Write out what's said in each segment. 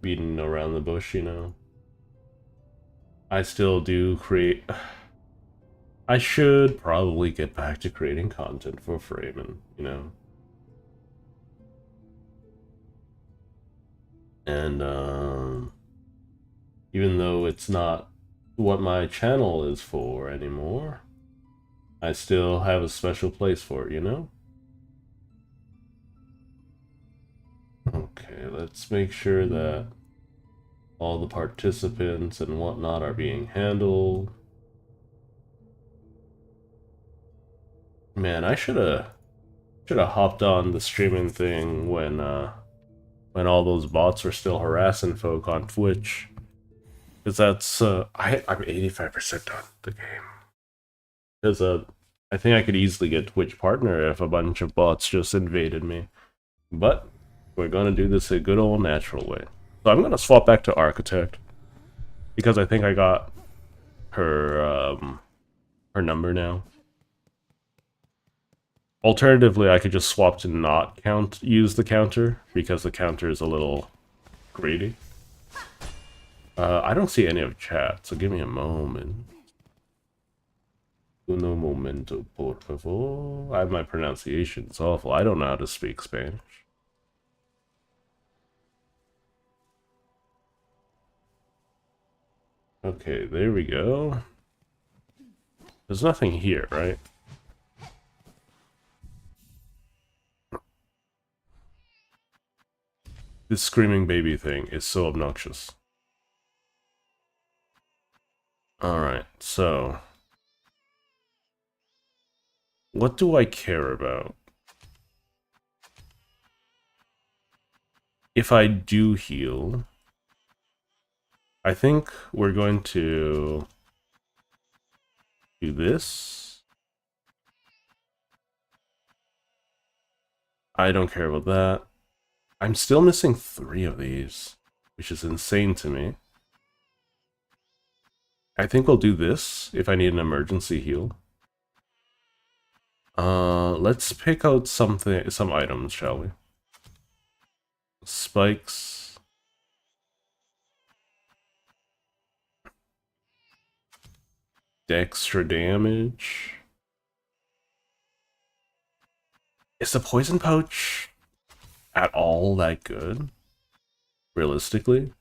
beating around the bush, you know. I still do create... I should probably get back to creating content for Freeman, you know. And, even though it's not what my channel is for anymore, I still have a special place for it, you know? Okay, let's make sure that all the participants and whatnot are being handled. Man, I should have hopped on the streaming thing when all those bots were still harassing folk on Twitch. Because that's I'm 85% done the game. Because I think I could easily get Twitch partner if a bunch of bots just invaded me. But we're gonna do this a good old natural way. So I'm gonna swap back to Architect because I think I got her her number now. Alternatively, I could just swap to not use the counter because the counter is a little greedy. I don't see any of chat, so give me a moment. Uno momento, por favor. My pronunciation's awful. I don't know how to speak Spanish. Okay, there we go. There's nothing here, right? This screaming baby thing is so obnoxious. Alright, so... what do I care about? If I do heal... I think we're going to... do this. I don't care about that. I'm still missing 3 of these, which is insane to me. I think we'll do this if I need an emergency heal. Let's pick out some items, shall we? Spikes. Extra damage. Is the poison pouch at all that good? Realistically?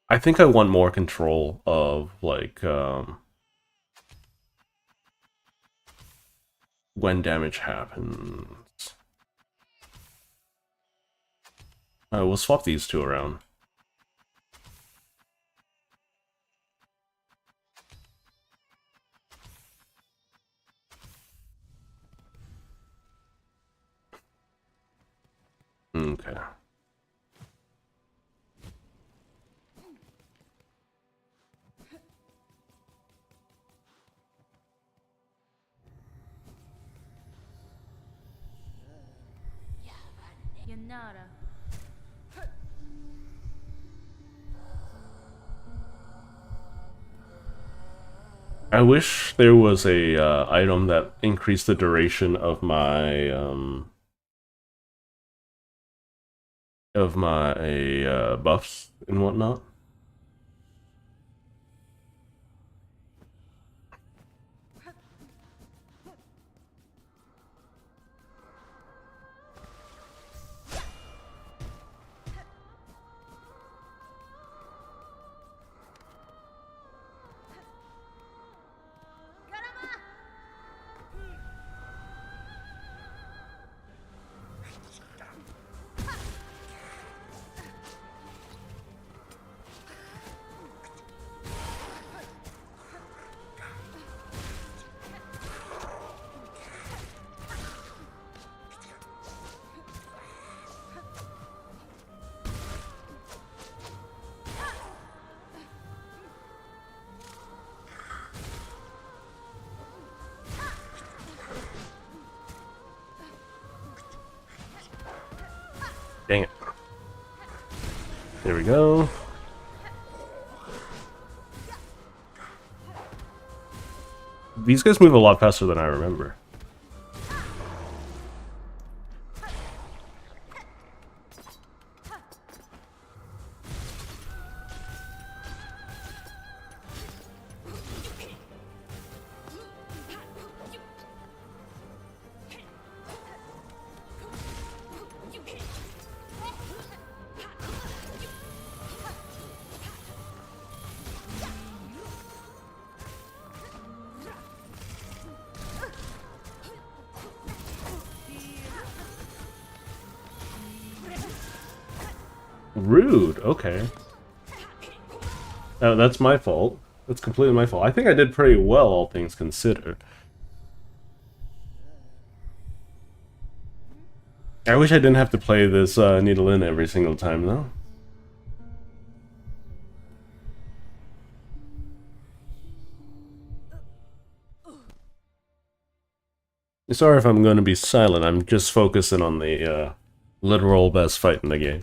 I think I want more control of, like, when damage happens. We'll swap these 2 around. Okay. Yanara. I wish there was a item that increased the duration of my buffs and whatnot. Dang it. There we go. These guys move a lot faster than I remember. Rude. Okay. That's my fault. That's completely my fault. I think I did pretty well, all things considered. I wish I didn't have to play this needle in every single time, though. Sorry if I'm going to be silent. I'm just focusing on the literal best fight in the game.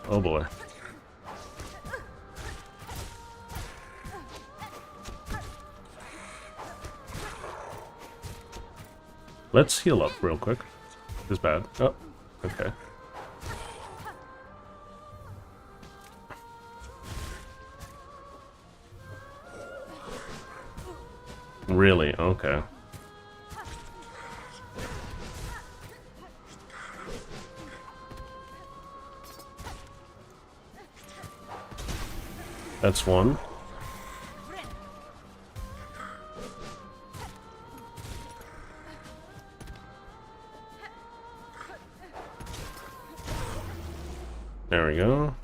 Oh boy. Let's heal up real quick. This is bad. Oh, okay. Really? Okay. That's one. There we go.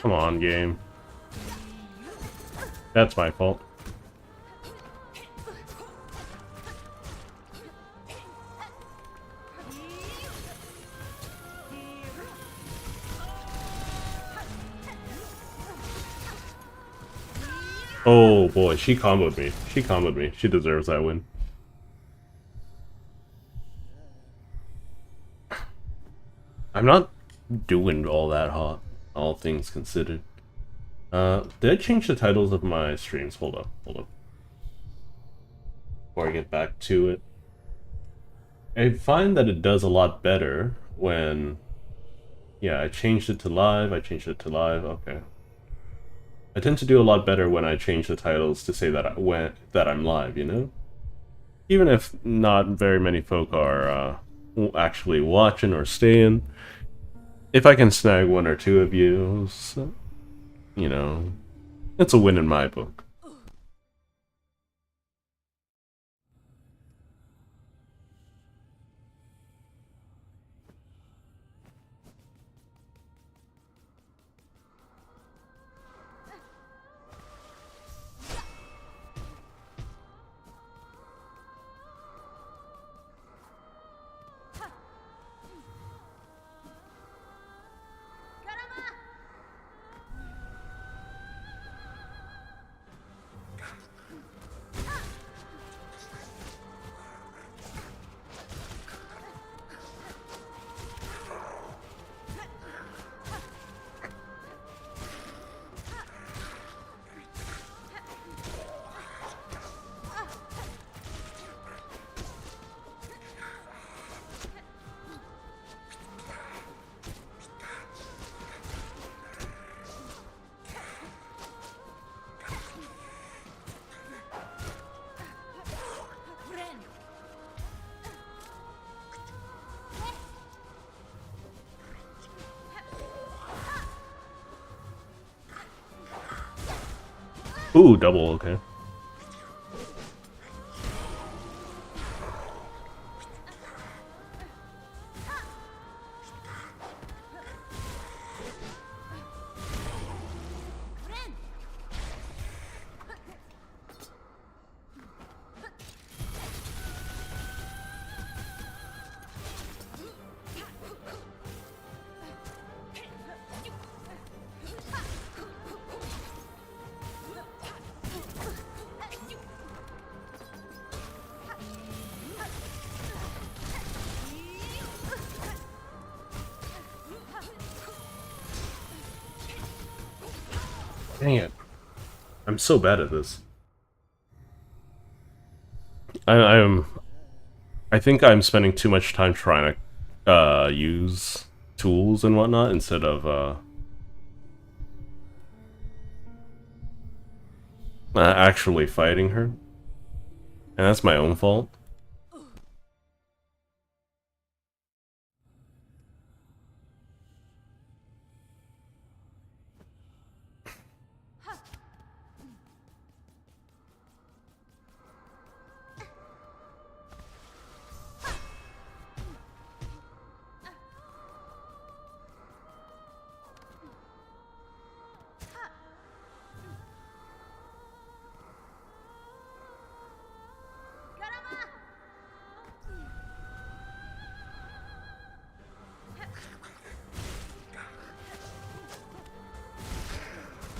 Come on, game. That's my fault. Oh boy, she comboed me. She comboed me. She deserves that win. I'm not doing all that hot, all things considered. Did I change the titles of my streams? Hold up. Before I get back to it. I find that it does a lot better when... Yeah, I changed it to live, okay. I tend to do a lot better when I change the titles to say that I'm live, you know? Even if not very many folk are actually watching or staying, if I can snag one or two of you, so, you know, it's a win in my book. Ooh, double, okay. Dang it. I'm so bad at this. I'm I think I'm spending too much time trying to use tools and whatnot instead of actually fighting her. And that's my own fault.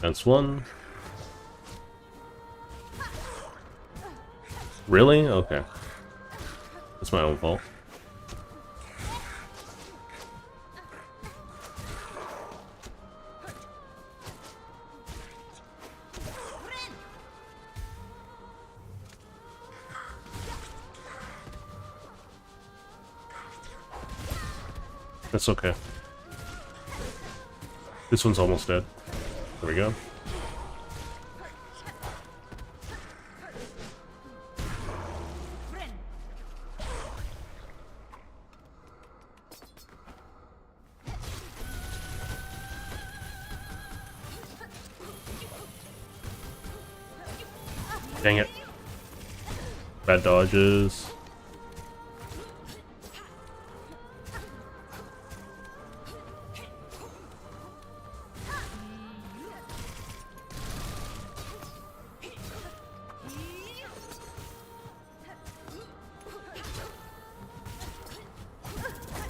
That's one. Really? Okay. That's my own fault. That's okay. This one's almost dead. There we go. Dang it. Bad dodges.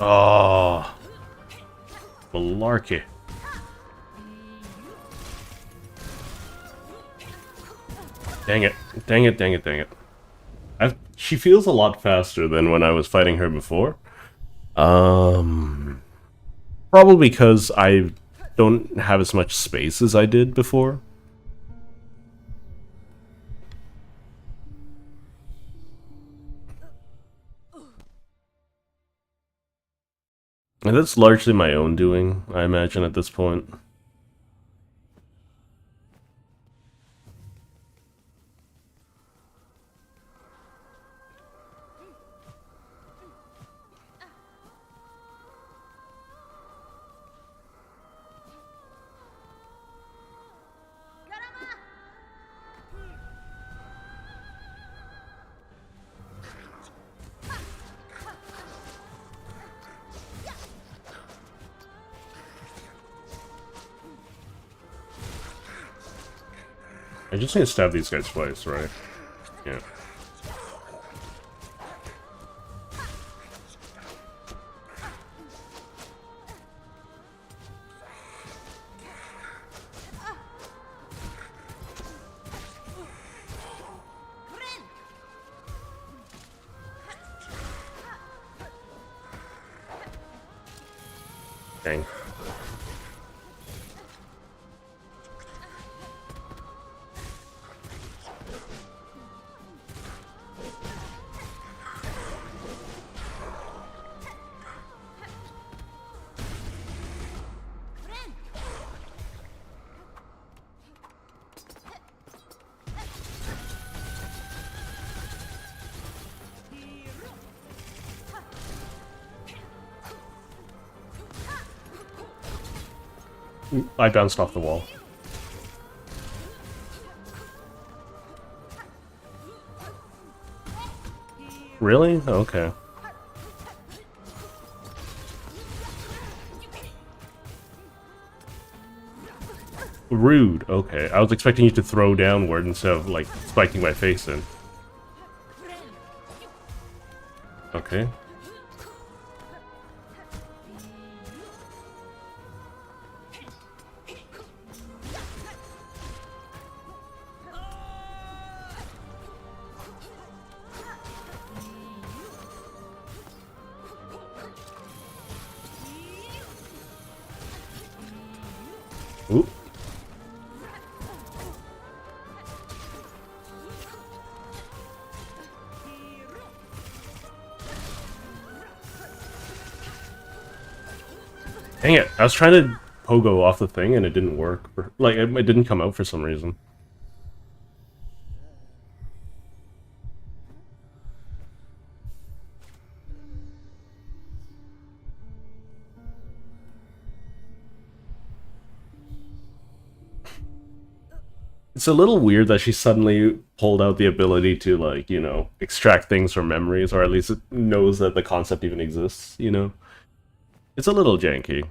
Oh, malarkey. Dang it. Dang it, dang it, dang it. She feels a lot faster than when I was fighting her before. Probably because I don't have as much space as I did before. And that's largely my own doing, I imagine, at this point. I just need to stab these guys twice, right? Yeah. Dang. I bounced off the wall. Really? Okay. Rude. Okay. I was expecting you to throw downward instead of, like, spiking my face in. Okay. Ooh. Dang it! I was trying to pogo off the thing and it didn't work. Like, it didn't come out for some reason. It's a little weird that she suddenly pulled out the ability to, like, you know, extract things from memories, or at least it knows that the concept even exists, you know? It's a little janky.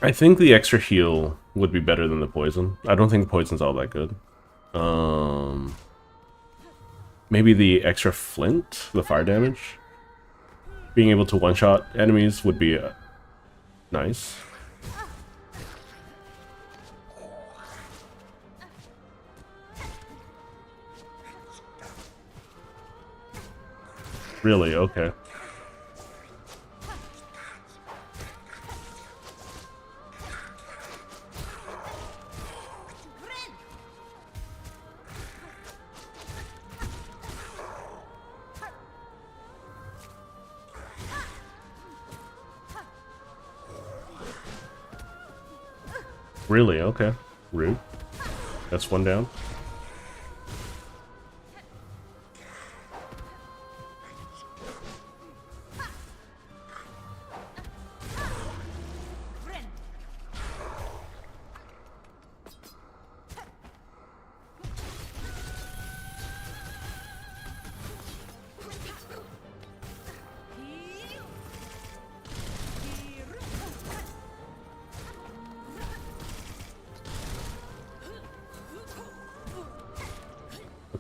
I think the extra heal would be better than the poison. I don't think the poison's all that good. Maybe the extra flint, the fire damage? Being able to one-shot enemies would be nice. Really? Okay. Really? Okay. Rude. That's one down.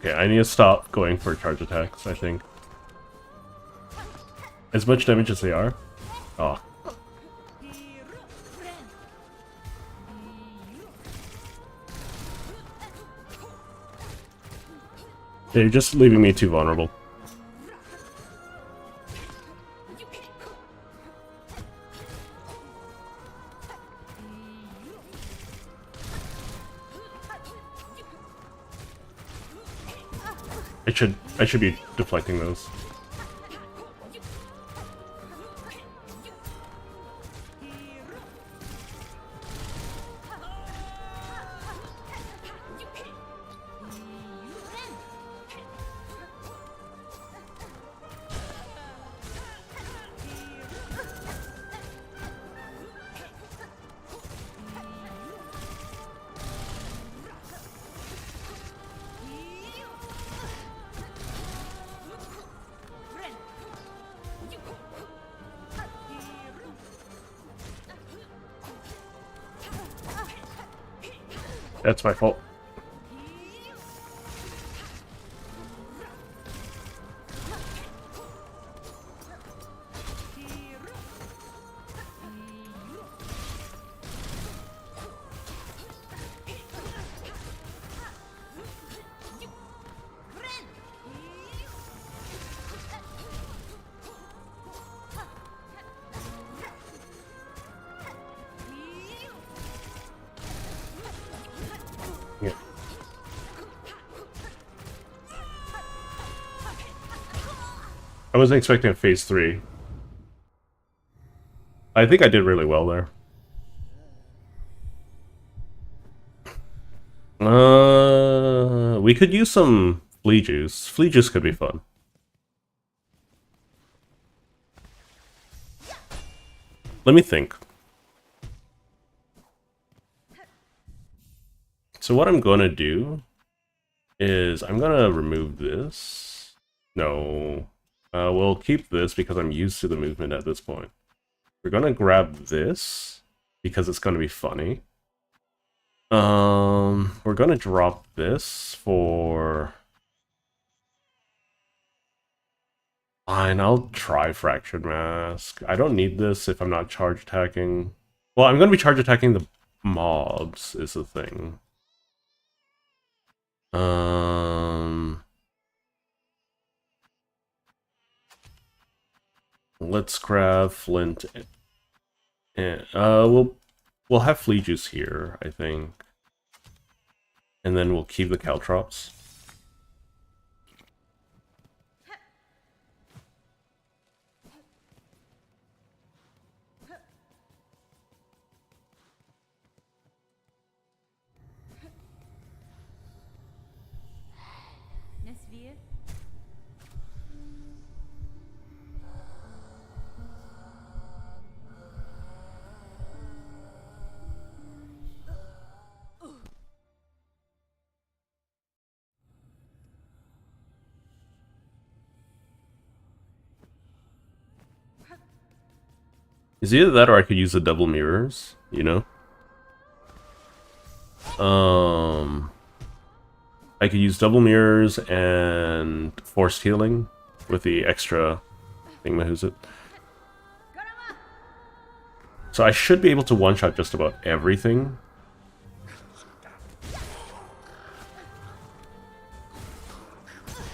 Okay, I need to stop going for charge attacks, I think. As much damage as they are. Oh. They're just leaving me too vulnerable. I should be deflecting those. That's my fault. Yeah. I wasn't expecting a phase 3. I think I did really well there. We could use some flea juice. Flea juice could be fun. Let me think. So what I'm gonna do is I'm gonna remove this. No. We'll keep this because I'm used to the movement at this point. We're gonna grab this because it's gonna be funny. We're gonna drop this for... Fine, I'll try Fractured Mask. I don't need this if I'm not charge attacking. Well, I'm gonna be charge attacking the mobs, is the thing. Let's grab Flint. And, we'll have Flea Juice here, I think. And then we'll keep the Caltrops. It's either that or I could use the double mirrors, you know? I could use double mirrors and forced healing with the extra thingamahoosit. So I should be able to one-shot just about everything.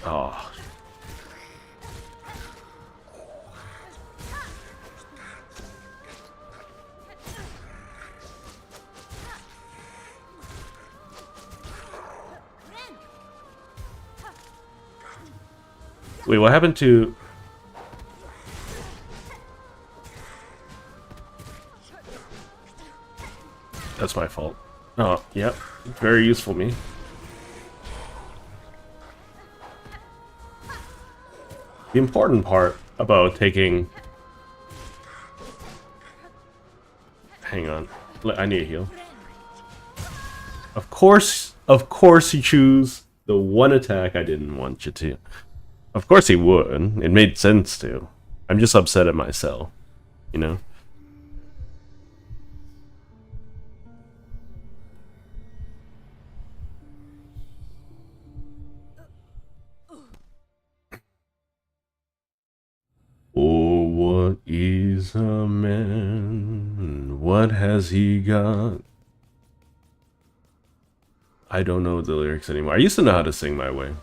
Oh. Wait, what happened to... That's my fault. Oh, yep. Very useful me. The important part about taking... Hang on. I need a heal. Of course you choose the one attack I didn't want you to. Of course he would. It made sense to. I'm just upset at myself, you know? Oh, what is a man? What has he got? I don't know the lyrics anymore. I used to know how to sing my way.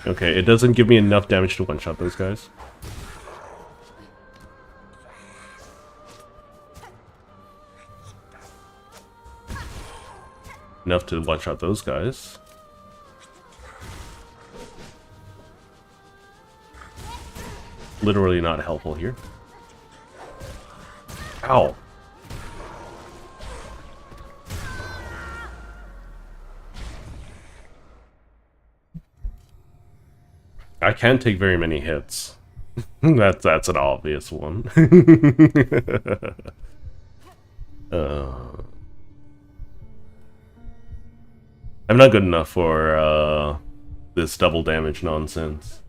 Okay, it doesn't give me enough damage to one-shot those guys. Enough to one-shot those guys. Literally not helpful here. Ow. I can't take very many hits. That's an obvious one. I'm not good enough for this double damage nonsense.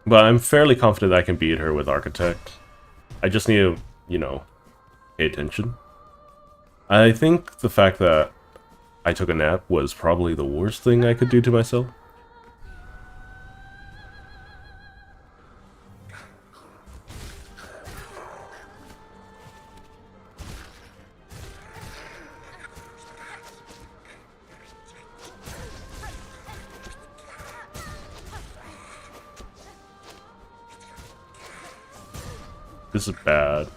But I'm fairly confident I can beat her with Architect. I just need to, you know, pay attention. I think the fact that I took a nap was probably the worst thing I could do to myself. This is bad.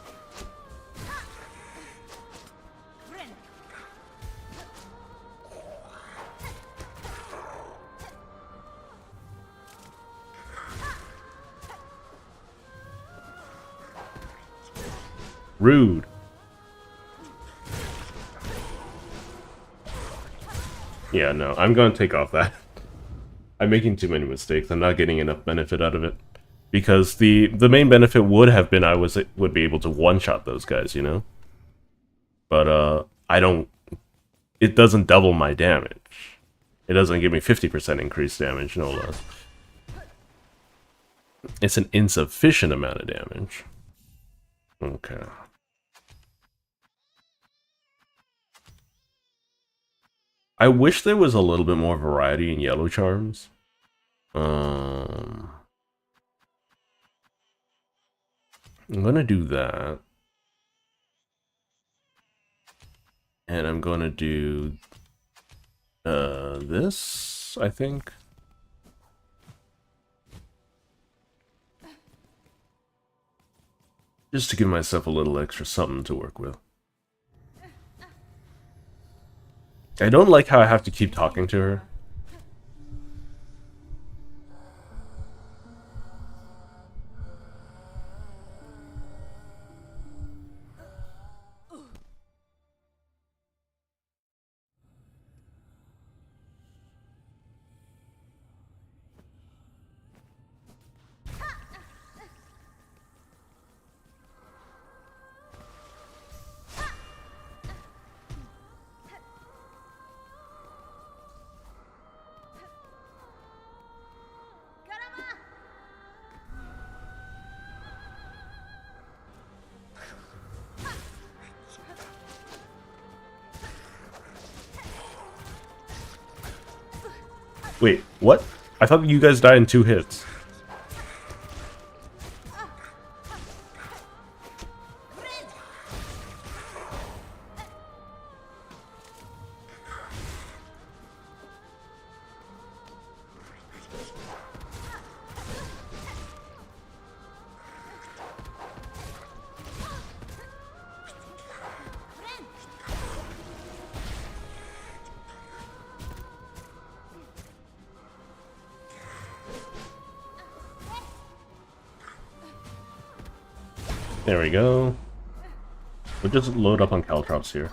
Rude. Yeah, no, I'm gonna take off that. I'm making too many mistakes. I'm not getting enough benefit out of it. Because the main benefit would have been I would be able to one-shot those guys, you know? But, I don't... It doesn't double my damage. It doesn't give me 50% increased damage, no less. It's an insufficient amount of damage. Okay. I wish there was a little bit more variety in yellow charms. I'm gonna do that. And I'm gonna do this, I think. Just to give myself a little extra something to work with. I don't like how I have to keep talking to her. Wait, what? I thought you guys died in 2 hits. There we go. We'll just load up on Caltrops here.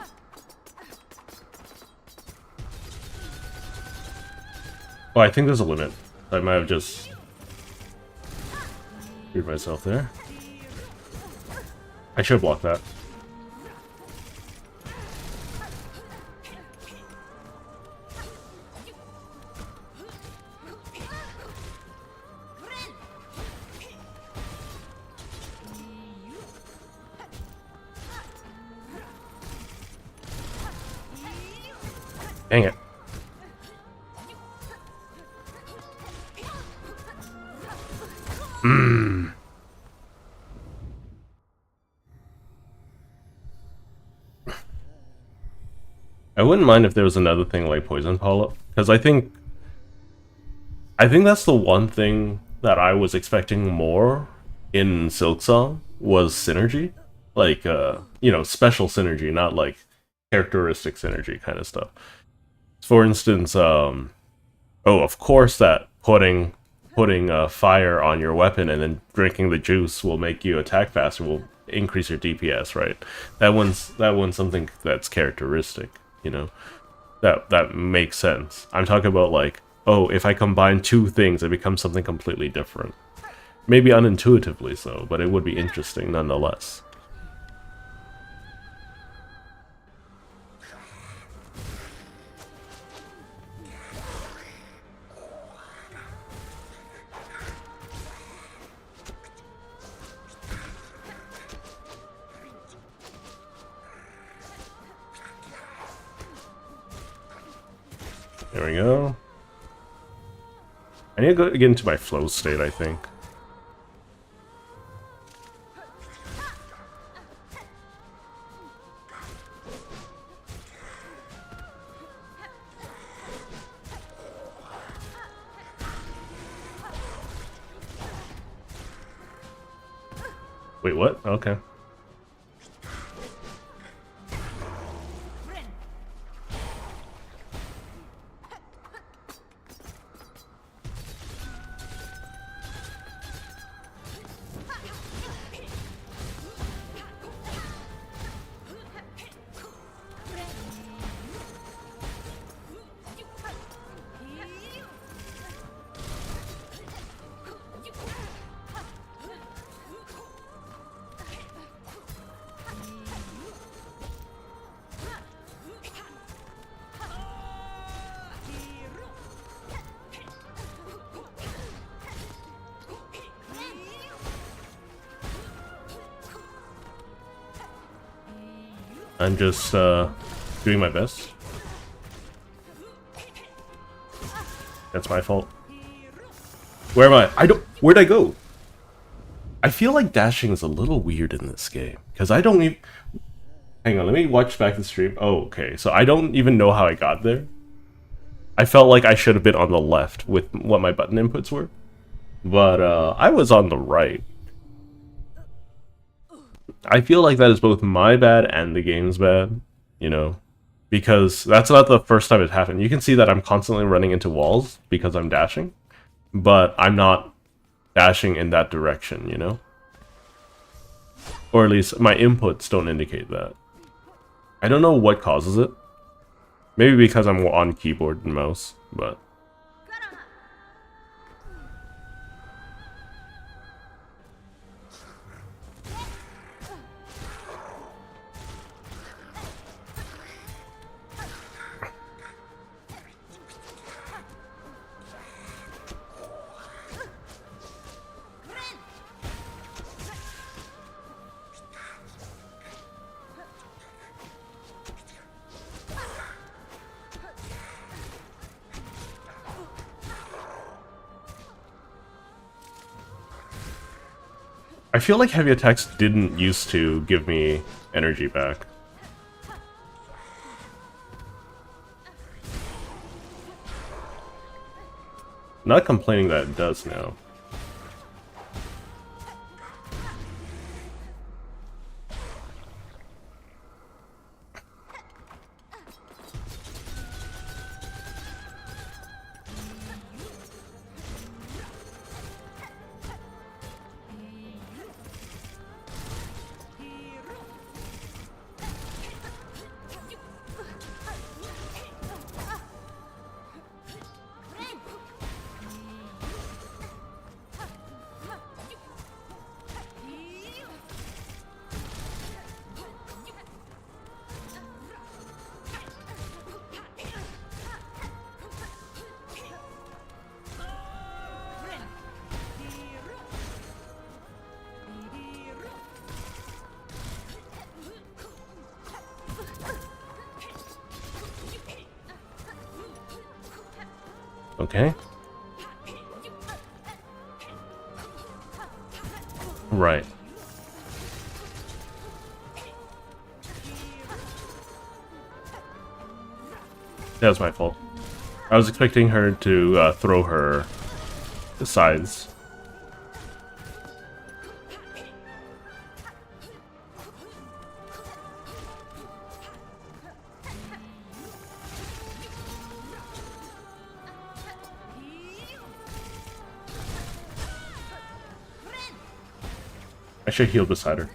Oh, I think there's a limit. I might have just screwed myself there. I should block that. Dang it. I wouldn't mind if there was another thing like Poison Pollen, because I think that's the one thing that I was expecting more in Silksong was synergy. Like, you know, special synergy, not like characteristic synergy kind of stuff. For instance, oh, of course that putting fire on your weapon and then drinking the juice will make you attack faster, will increase your DPS, right? That one's something that's characteristic, you know? That makes sense. I'm talking about like, oh, if I combine 2 things, it becomes something completely different. Maybe unintuitively so, but it would be interesting nonetheless. There we go. I need to get into my flow state, I think. Wait, what? Okay. I'm just doing my best. That's my fault. Where am I? Where'd I go? I feel like dashing is a little weird in this game because I don't even. Hang on, let me watch back the stream. Oh, okay. So I don't even know how I got there. I felt like I should have been on the left with what my button inputs were, but I was on the right. I feel like that is both my bad and the game's bad, you know, because that's not the first time it happened. You can see that I'm constantly running into walls because I'm dashing, but I'm not dashing in that direction, you know? Or at least my inputs don't indicate that. I don't know what causes it. Maybe because I'm on keyboard and mouse, but... I feel like heavy attacks didn't used to give me energy back. Not complaining that it does now. Okay. Right. That was my fault. I was expecting her to throw her sides. I should heal beside her.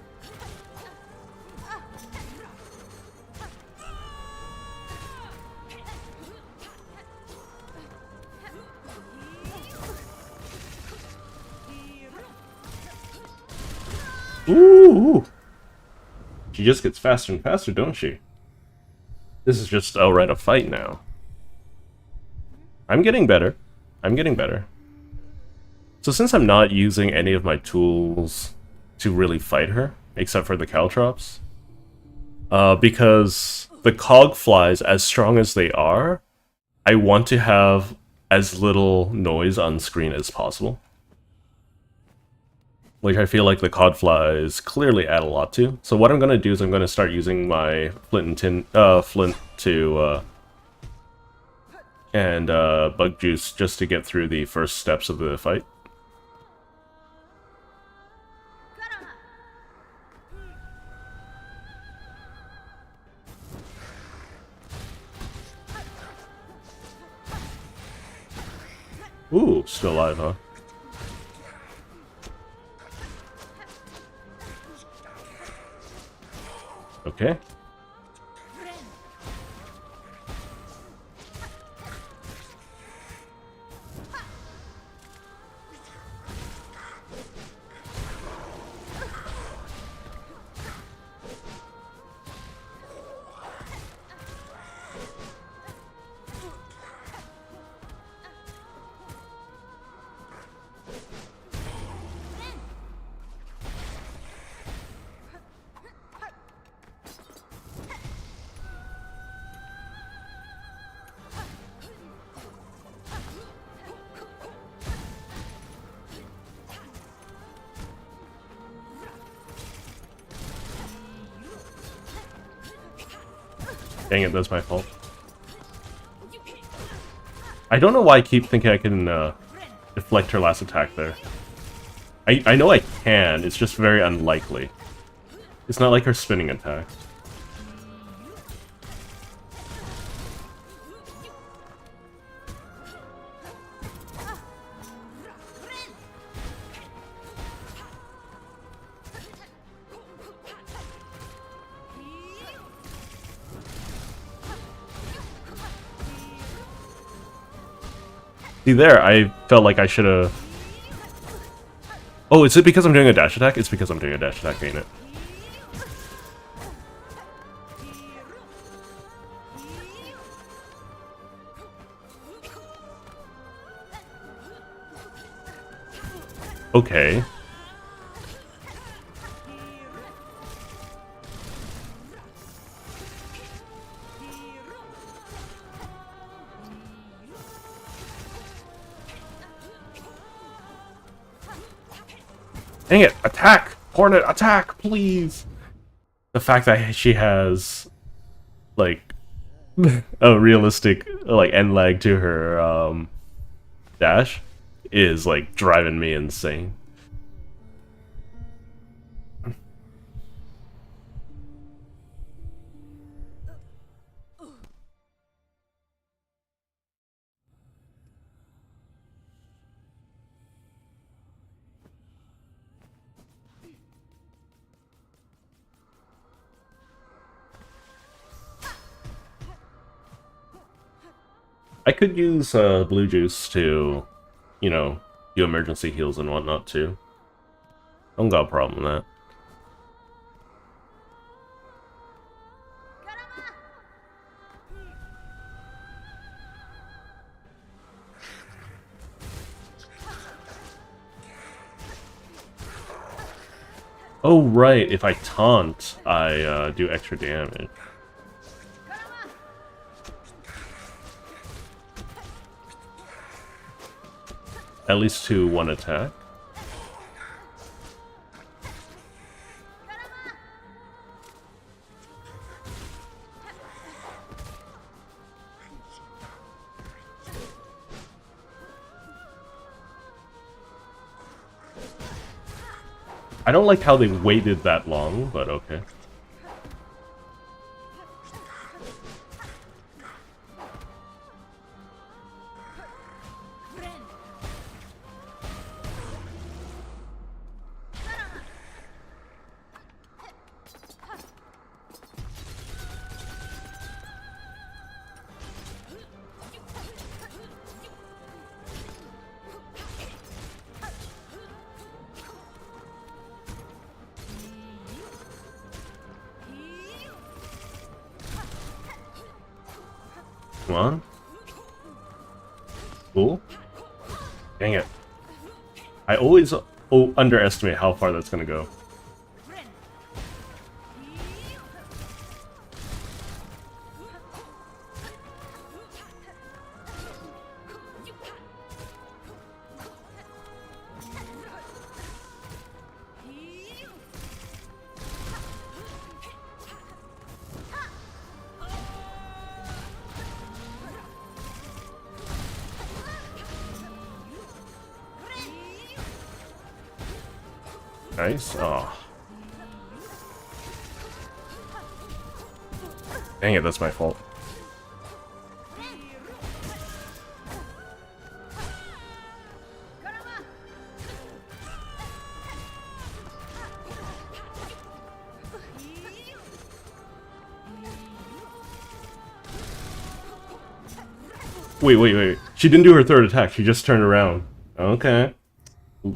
Ooh! She just gets faster and faster, don't she? This is just outright a fight now. I'm getting better. I'm getting better. So since I'm not using any of my tools to really fight her, except for the Caltrops, because the cog flies, as strong as they are, I want to have as little noise on screen as possible. Which I feel like the cod flies clearly add a lot to. So what I'm going to do is I'm going to start using my flint to and bug juice just to get through the first steps of the fight. Ooh, still alive, huh? Okay. Dang it, that's my fault. I don't know why I keep thinking I can deflect her last attack there. I know I can, it's just very unlikely. It's not like her spinning attack. See there, I felt like I should have... Oh, is it because I'm doing a dash attack? It's because I'm doing a dash attack, ain't it? Okay. Dang it! Attack! Hornet, attack, please! The fact that she has, like, a realistic, like, end lag to her, dash is, like, driving me insane. I could use blue juice to, you know, do emergency heals and whatnot too. I don't got a problem with that. Oh right, if I taunt, I do extra damage. At least to one attack. I don't like how they waited that long, but okay. Come on. Cool. Dang it. I always underestimate how far that's gonna go. Nice. Oh. Dang it, that's my fault. Wait. She didn't do her third attack. She just turned around. Okay.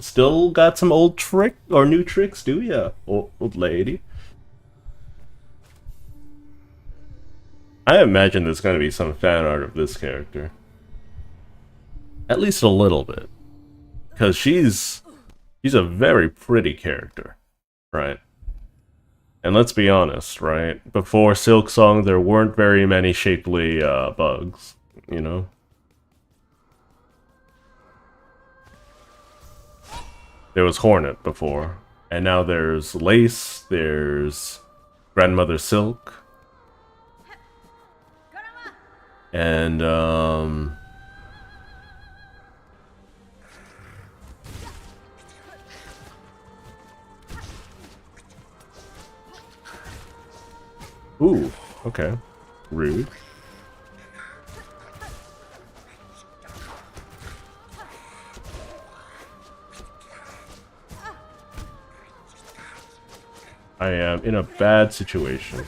Still got some old trick or new tricks, do ya, old lady? I imagine there's gonna be some fan art of this character. At least a little bit. Because she's a very pretty character, right? And let's be honest, right? Before Silksong, there weren't very many shapely bugs, you know? There was Hornet before, and now there's Lace, there's Grandmother Silk, and ooh, okay, rude. I am in a bad situation.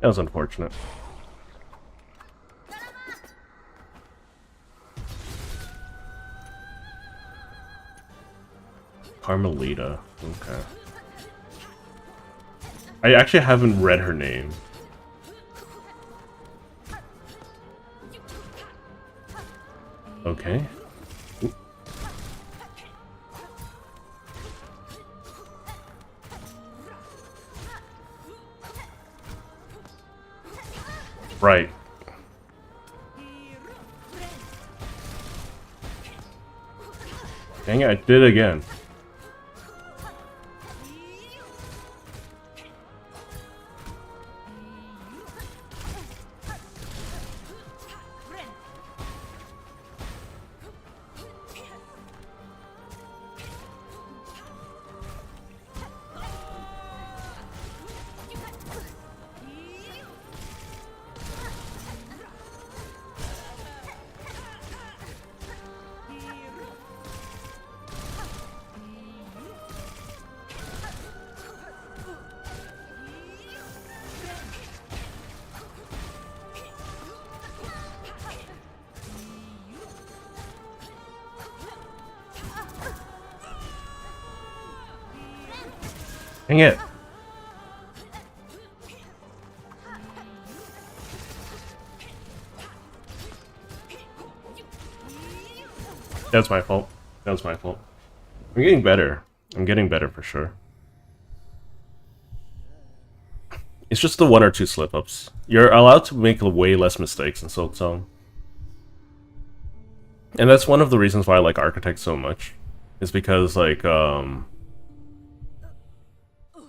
That was unfortunate. Carmelita. Okay. I actually haven't read her name. Okay. Ooh. Right. Dang it, I did it again. Dang it. That's my fault. That was my fault. I'm getting better. I'm getting better for sure. It's just the one or two slip-ups. You're allowed to make way less mistakes in Silksong. And that's one of the reasons why I like Architect so much. Is because, like,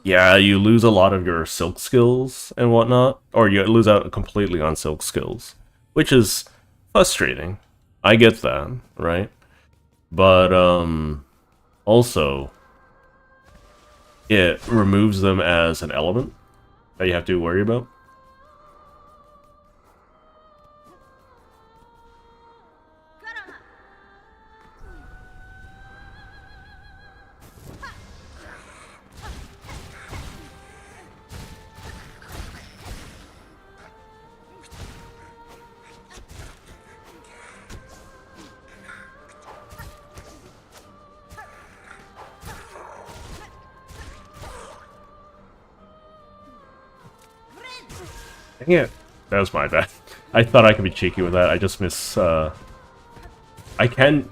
yeah, you lose a lot of your Silk skills and whatnot. Or you lose out completely on Silk skills. Which is frustrating. I get that, right? But, also, it removes them as an element that you have to worry about. Dang it. That was my bad. I thought I could be cheeky with that. I just miss, I can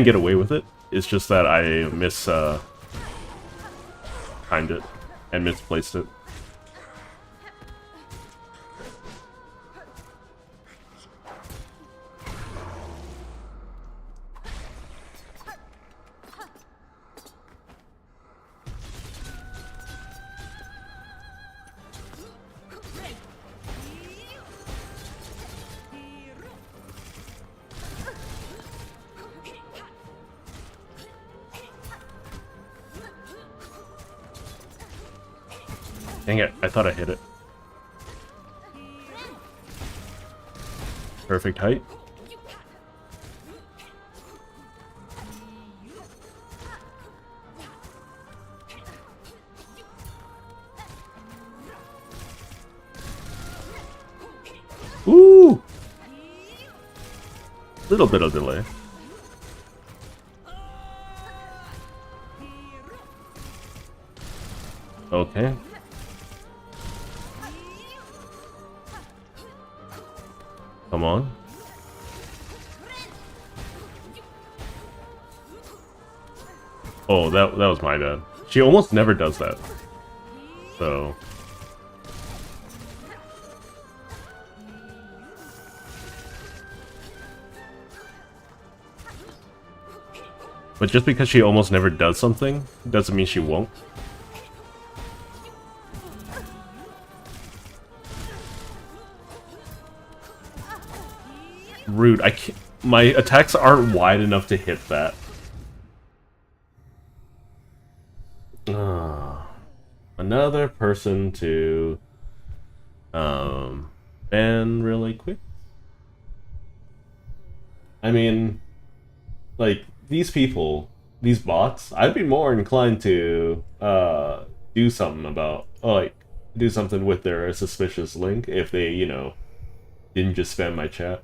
get away with it. It's just that I timed it and misplaced it. Dang it, I thought I hit it. Perfect height. Ooh! Little bit of delay. Okay. Come on. Oh, that was my bad. She almost never does that. So. But just because she almost never does something, doesn't mean she won't. Rude. I can't, my attacks aren't wide enough to hit that. Another person to ban really quick. I mean, like, these people, these bots, I'd be more inclined to do something about, like, do something with their suspicious link if they, you know, didn't just spam my chat.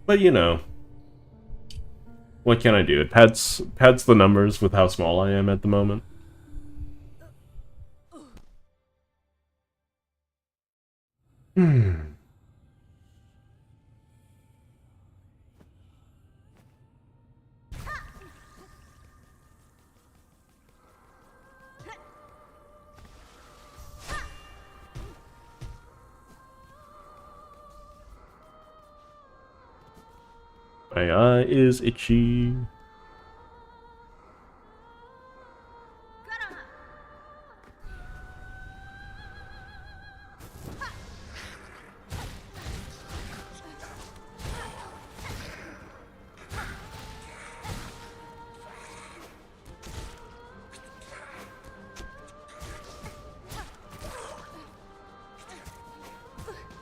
But, you know, what can I do? It pads the numbers with how small I am at the moment. Hmm. My eye is itchy.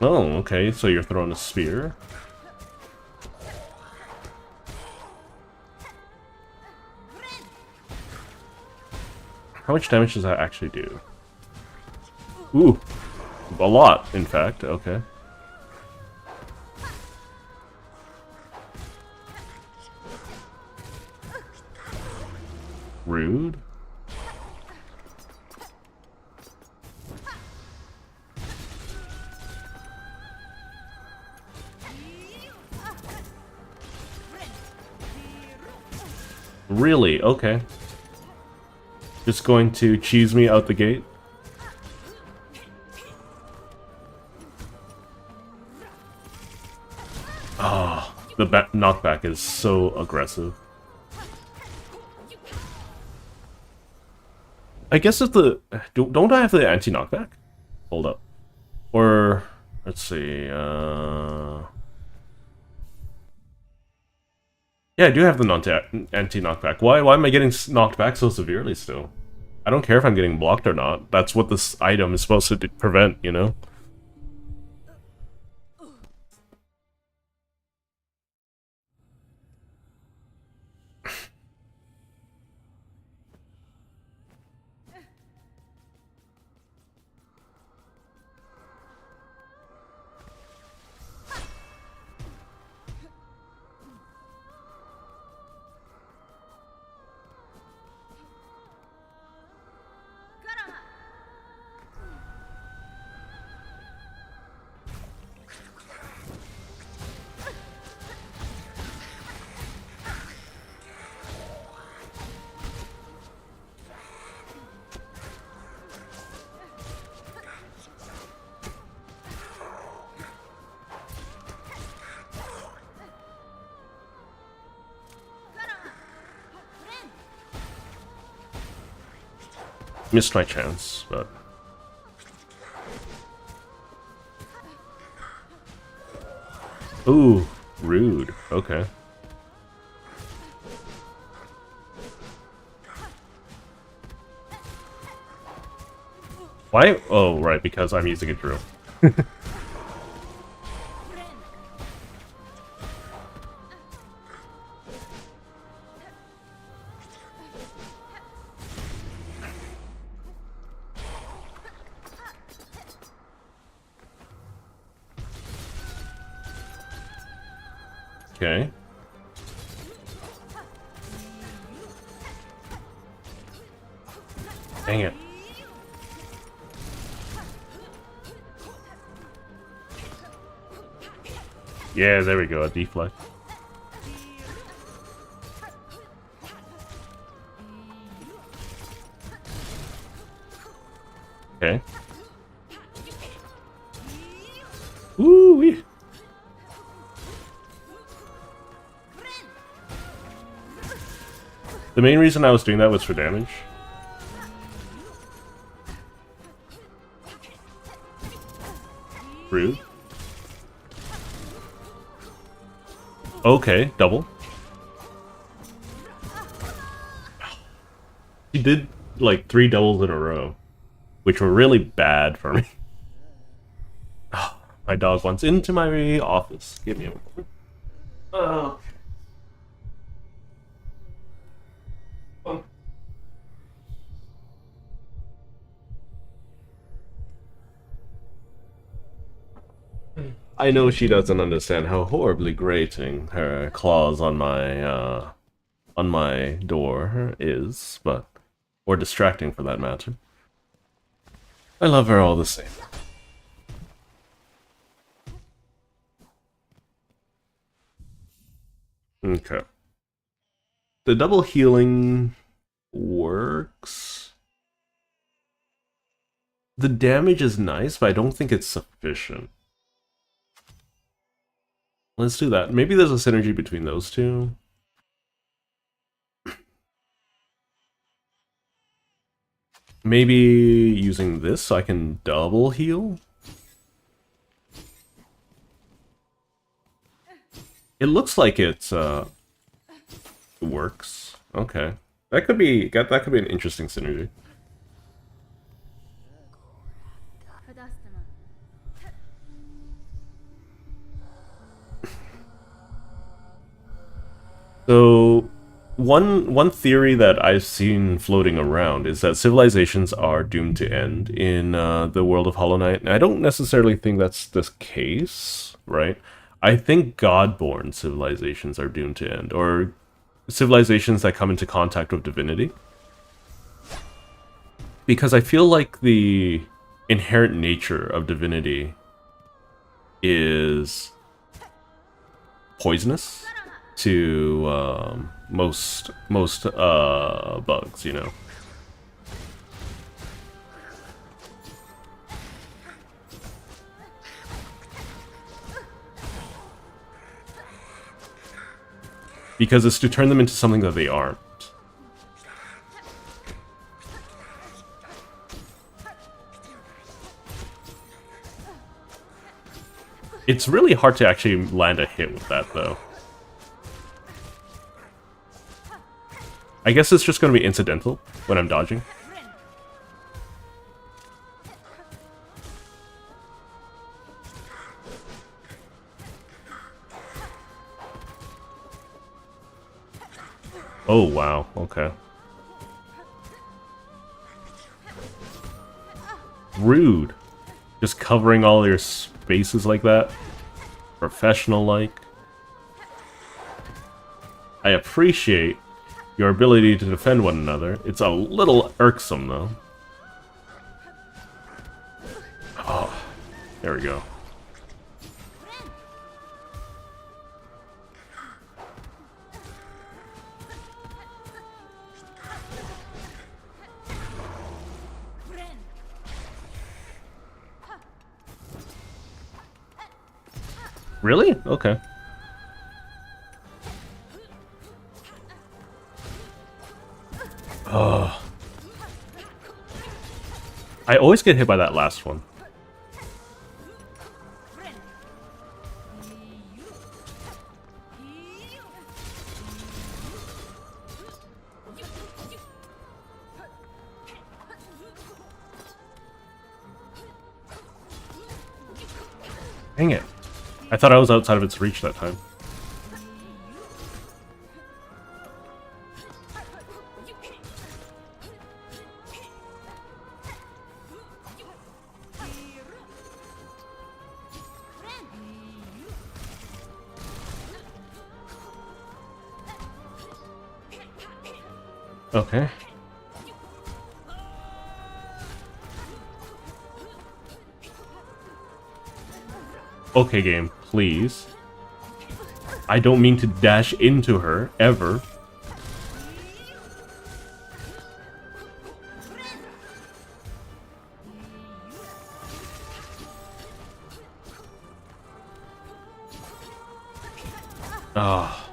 Oh, okay, so you're throwing a spear. How much damage does that actually do? Ooh, a lot, in fact, okay. Rude. Really? Okay. Just going to cheese me out the gate? Ah, oh, the knockback is so aggressive. I guess if the... Don't I have the anti-knockback? Hold up. Or... Let's see, yeah, I do have the anti-knockback. Why am I getting knocked back so severely still? I don't care if I'm getting blocked or not. That's what this item is supposed to prevent, you know? Missed my chance, but... Ooh, rude. Okay. Why? Oh, right, because I'm using a drill. Okay. Dang it. Yeah, there we go, a deflect. Okay. Woo-wee. The main reason I was doing that was for damage. Rude. Okay, double. He did like 3 doubles in a row, which were really bad for me. Oh, my dog wants into my office. Give me a moment. Oh. I know she doesn't understand how horribly grating her claws on my on my door is, but or distracting for that matter. I love her all the same. Okay. The double healing works. The damage is nice, but I don't think it's sufficient. Let's do that. Maybe there's a synergy between those two. Maybe using this so I can double heal? It looks like it works. Okay. That could be an interesting synergy. So one theory that I've seen floating around is that civilizations are doomed to end in the world of Hollow Knight. And I don't necessarily think that's the case, right? I think God-born civilizations are doomed to end, or civilizations that come into contact with divinity. Because I feel like the inherent nature of divinity is poisonous to most bugs, you know. Because it's to turn them into something that they aren't. It's really hard to actually land a hit with that, though. I guess it's just going to be incidental when I'm dodging. Oh, wow. Okay. Rude. Just covering all your spaces like that. Professional-like. I appreciate your ability to defend one another. It's a little irksome, though. Oh, there we go. Really? Okay. Oh. I always get hit by that last one. Dang it. I thought I was outside of its reach that time. Okay. Okay, game, please. I don't mean to dash into her, ever. Ah.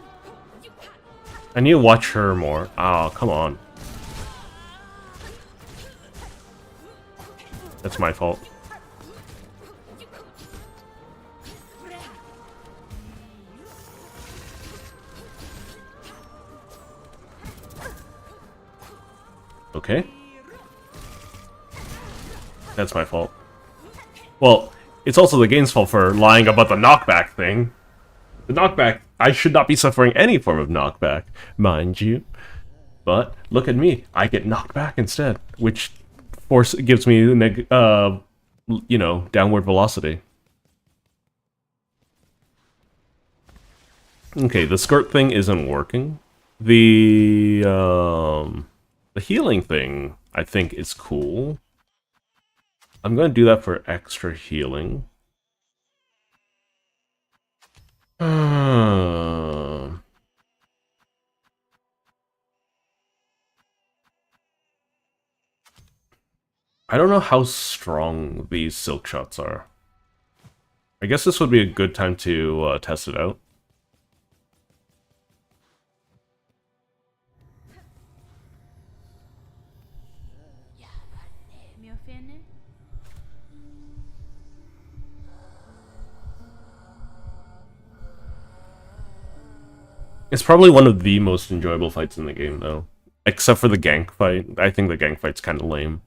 I need to watch her more. Oh, come on. That's my fault. Okay. That's my fault. Well, it's also the game's fault for lying about the knockback thing. The knockback, I should not be suffering any form of knockback, mind you. But look at me, I get knocked back instead, which gives me you know, downward velocity. Okay, the skirt thing isn't working. The healing thing, I think, is cool. I'm going to do that for extra healing. I don't know how strong these silk shots are. I guess this would be a good time to test it out. It's probably one of the most enjoyable fights in the game, though. Except for the gank fight. I think the gank fight's kind of lame.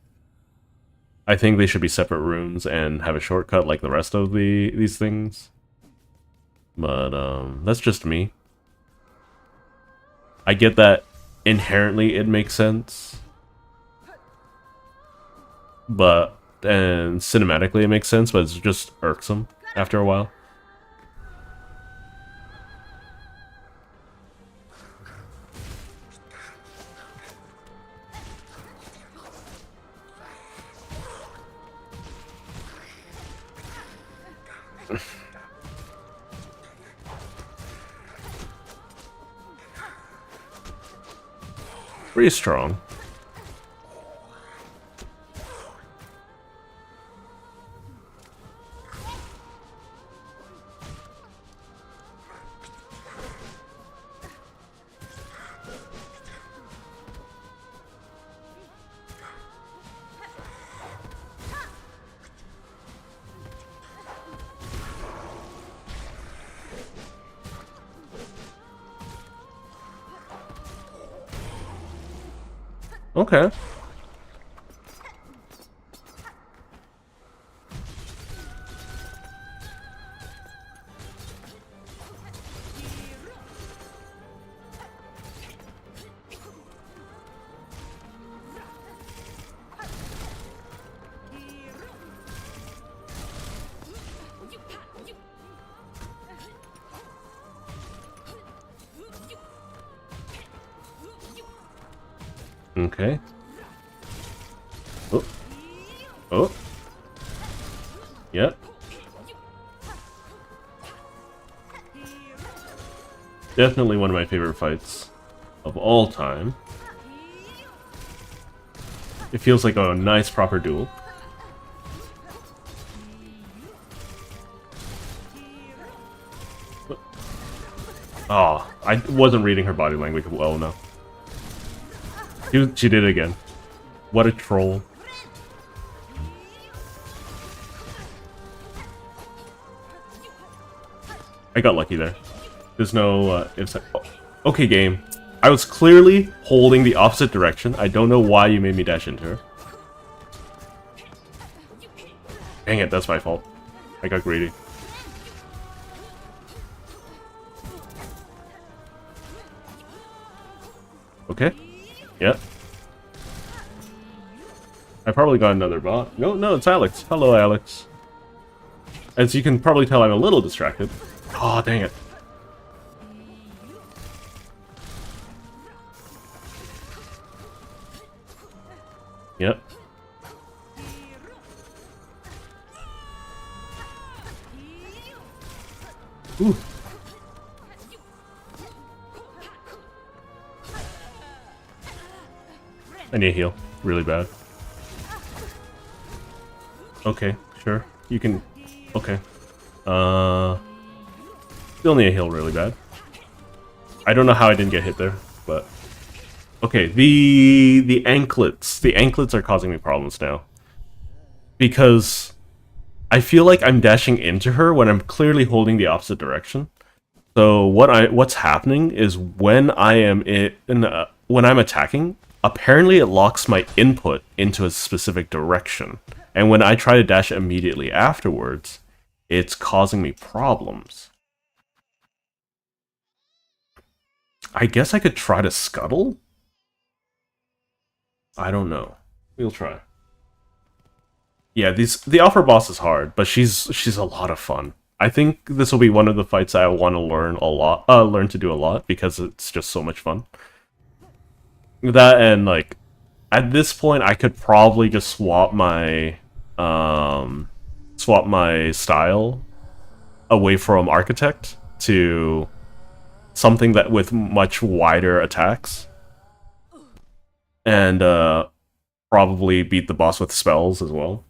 I think they should be separate rooms and have a shortcut like the rest of these things. But, that's just me. I get that inherently it makes sense. But, and cinematically it makes sense, but it's just irksome after a while. Pretty strong. Okay. Okay. Oh. Oh. Yep. Definitely one of my favorite fights of all time. It feels like a nice proper duel. Oh, I wasn't reading her body language well enough. She did it again. What a troll. I got lucky there. There's no ifs. Oh. Okay, game. I was clearly holding the opposite direction. I don't know why you made me dash into her. Dang it, that's my fault. I got greedy. Okay. Yep. I probably got another bot. No, it's Alex. Hello, Alex. As you can probably tell, I'm a little distracted. Oh, dang it. Yep. Ooh. I need a heal. Really bad. Okay, sure. You can... Okay. Still need a heal really bad. I don't know how I didn't get hit there, but... Okay, the anklets. The anklets are causing me problems now. Because... I feel like I'm dashing into her when I'm clearly holding the opposite direction. So what's happening is when I am when I'm attacking, apparently it locks my input into a specific direction. And when I try to dash immediately afterwards, it's causing me problems. I guess I could try to scuttle? I don't know. We'll try. Yeah, the Alpha boss is hard, but she's a lot of fun. I think this will be one of the fights I want to learn to do a lot because it's just so much fun. That and like at this point I could probably just swap my style away from architect to something that with much wider attacks and probably beat the boss with spells as well.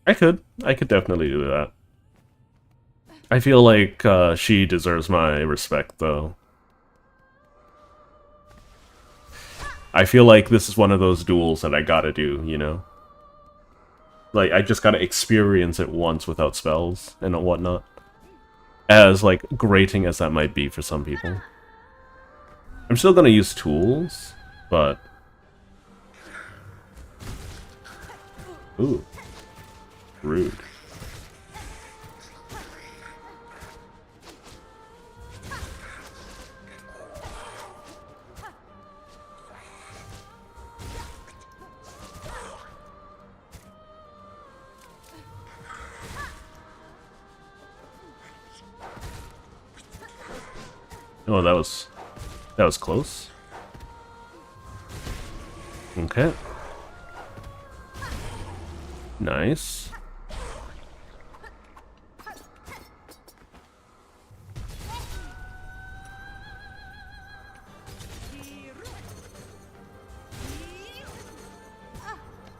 I could definitely do that. I feel like she deserves my respect though. I feel like this is one of those duels that I gotta do, you know? Like, I just gotta experience it once without spells and whatnot. As, like, grating as that might be for some people. I'm still gonna use tools, but... Ooh. Rude. Oh, that was close. Okay. Nice.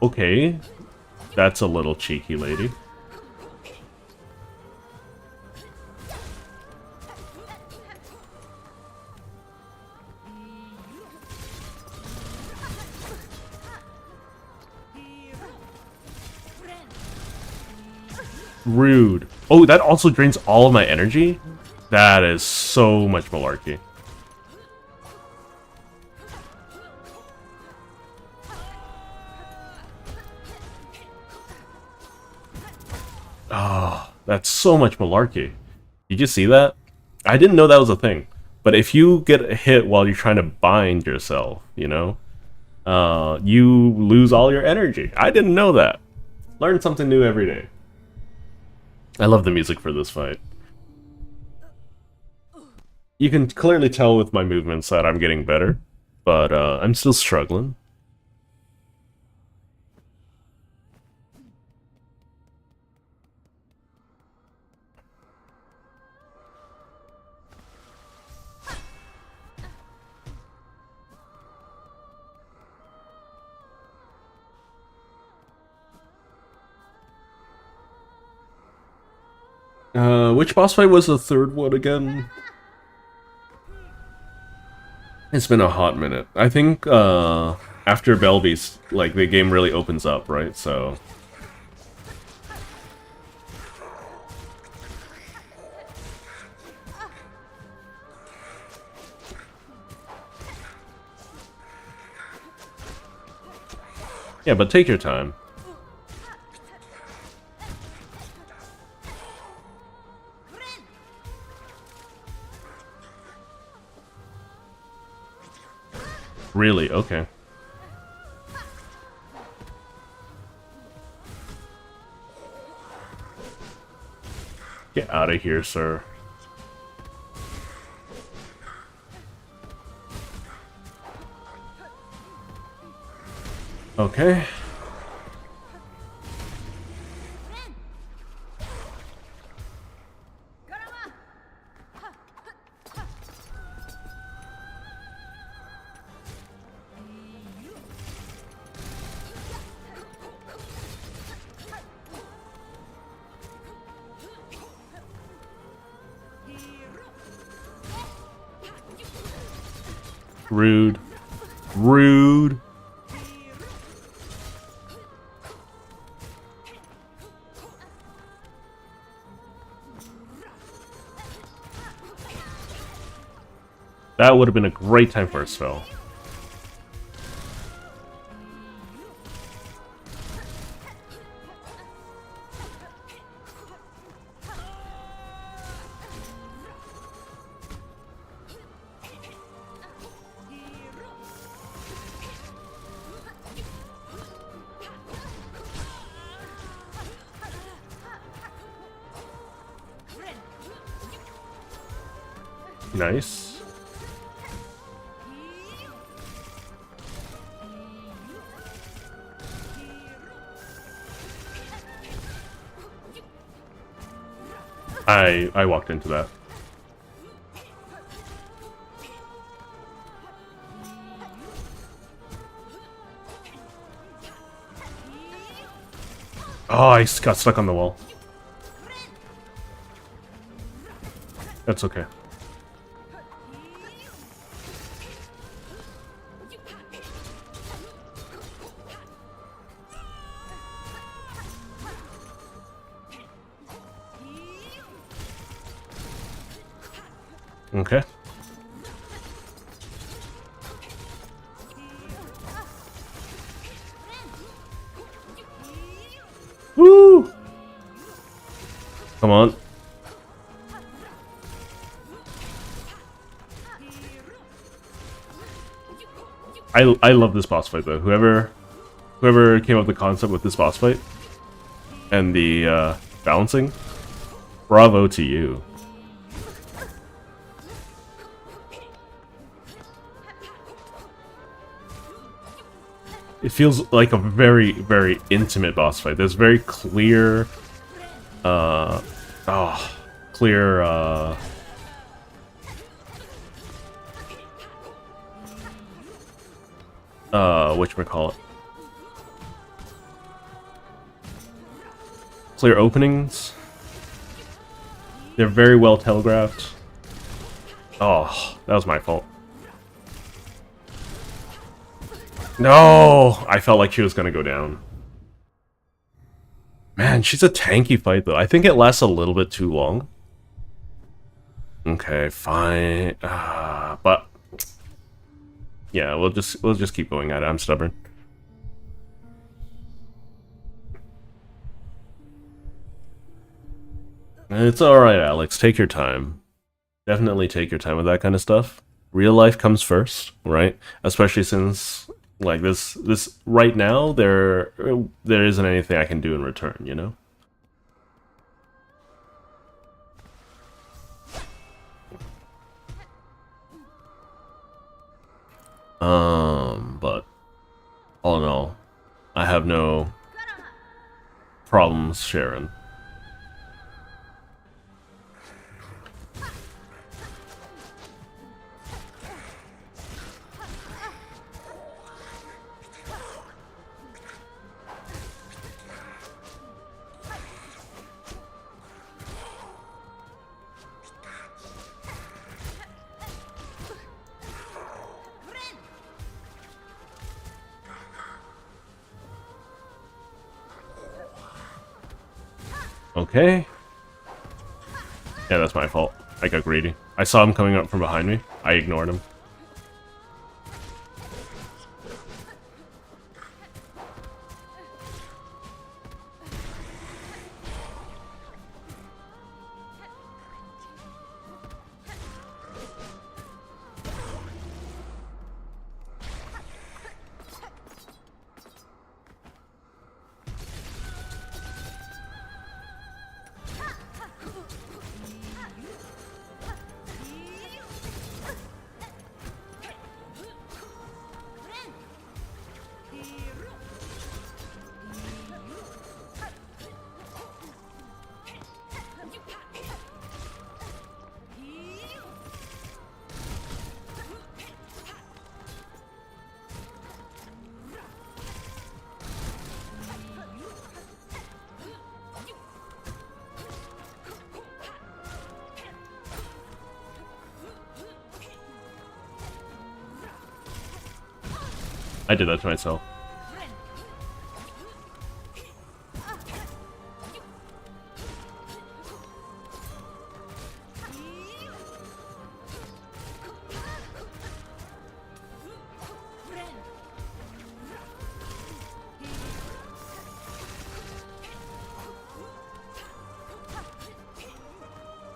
Okay. That's a little cheeky, lady. Rude. Oh, that also drains all of my energy? That is so much malarkey. Oh, that's so much malarkey. Did you see that? I didn't know that was a thing. But if you get hit while you're trying to bind yourself, you know, you lose all your energy. I didn't know that. Learn something new every day. I love the music for this fight. You can clearly tell with my movements that I'm getting better, but I'm still struggling. Which boss fight was the third one again? It's been a hot minute. I think, after Belvi's, like, the game really opens up, right? So... Yeah, but take your time. Really? Okay. Get out of here, sir. Okay. Rude. Rude. That would have been a great time for a spell. Nice. I walked into that. Oh, I got stuck on the wall. That's okay. Okay. Woo! Come on. I love this boss fight though. Whoever came up with the concept with this boss fight and the balancing, bravo to you. It feels like a very, very intimate boss fight. There's very clear, clear, whatchamacallit? Clear openings. They're very well telegraphed. Oh, that was my fault. No! I felt like she was gonna go down. Man, she's a tanky fight though. I think it lasts a little bit too long. Okay, fine. But yeah, we'll just keep going at it. I'm stubborn. It's alright, Alex. Take your time. Definitely take your time with that kind of stuff. Real life comes first, right? Especially since like this right now there isn't anything I can do in return, you know? But all in all, I have no problems sharing. Okay. Yeah, that's my fault. I got greedy. I saw him coming up from behind me. I ignored him. I did that to myself.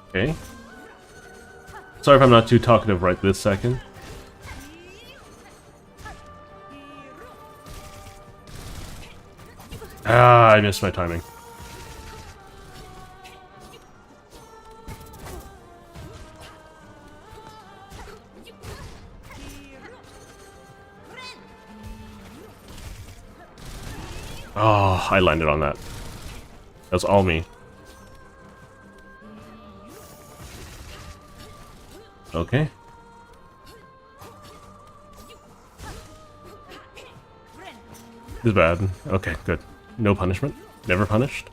Okay. Sorry if I'm not too talkative right this second. Ah, I missed my timing. Oh, I landed on that. That's all me. Okay. This is bad. Okay, good. No punishment. Never punished.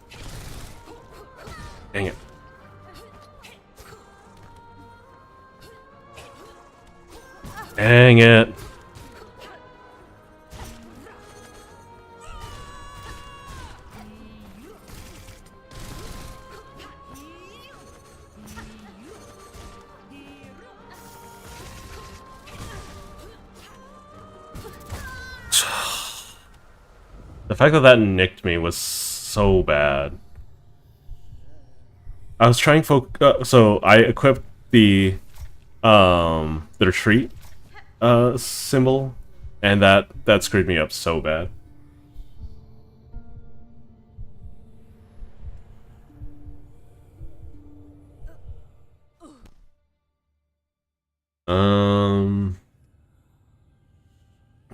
Dang it. Dang it. The fact that that nicked me was so bad. I was trying so I equipped the retreat symbol, and that screwed me up so bad.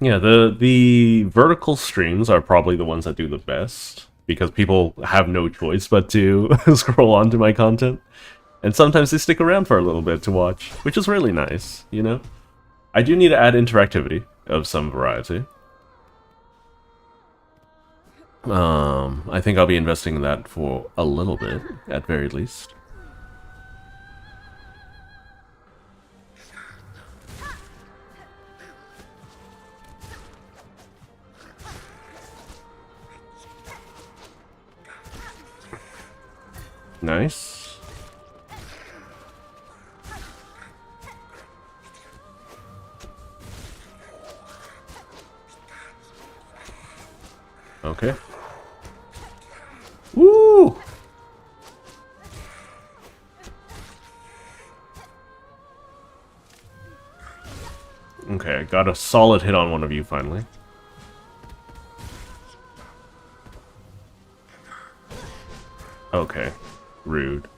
Yeah, the vertical streams are probably the ones that do the best, because people have no choice but to scroll onto my content. And sometimes they stick around for a little bit to watch, which is really nice, you know? I do need to add interactivity of some variety. I think I'll be investing in that for a little bit, at very least. Nice. Okay. Woo! Okay, I got a solid hit on one of you finally. Okay. Rude.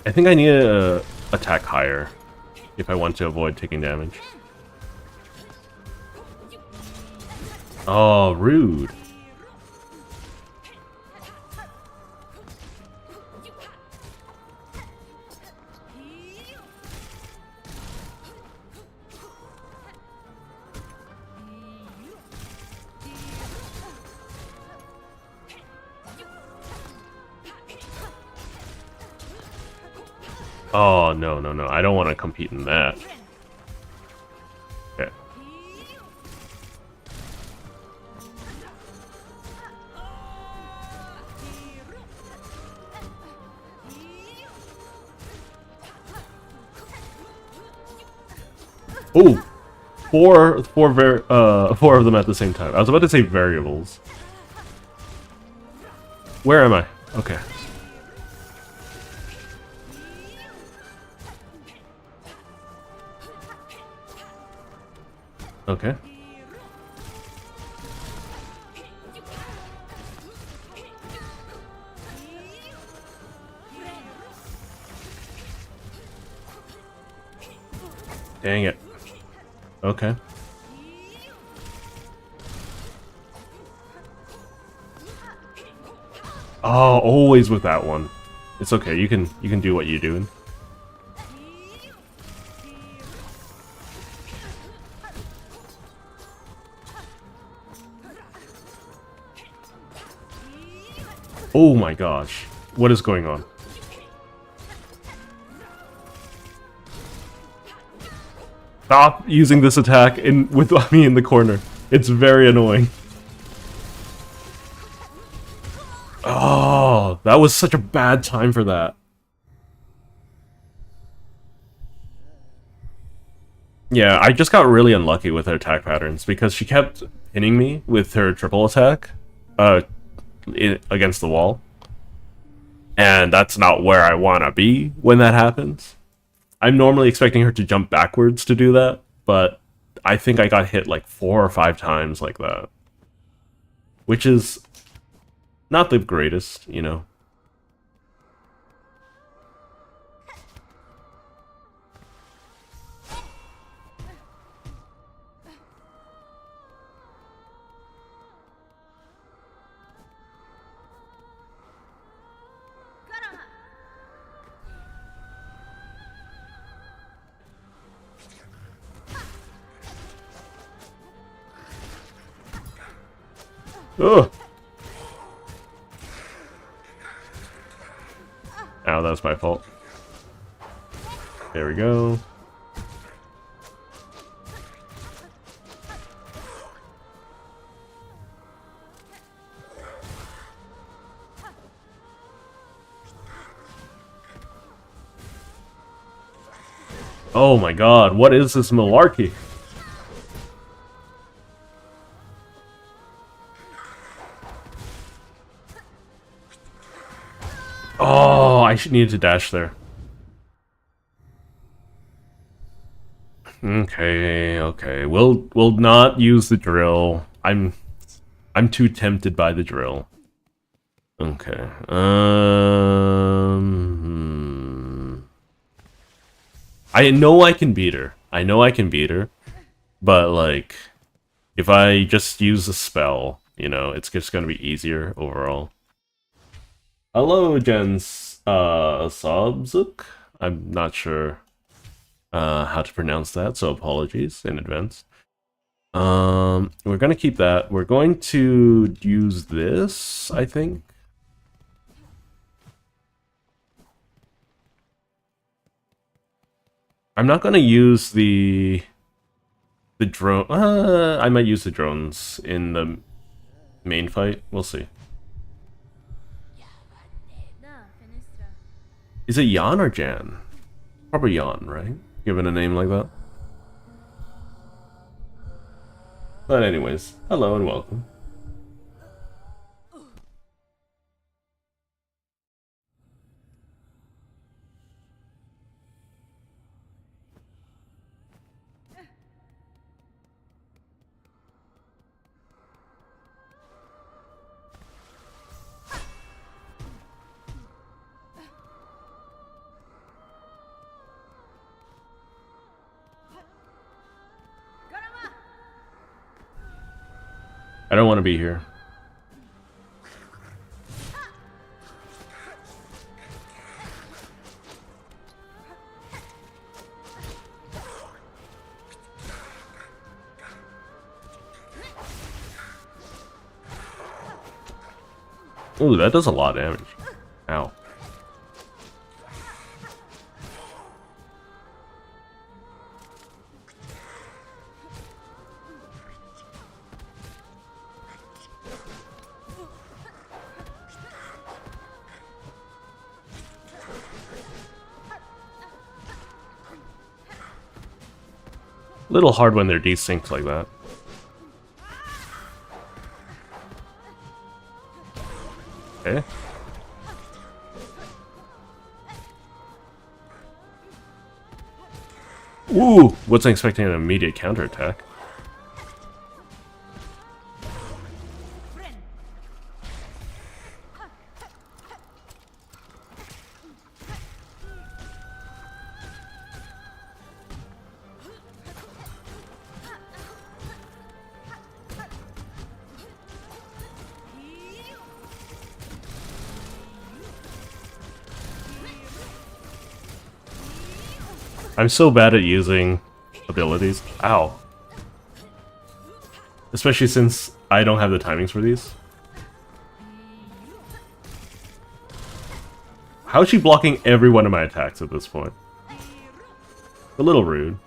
I think I need to attack higher if I want to avoid taking damage. Oh, rude. Oh, no, no, no. I don't want to compete in that. Okay. Ooh! Four of them at the same time. I was about to say variables. Where am I? Okay. Okay. Dang it. Okay. Oh, always with that one. It's okay. You can do what you're doing. Oh my gosh. What is going on? Stop using this attack with me in the corner. It's very annoying. Oh, that was such a bad time for that. Yeah, I just got really unlucky with her attack patterns because she kept hitting me with her triple attack against the wall. And that's not where I want to be when that happens. I'm normally expecting her to jump backwards to do that, but I think I got hit like 4 or 5 times like that. Which is not the greatest, you know. Ugh! Ow, that was my fault. There we go. Oh my god, what is this malarkey? Oh, I should need to dash there. Okay. We'll not use the drill. I'm too tempted by the drill. Okay. I know I can beat her. But like, if I just use a spell, you know, it's just gonna be easier overall. Hello, Jens Sobzuk. I'm not sure how to pronounce that, so apologies in advance. We're gonna keep that. We're going to use this, I think. I'm not gonna use the drone. I might use the drones in the main fight. We'll see. Is it Jan or Jan? Probably Jan, right? Given a name like that. But anyways, hello and welcome. I don't want to be here. Ooh, that does a lot of damage. Ow. Little hard when they're desynced like that. Okay. Ooh! Wasn't expecting an immediate counterattack. I'm so bad at using abilities. Ow. Especially since I don't have the timings for these. How is she blocking every one of my attacks at this point? A little rude.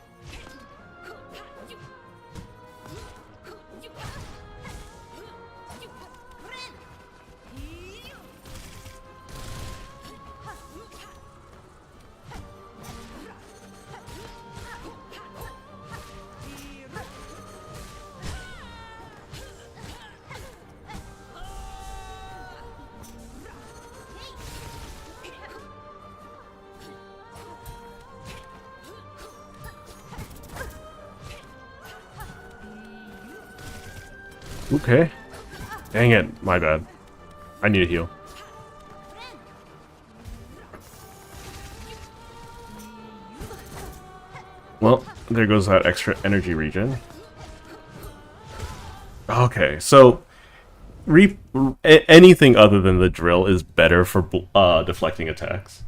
Okay. Dang it, my bad. I need a heal. Well, there goes that extra energy regen. Okay, so anything other than the drill is better for deflecting attacks.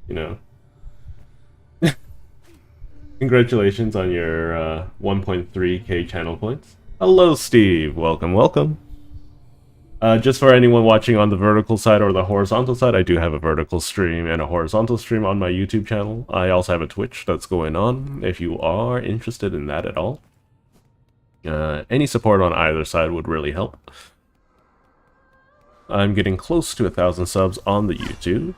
You know. Congratulations on your 1.3k channel points. Hello, Steve. Welcome, welcome. Just for anyone watching on the vertical side or the horizontal side, I do have a vertical stream and a horizontal stream on my YouTube channel. I also have a Twitch that's going on, if you are interested in that at all. Any support on either side would really help. I'm getting close to 1,000 subs on the YouTube.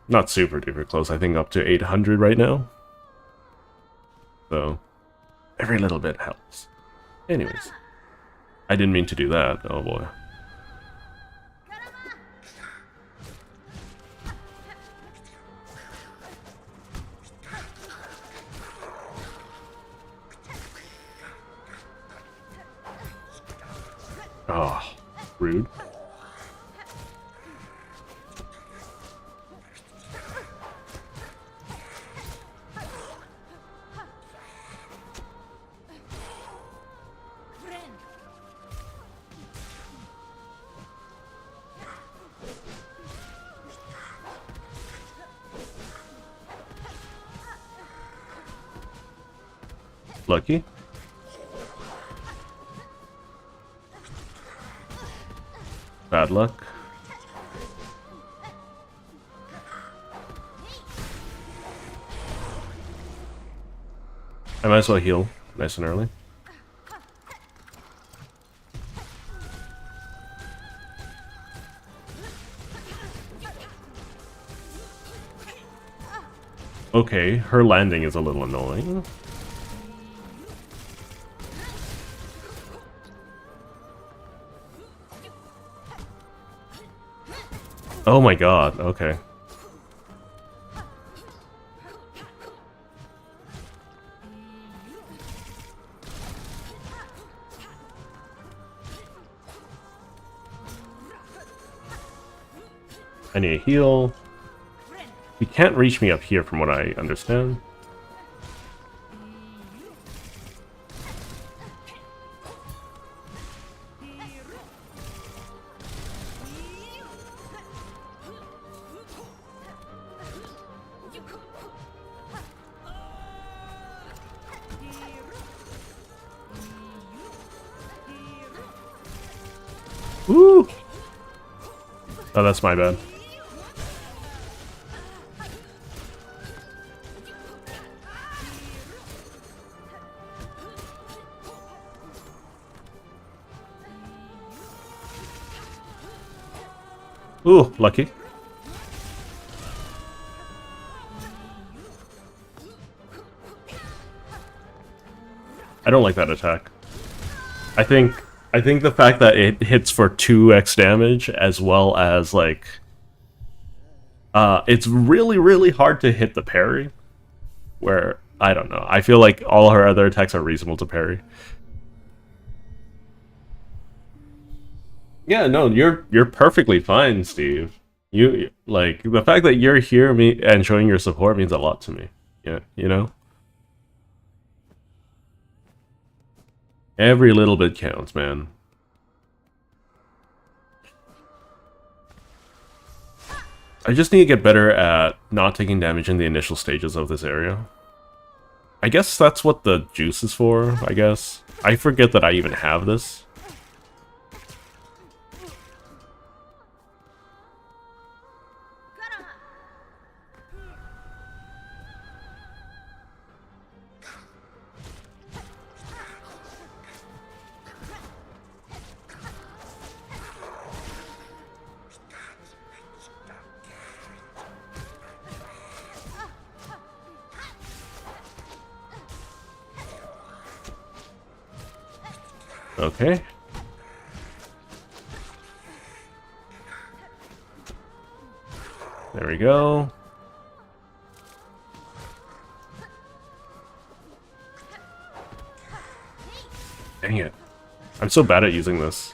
Not super duper close, I think up to 800 right now. So, every little bit helps. Anyways. I didn't mean to do that. Oh boy. Oh, rude. Lucky. Bad luck. I might as well heal nice and early. Okay, her landing is a little annoying. Oh my god, okay. I need a heal. He can't reach me up here from what I understand. Woo! Oh, that's my bad. Ooh, lucky. I don't like that attack. I think the fact that it hits for 2x damage as well as like it's really hard to hit the parry, where I don't know. I feel like all her other attacks are reasonable to parry. Yeah, no, you're perfectly fine, Steve. You like the fact that you're here and showing your support means a lot to me. Yeah, you know? Every little bit counts, man. I just need to get better at not taking damage in the initial stages of this area. I guess that's what the juice is for, I guess. I forget that I even have this. Okay. There we go. Dang it. I'm so bad at using this.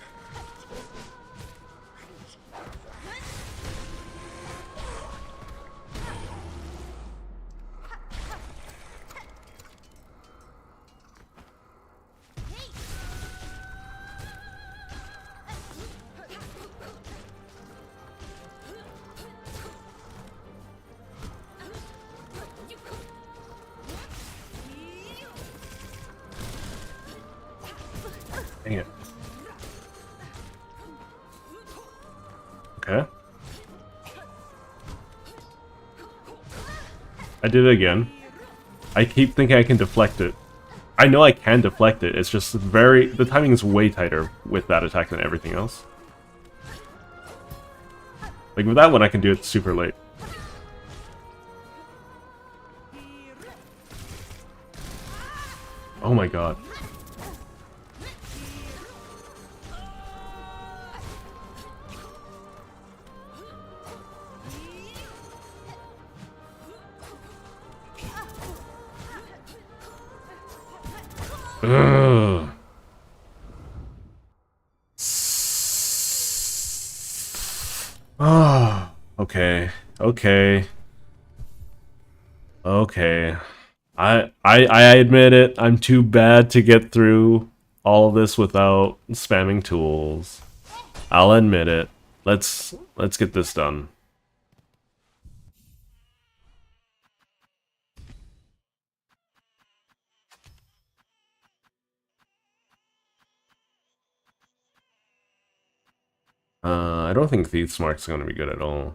Dang it. Okay. I did it again. I keep thinking I can deflect it. I know I can deflect it, it's just the timing is way tighter with that attack than everything else. Like with that one I can do it super late. Oh my god. Ugh. Ah, okay. Okay. Okay. I admit it. I'm too bad to get through all of this without spamming tools. I'll admit it. Let's get this done. I don't think Thief's Mark's gonna be good at all.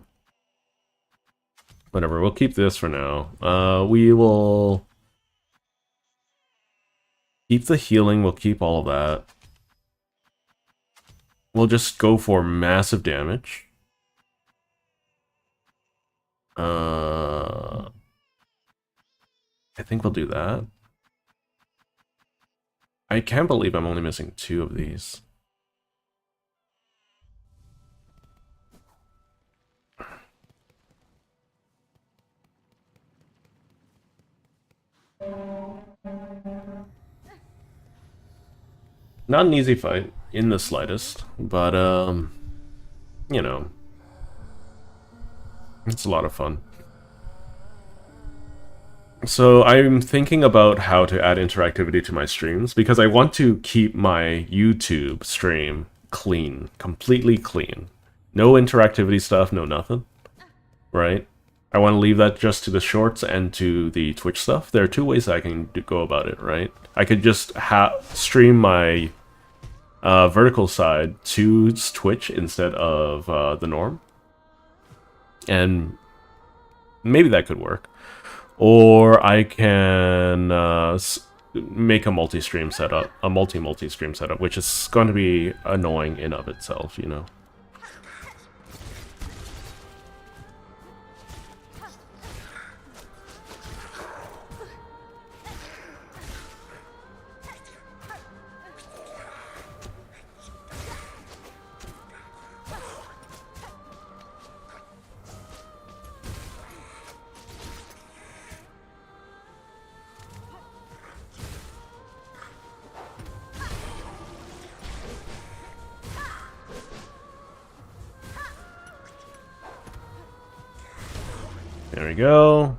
Whatever, we'll keep this for now. We will keep the healing, we'll keep all of that. We'll just go for massive damage. I think we'll do that. I can't believe I'm only missing 2 of these. Not an easy fight, in the slightest, but, you know, it's a lot of fun. So I'm thinking about how to add interactivity to my streams, because I want to keep my YouTube stream clean, completely clean. No interactivity stuff, no nothing, right? I want to leave that just to the shorts and to the Twitch stuff. There are 2 ways I can go about it, right? I could just stream my vertical side to Twitch instead of the norm. And maybe that could work. Or I can make a multi-stream setup, a multi-stream setup, which is going to be annoying in of itself, you know? There we go.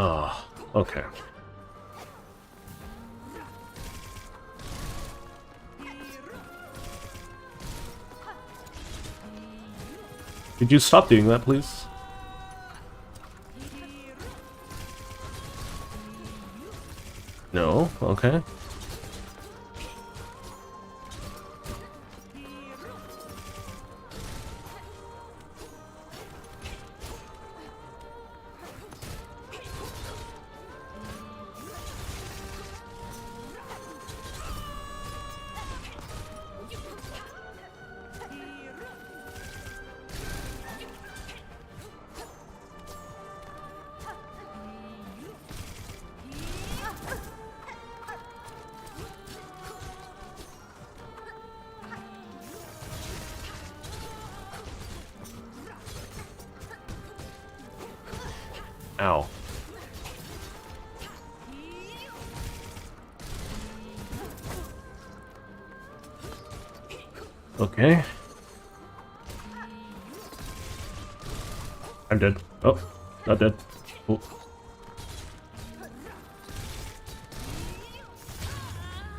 Oh, okay. Could you stop doing that, please? No? Okay. Ow. Okay. I'm dead. Oh, not dead. Cool.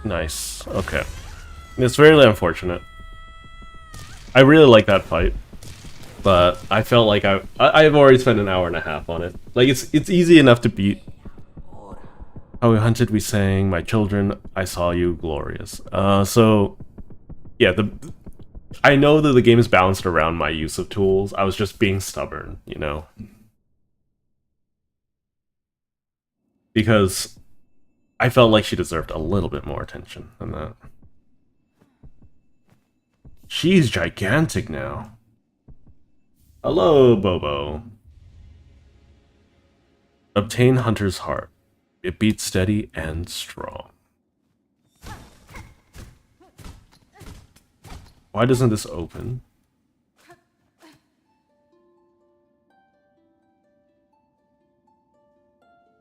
Nice. Okay. It's really unfortunate. I really like that fight, but I felt like I've already spent an hour and a half on it. Like it's easy enough to beat. How we hunted, we sang, my children, I saw you, glorious. So yeah, I know that the game is balanced around my use of tools. I was just being stubborn, you know, because I felt like she deserved a little bit more attention than that. She's gigantic now. Hello, Bobo. Obtain Hunter's Heart. It beats steady and strong. Why doesn't this open?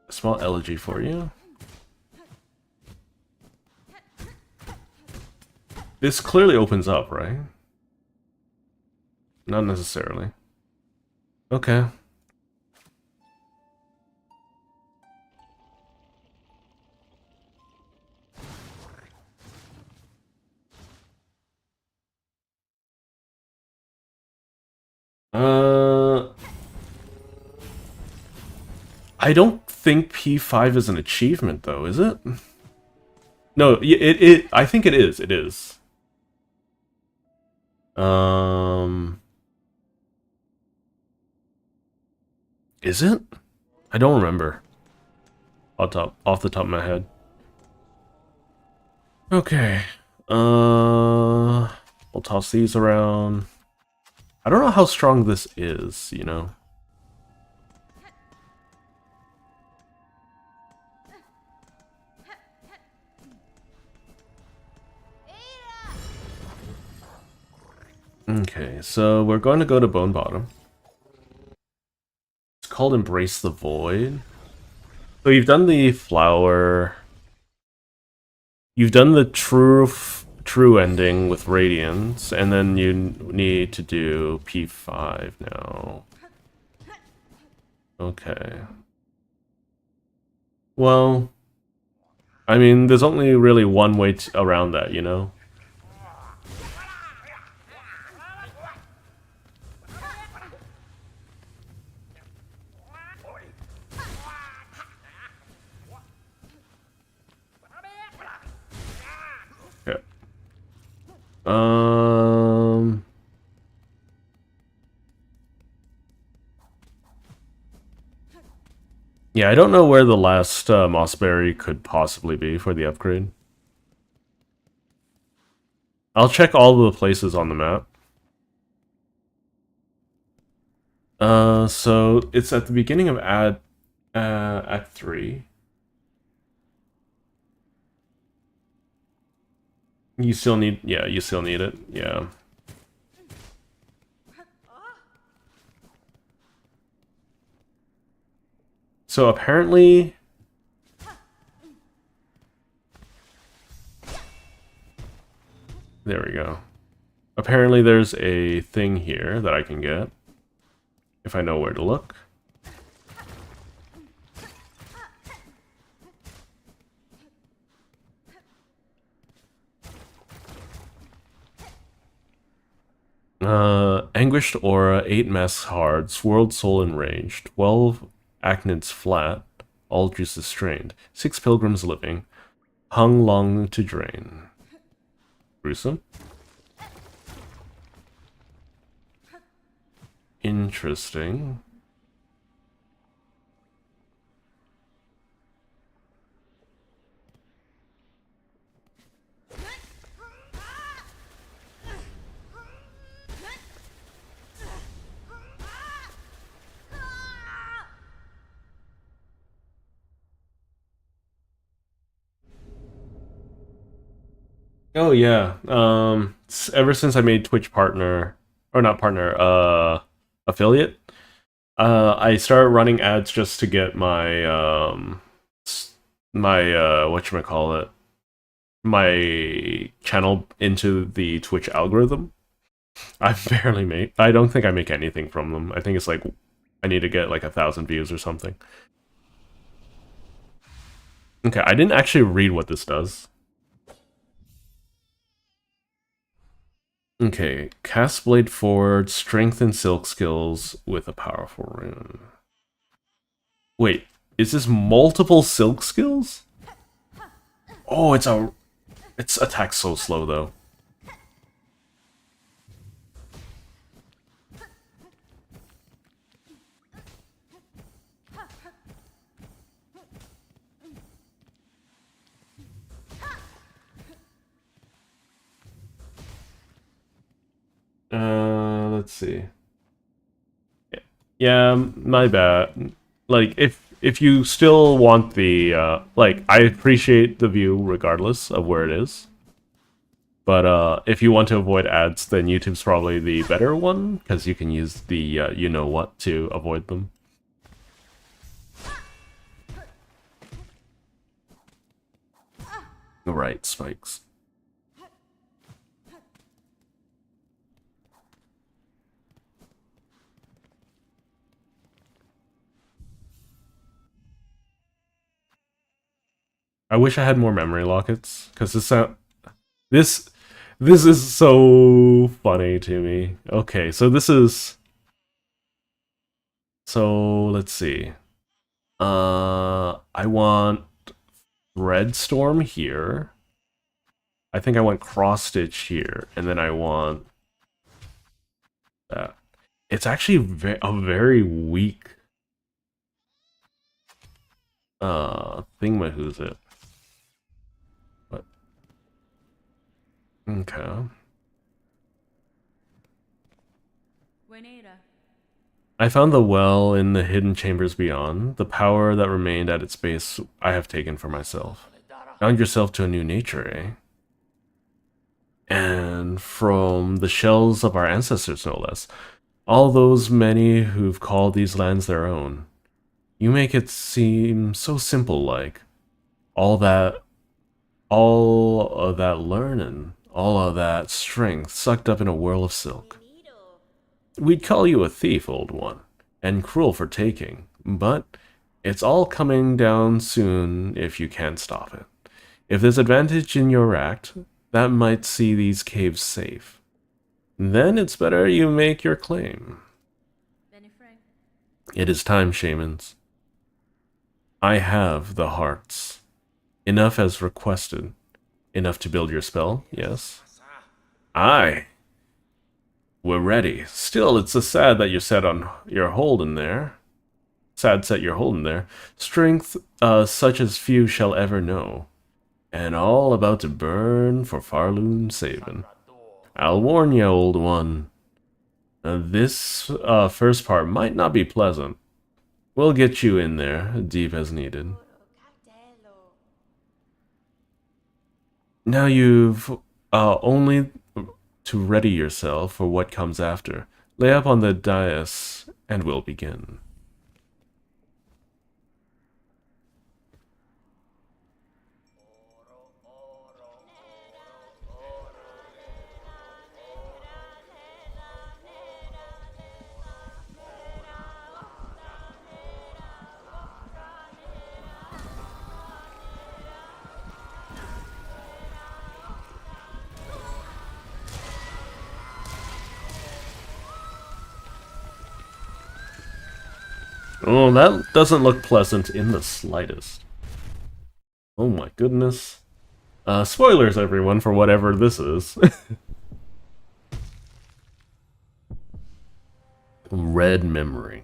A small elegy for you. This clearly opens up, right? Not necessarily. Okay. I don't think P5 is an achievement, though, is it? No, I think it is. It is. Is it? I don't remember. Off the top of my head. Okay. We'll toss these around. I don't know how strong this is, you know? Okay, so we're going to go to Bone Bottom. It's called Embrace the Void. So you've done the flower. You've done the true ending with Radiance, and then you need to do P5 now. Okay. Well, I mean, there's only really one way around that, you know? Okay. Yeah, I don't know where the last Mossberry could possibly be for the upgrade. I'll check all of the places on the map. So it's at the beginning of Act 3. You still need, yeah, you still need it, yeah. So apparently... There we go. Apparently there's a thing here that I can get, if I know where to look. Anguished Aura, 8 Masks Hard, Swirled Soul Enraged, 12 Acnids Flat, all juices strained, 6 Pilgrims Living, Hung Long to Drain. Gruesome. Interesting. Oh yeah. Ever since I made Twitch partner, or not partner, affiliate, I started running ads just to get my my whatchamacallit, my my channel into the Twitch algorithm. I don't think I make anything from them. I think it's like, I need to get like 1,000 views or something. Okay, I didn't actually read what this does. Okay, cast Blade Forward, strengthen silk skills with a powerful rune. Wait, is this multiple silk skills? Oh, its attack's so slow though. Let's see. Yeah, my bad. Like, if you still want the, like, I appreciate the view regardless of where it is. But, if you want to avoid ads, then YouTube's probably the better one, because you can use the, you-know-what to avoid them. Right, spikes. I wish I had more memory lockets, because this this is so funny to me. Okay, so this is, so let's see. I want Red Storm here. I think I want Cross Stitch here, and then I want that. It's actually a very weak who's it. What? Okay. I found the well in the hidden chambers beyond. The power that remained at its base I have taken for myself. Found yourself to a new nature, eh? And from the shells of our ancestors, no less. All those many who've called these lands their own. You make it seem so simple, like all of that learning, all of that strength sucked up in a whirl of silk. We'd call you a thief, old one, and cruel for taking, but it's all coming down soon if you can't stop it. If there's advantage in your act, that might see these caves safe. Then it's better you make your claim. It is time, shamans. I have the hearts. Enough as requested. Enough to build your spell, yes? Aye. We're ready. Still, it's a sad that you're set on your holding there. Sad set you're holding there. Strength such as few shall ever know. And all about to burn for Farloon saving. I'll warn you, old one. This first part might not be pleasant. We'll get you in there, deep as needed. Now you've only to ready yourself for what comes after. Lay up on the dais, and we'll begin. Oh, that doesn't look pleasant in the slightest. Oh my goodness. Spoilers, everyone, for whatever this is. Red memory.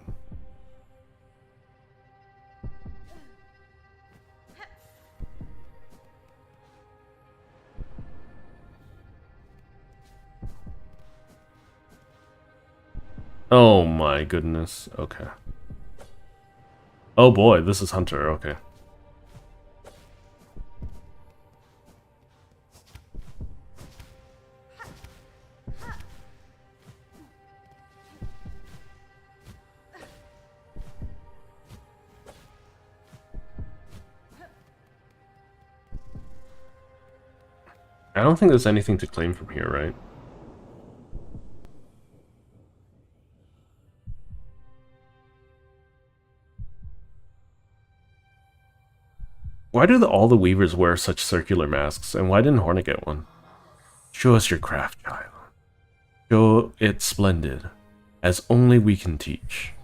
Oh my goodness. Okay. Oh boy, this is Hunter. Okay. I don't think there's anything to claim from here, right? Why do all the weavers wear such circular masks, and why didn't Hornet get one? Show us your craft, child. Show it splendid, as only we can teach.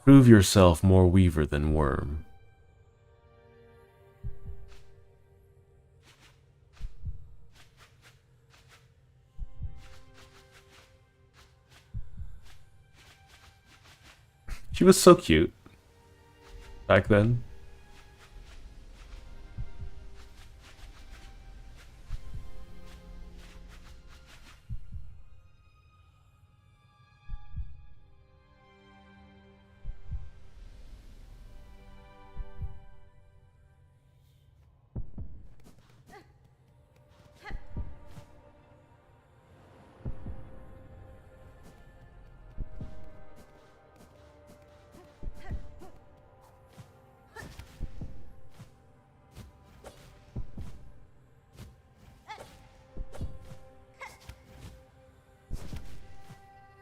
Prove yourself more weaver than worm. She was so cute back then.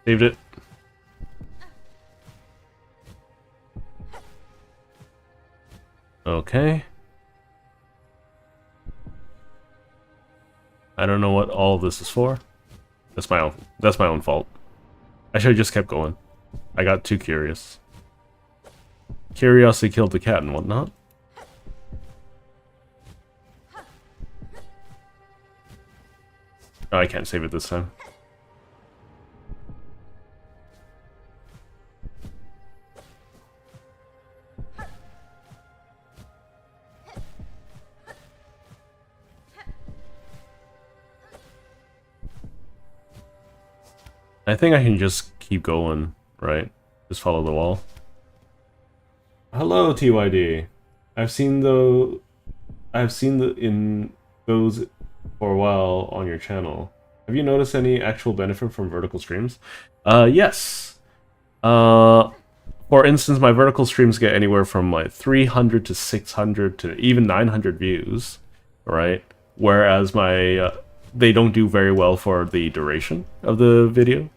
Saved it. Okay. I don't know what all of this is for. That's my own fault. I should have just kept going. I got too curious. Curiosity killed the cat and whatnot. Oh, I can't save it this time. I think I can just keep going, right? Just follow the wall. Hello, TYD. I've seen in those for a while on your channel. Have you noticed any actual benefit from vertical streams? Yes. For instance, my vertical streams get anywhere from like 300 to 600 to even 900 views, right? Whereas my they don't do very well for the duration of the video.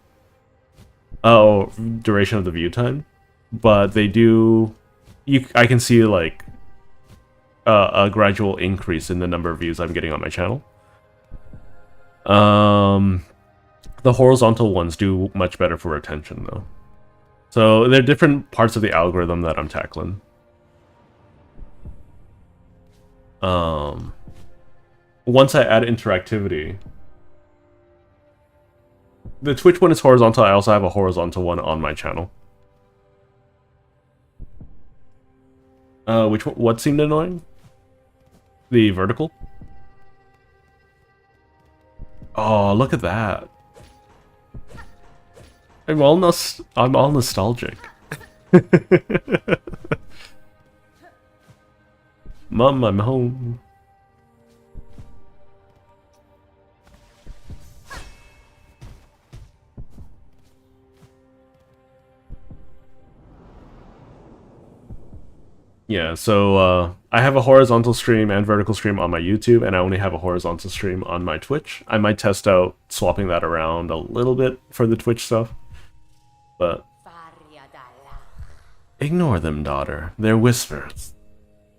Oh, duration of the view time, but they do. I can see like a gradual increase in the number of views I'm getting on my channel. The horizontal ones do much better for retention though. So there are different parts of the algorithm that I'm tackling. Once I add interactivity. The Twitch one is horizontal. I also have a horizontal one on my channel. What seemed annoying? The vertical? Oh, look at that. I'm all nostalgic. Mom, I'm home. Yeah, so I have a horizontal stream and vertical stream on my YouTube, and I only have a horizontal stream on my Twitch. I might test out swapping that around a little bit for the Twitch stuff, but ignore them, daughter. They're whispers.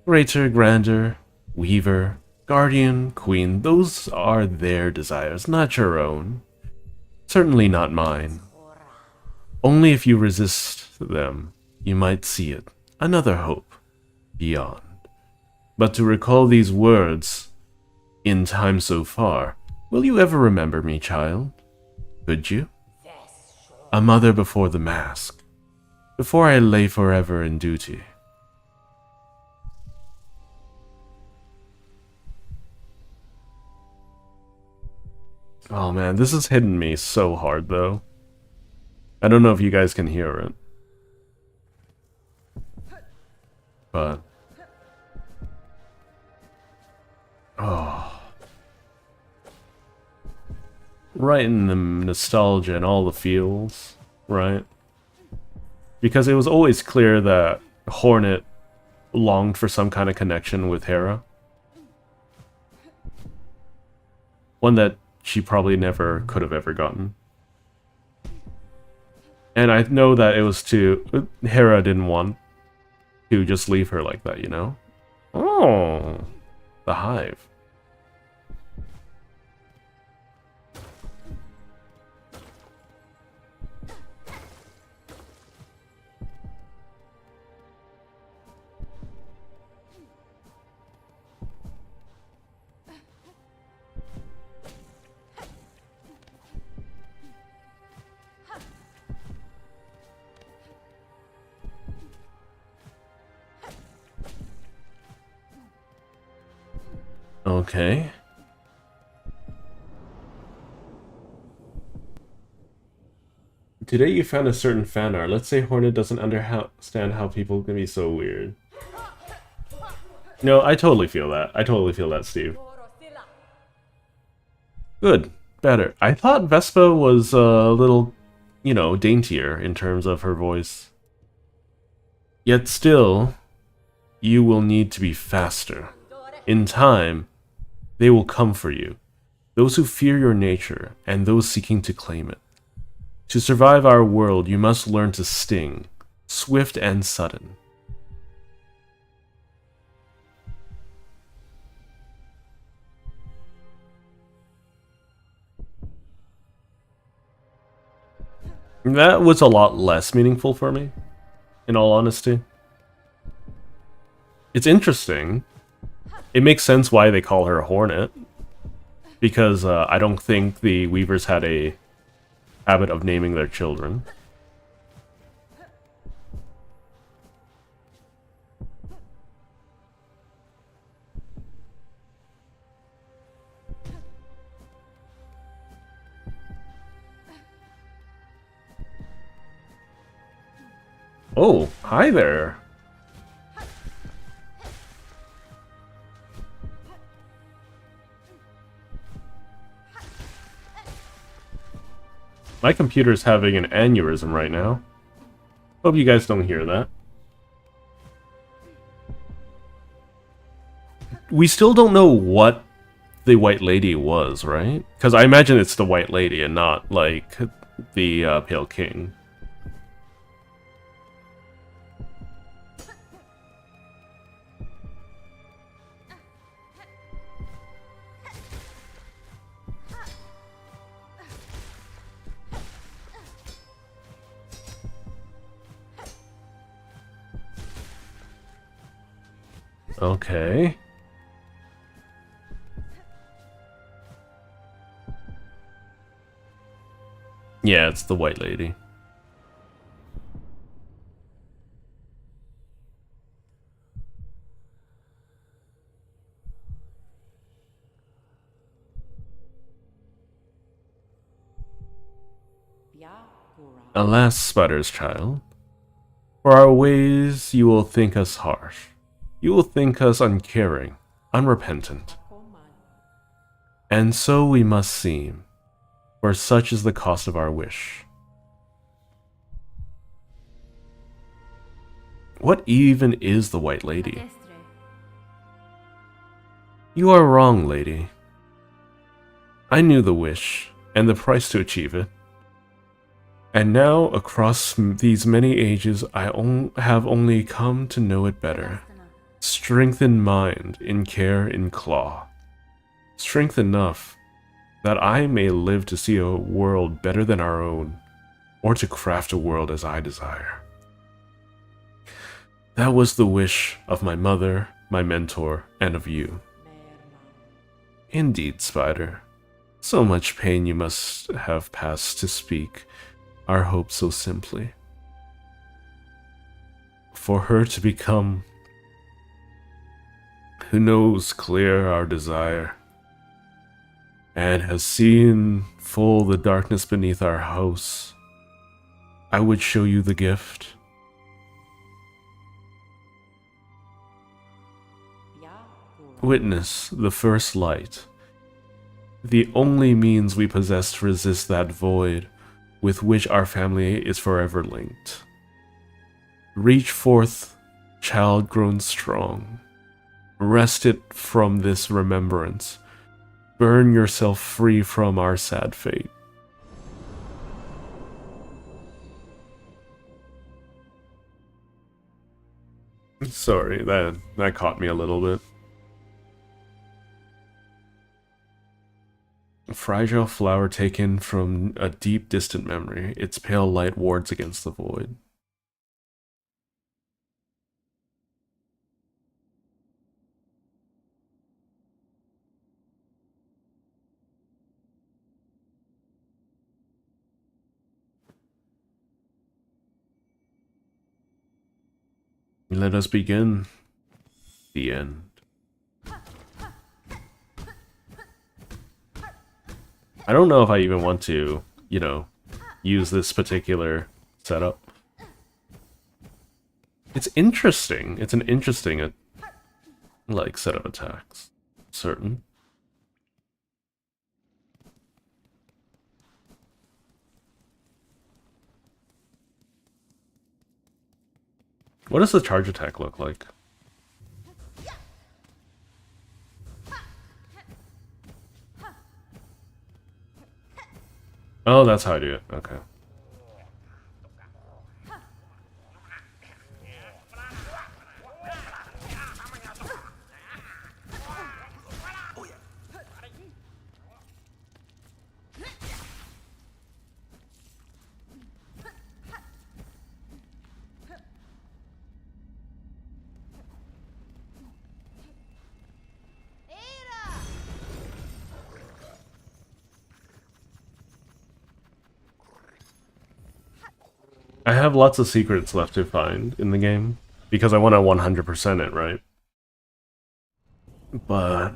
Greater, grander, weaver, guardian, queen, those are their desires, not your own. Certainly not mine. Only if you resist them, you might see it. Another hope. Beyond. But to recall these words, in time so far, will you ever remember me, child? Could you? A mother before the mask, before I lay forever in duty. Oh man, this is hitting me so hard though. I don't know if you guys can hear it. But oh, right in the nostalgia and all the feels, right? Because it was always clear that Hornet longed for some kind of connection with Hera. One that she probably never could have ever gotten. And I know that it was Hera didn't want to just leave her like that, you know? Oh, the hive. Okay. Today you found a certain fan art. Let's say Hornet doesn't understand how people can be so weird. No, I totally feel that. I totally feel that, Steve. Good. Better. I thought Vespa was a little, you know, daintier in terms of her voice. Yet still, you will need to be faster. In time, they will come for you. Those who fear your nature, and those seeking to claim it. To survive our world, you must learn to sting, swift and sudden. That was a lot less meaningful for me, in all honesty. It's interesting. It makes sense why they call her a Hornet. Because I don't think the Weavers had a habit of naming their children. Oh, hi there. My computer's having an aneurysm right now. Hope you guys don't hear that. We still don't know what the White Lady was, right? Because I imagine it's the White Lady and not, like, the Pale King. Okay. Yeah, it's the White Lady. Alas, Spider's child, for our ways you will think us harsh. You will think us uncaring, unrepentant. And so we must seem, for such is the cost of our wish. What even is the White Lady? You are wrong, lady. I knew the wish, and the price to achieve it. And now, across these many ages, I have only come to know it better. Strength in mind, in care, in claw. Strength enough that I may live to see a world better than our own, or to craft a world as I desire. That was the wish of my mother, my mentor, and of you. Indeed, Spider. So much pain you must have passed to speak our hope so simply. For her to become who knows clear our desire, and has seen full the darkness beneath our house, I would show you the gift. Witness the first light, the only means we possess to resist that void with which our family is forever linked. Reach forth, child grown strong. Wrest it from this remembrance, Burn yourself free from our sad fate. Sorry, that caught me a little bit. A fragile flower taken from a deep distant memory. Its pale light wards against the void. Let us begin. The end. I don't know if I even want to, you know, use this particular setup. It's interesting. It's an interesting, like, set of attacks. Certain. What does the charge attack look like? Oh, that's how I do it. Okay. I have lots of secrets left to find in the game because I want to 100% it, right? But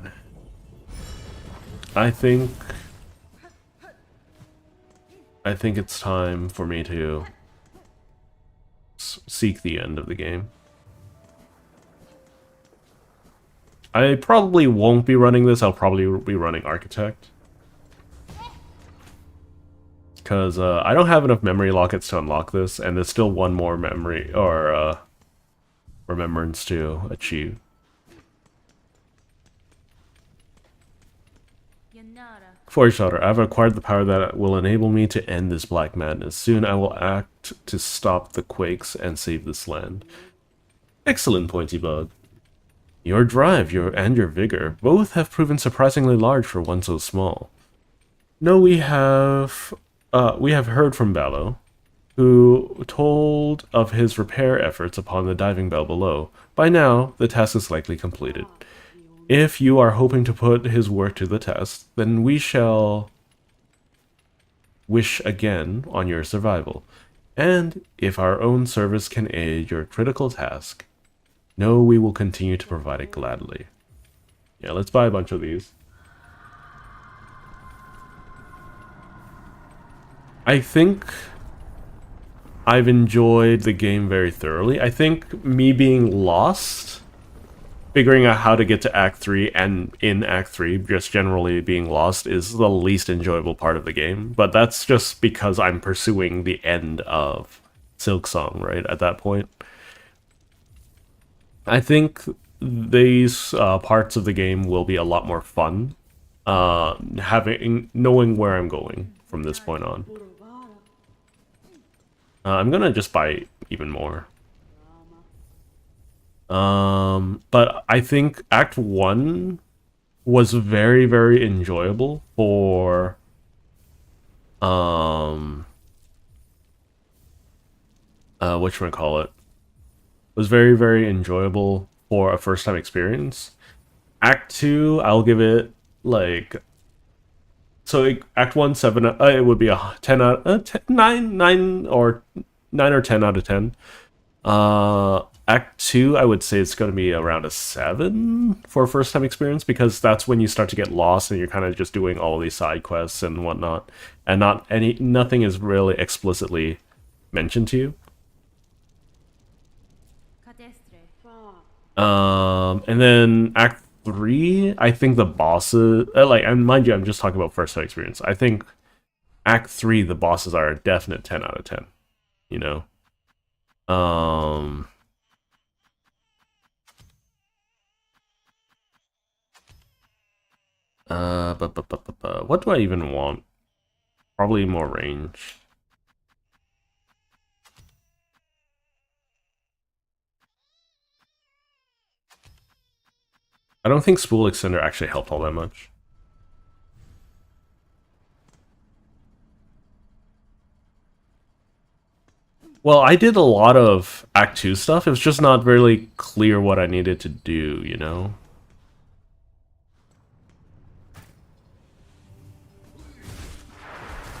I think it's time for me to seek the end of the game. I probably won't be running this. I'll probably be running Architect. Because I don't have enough memory lockets to unlock this, and there's still one more memory, or remembrance to achieve. Forge Daughter, I've acquired the power that will enable me to end this black madness. Soon I will act to stop the quakes and save this land. Excellent, Pointy Bug. Your drive, and your vigor, both have proven surprisingly large for one so small. No, we have heard from Ballo, who told of his repair efforts upon the diving bell below. By now, the task is likely completed. If you are hoping to put his work to the test, then we shall wish again on your survival. And if our own service can aid your critical task, know we will continue to provide it gladly. Yeah, let's buy a bunch of these. I think I've enjoyed the game very thoroughly. I think me being lost, figuring out how to get to Act 3, and in Act 3, just generally being lost, is the least enjoyable part of the game. But that's just because I'm pursuing the end of Silksong, right, at that point. I think these parts of the game will be a lot more fun, knowing where I'm going from this point on. I'm gonna just buy even more. But I think Act 1 was very, very enjoyable for whatchamacallit, was very, very enjoyable for a first time experience. Act 2, I'll give it like, so Act 1, 7, it would be a 10 out, 9 or 9 or 10 out of 10. Act 2, I would say it's going to be around a 7 for a first time experience, because that's when you start to get lost and you're kind of just doing all these side quests and whatnot, and nothing is really explicitly mentioned to you. And then Act 3, I think the bosses, and mind you, I'm just talking about first time experience. I think Act 3, the bosses are a definite 10 out of 10, you know? What do I even want? Probably more range. I don't think Spool Extender actually helped all that much. Well, I did a lot of Act 2 stuff. It was just not really clear what I needed to do, you know?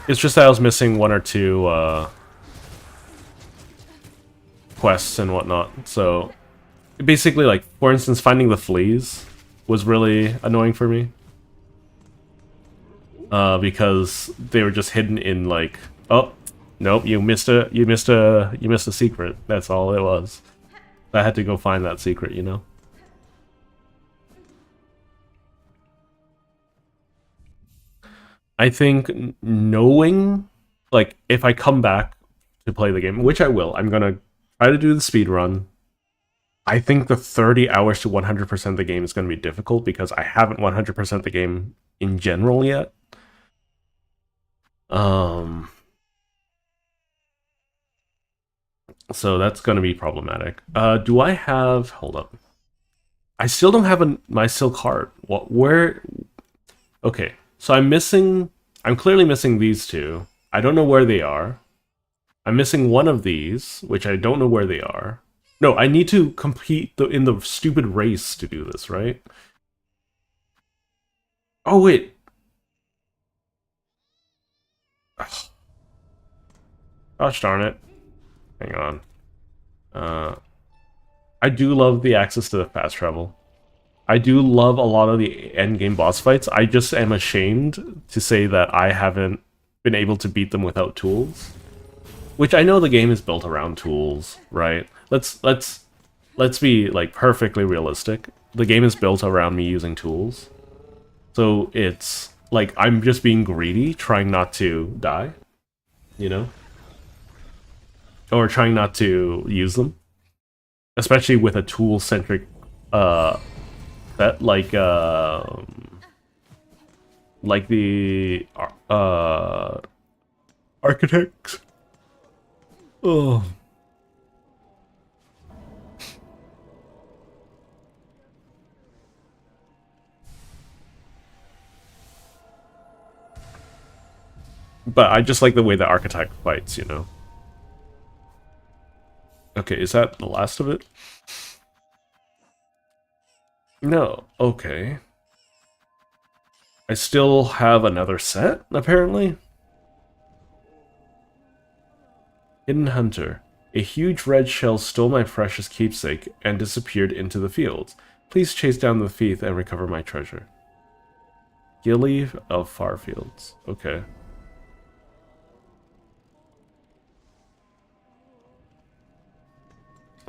It's just that I was missing one or two quests and whatnot. So, basically, like, for instance, finding the fleas was really annoying for me. Because they were just hidden in, like, oh, nope, you missed a secret. That's all it was. I had to go find that secret, you know? I think knowing, like, if I come back to play the game, which I will, I'm gonna try to do the speed run. I think the 30 hours to 100% the game is gonna be difficult because I haven't 100% the game in general yet. So that's gonna be problematic. Do I have? Hold up. I still don't have my Silk Heart. What? Where? Okay, so I'm missing. I'm clearly missing these two. I don't know where they are. I'm missing one of these, which I don't know where they are. No, I need to compete in the stupid race to do this, right? Oh wait. Ugh. Gosh darn it. Hang on. I do love the access to the fast travel. I do love a lot of the endgame boss fights. I just am ashamed to say that I haven't been able to beat them without tools. Which I know the game is built around tools, right? Let's be like perfectly realistic. The game is built around me using tools. So it's like I'm just being greedy, trying not to die, you know? Or trying not to use them. Especially with a tool-centric set like the architects. Oh. But I just like the way the architect fights, you know. Okay, is that the last of it? No, okay. I still have another set, apparently. Hidden Hunter. A huge red shell stole my precious keepsake and disappeared into the fields. Please chase down the thief and recover my treasure. Gilly of Farfields. Okay.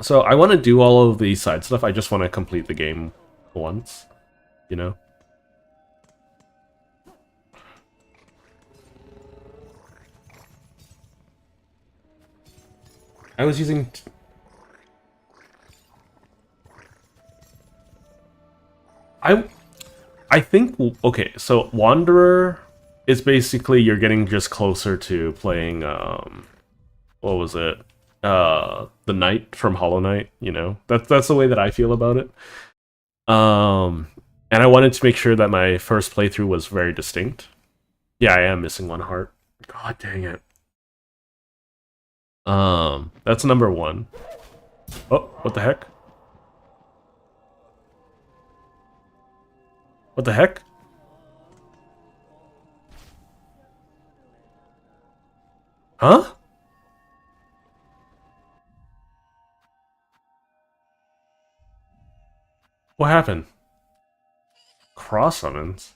So I want to do all of the side stuff. I just want to complete the game once, you know? I was using... I think... Okay, so Wanderer is basically you're getting just closer to playing, what was it? The Knight from Hollow Knight, you know? That's the way that I feel about it. And I wanted to make sure that my first playthrough was very distinct. Yeah, I am missing one heart. God dang it. That's number one. Oh, what the heck? What the heck? Huh? What happened? Cross summons?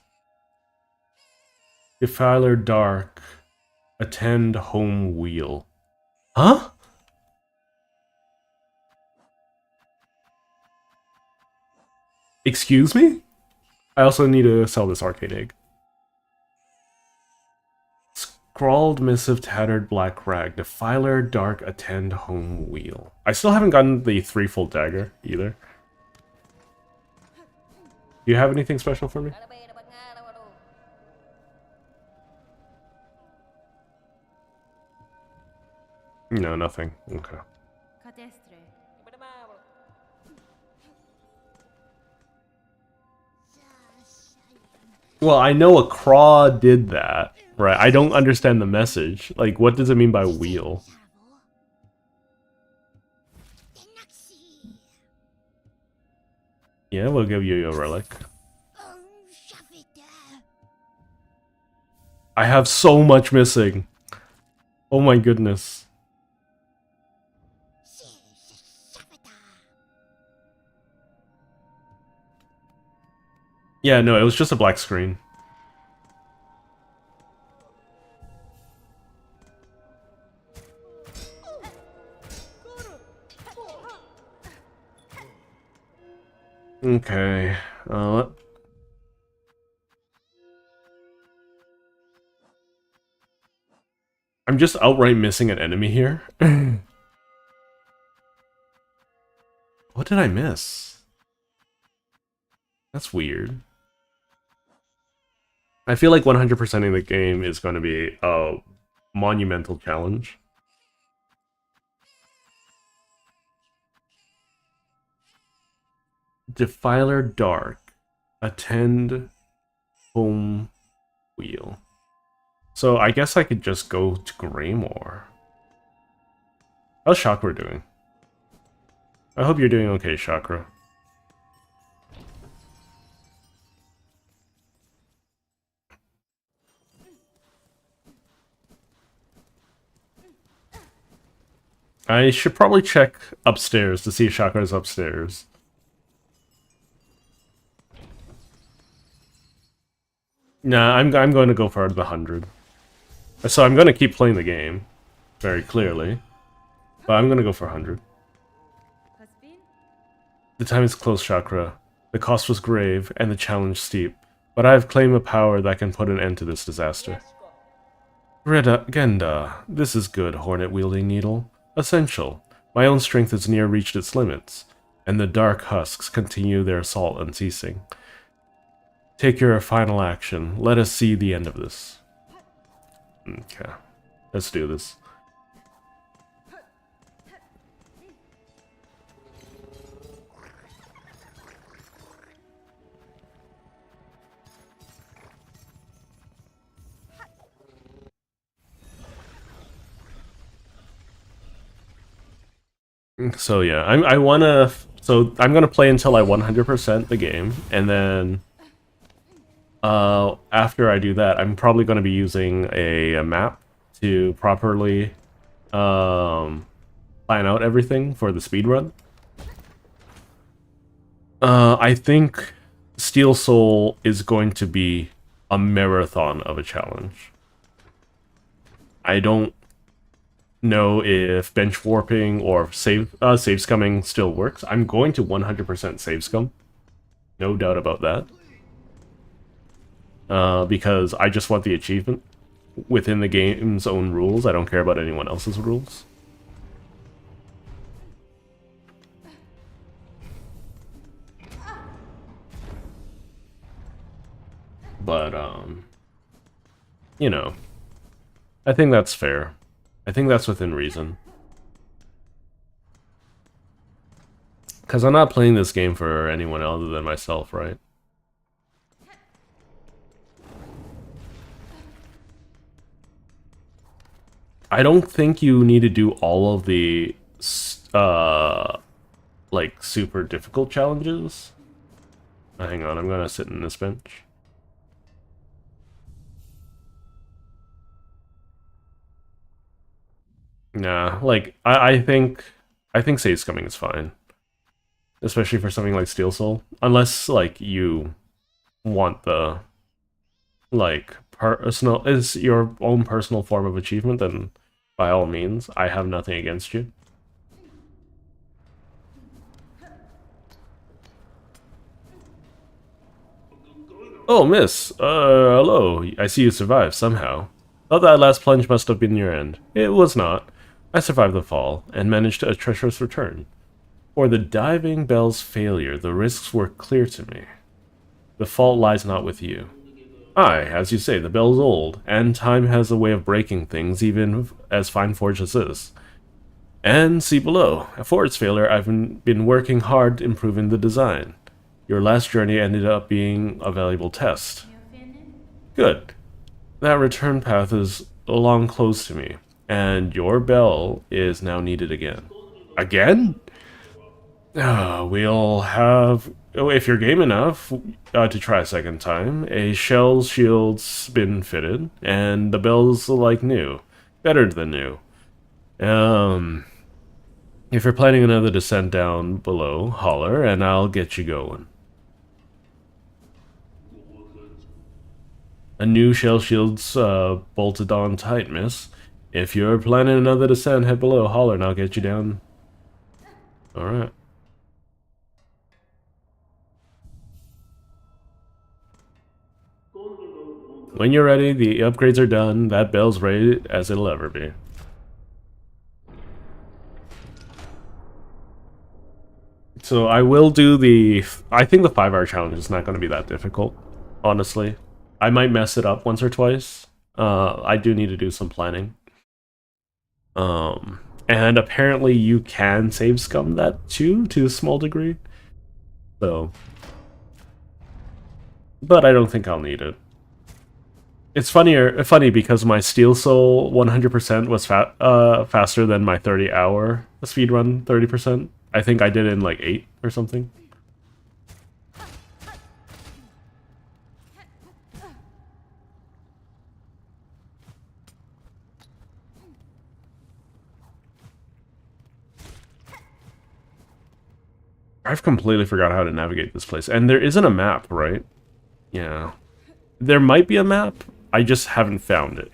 Defiler Dark. Attend Home Wheel. Huh? Excuse me? I also need to sell this arcade egg. Scrawled missive, tattered black rag. Defiler Dark, attend Home Wheel. I still haven't gotten the threefold dagger either. Do you have anything special for me? No, nothing. Okay. Well, I know a craw did that, right? I don't understand the message. Like, what does it mean by wheel? Yeah, we'll give you a relic. I have so much missing. Oh my goodness. Yeah, no, it was just a black screen. Okay. I'm just outright missing an enemy here. What did I miss? That's weird. I feel like 100%ing the game is going to be a monumental challenge. Defiler Dark. Attend home wheel. So I guess I could just go to Greymore. How's Chakra doing? I hope you're doing okay, Chakra. I should probably check upstairs to see if Chakra's upstairs. Nah, I'm going to go for the 100. So I'm going to keep playing the game, very clearly. But I'm going to go for 100. The time is close, Chakra. The cost was grave, and the challenge steep. But I have claimed a power that can put an end to this disaster. Genda, this is good, hornet-wielding needle. Essential. My own strength has near reached its limits, and the dark husks continue their assault unceasing. Take your final action. Let us see the end of this. Okay. Let's do this. So yeah, I'm gonna play until I 100% the game, and then after I do that, I'm probably gonna be using a map to properly plan out everything for the speedrun. I think Steel Soul is going to be a marathon of a challenge. I don't know if bench warping or save scumming still works. I'm going to 100% save scum. No doubt about that. Because I just want the achievement within the game's own rules. I don't care about anyone else's rules. But, you know, I think that's fair. I think that's within reason. Because I'm not playing this game for anyone other than myself, right? I don't think you need to do all of the, like, super difficult challenges. Hang on, I'm gonna sit in this bench. Nah, like, I think save scumming is fine. Especially for something like Steel Soul. Unless, like, you want the, like, personal, is your own personal form of achievement, then by all means, I have nothing against you. Oh, miss. Hello. I see you survived, somehow. Thought that last plunge must have been your end. It was not. I survived the fall, and managed a treacherous return. For the diving bell's failure, the risks were clear to me. The fault lies not with you. Aye, as you say, the bell's old, and time has a way of breaking things, even as fine forged as this. And see below. For its failure, I've been working hard improving the design. Your last journey ended up being a valuable test. Good. That return path is along close to me, and your bell is now needed again. Again? We'll have, if you're game enough, to try a second time. A shell shield's been fitted, and the bell's like new. Better than new. If you're planning another descent down below, holler, and I'll get you going. A new shell shield's bolted on tight, miss. If you're planning another descent, head below, holler, and I'll get you down. Alright. When you're ready, the upgrades are done. That bell's ready as it'll ever be. So I will do the... I think the 5-hour challenge is not going to be that difficult, honestly. I might mess it up once or twice. I do need to do some planning. And apparently you can save scum that too, to a small degree. So... But I don't think I'll need it. It's funny because my Steel Soul 100% was faster than my 30-hour speedrun 30%. I think I did it in like 8 or something. I've completely forgot how to navigate this place. And there isn't a map, right? Yeah. There might be a map. I just haven't found it.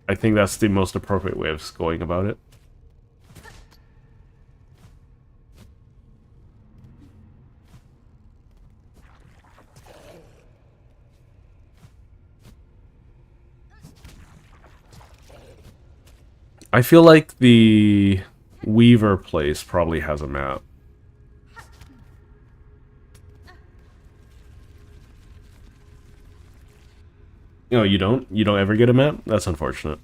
I think that's the most appropriate way of going about it. I feel like the Weaver place probably has a map. No, you don't? You don't ever get a map? That's unfortunate.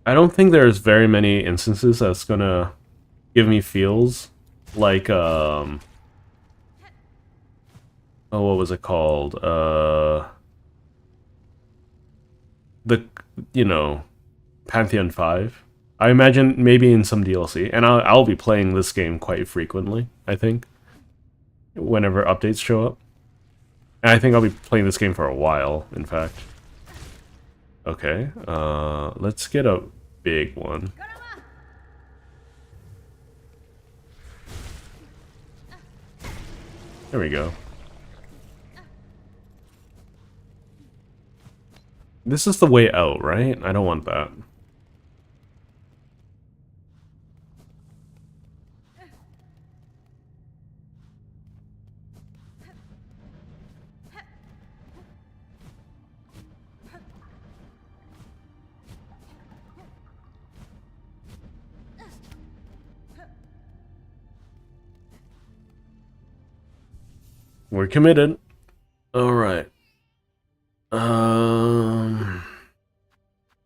I don't think there's very many instances that's gonna give me feels like, oh, what was it called? The, you know, Pantheon 5. I imagine maybe in some DLC, and I'll be playing this game quite frequently, I think, whenever updates show up. And I think I'll be playing this game for a while, in fact. Okay, let's get a big one. There we go. This is the way out, right? I don't want that. We're committed. Alright.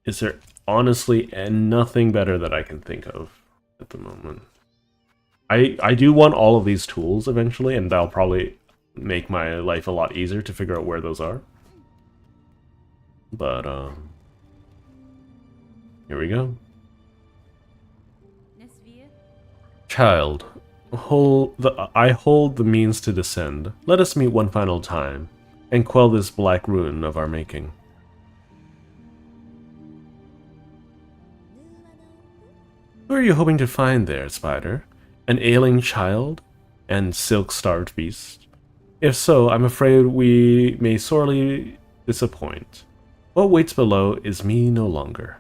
Is there honestly nothing better that I can think of at the moment? I do want all of these tools eventually, and that'll probably make my life a lot easier to figure out where those are. But, here we go. Child, I hold the means to descend. Let us meet one final time, and quell this black ruin of our making. Who are you hoping to find there, Spider? An ailing child? And silk-starved beast? If so, I'm afraid we may sorely disappoint. What waits below is me no longer.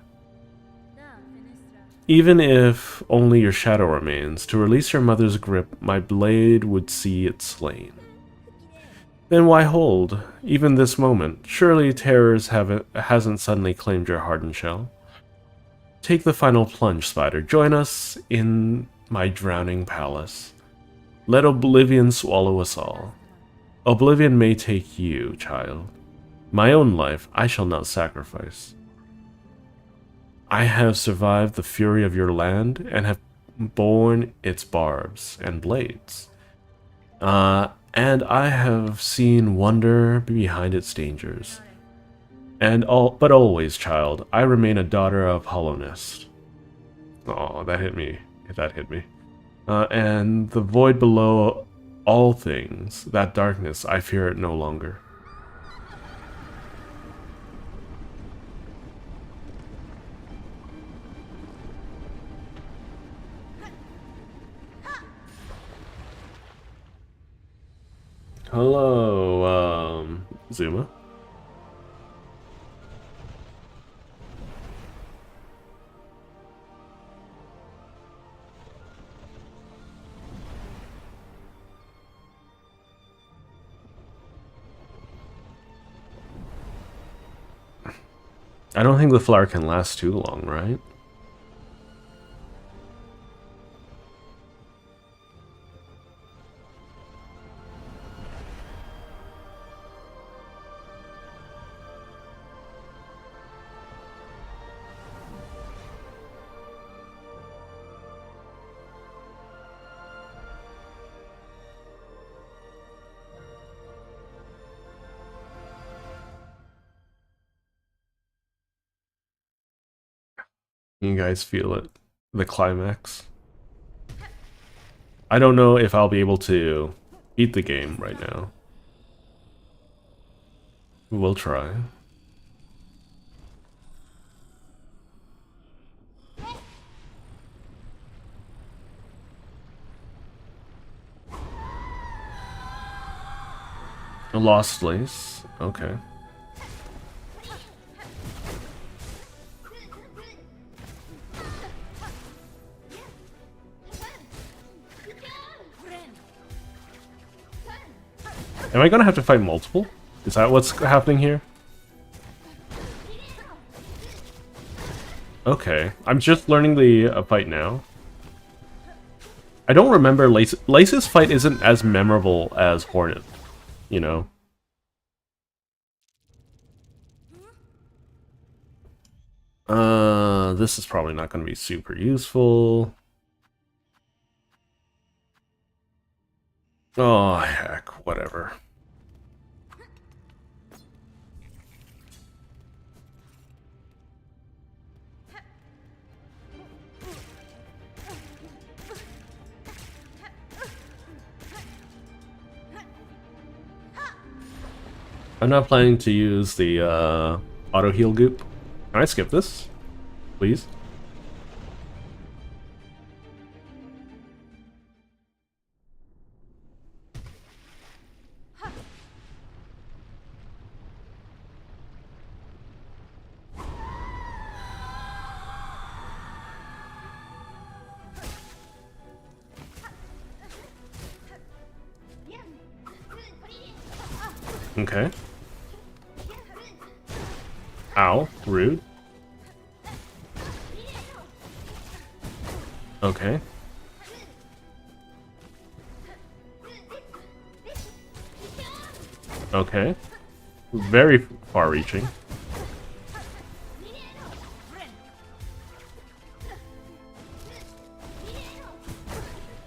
Even if only your shadow remains, to release your mother's grip, my blade would see it slain. Then why hold, even this moment? Surely terrors hasn't suddenly claimed your hardened shell. Take the final plunge, Spider. Join us in my drowning palace. Let oblivion swallow us all. Oblivion may take you, child. My own life I shall not sacrifice. I have survived the fury of your land and have borne its barbs and blades. And I have seen wonder behind its dangers. But always, child, I remain a daughter of hollowness. Oh, that hit me. That hit me. And the void below all things, that darkness, I fear it no longer. Hello, Zuma. I don't think the flower can last too long, right? You guys feel it? The climax? I don't know if I'll be able to beat the game right now. We'll try. A lost lace? Okay. Am I gonna have to fight multiple? Is that what's happening here? Okay, I'm just learning the fight now. I don't remember Lace's fight isn't as memorable as Hornet, you know? This is probably not going to be super useful. Oh, heck, whatever. I'm not planning to use the auto heal goop. Can I skip this, please? Okay. Ow, rude. Okay. Okay. Very far-reaching.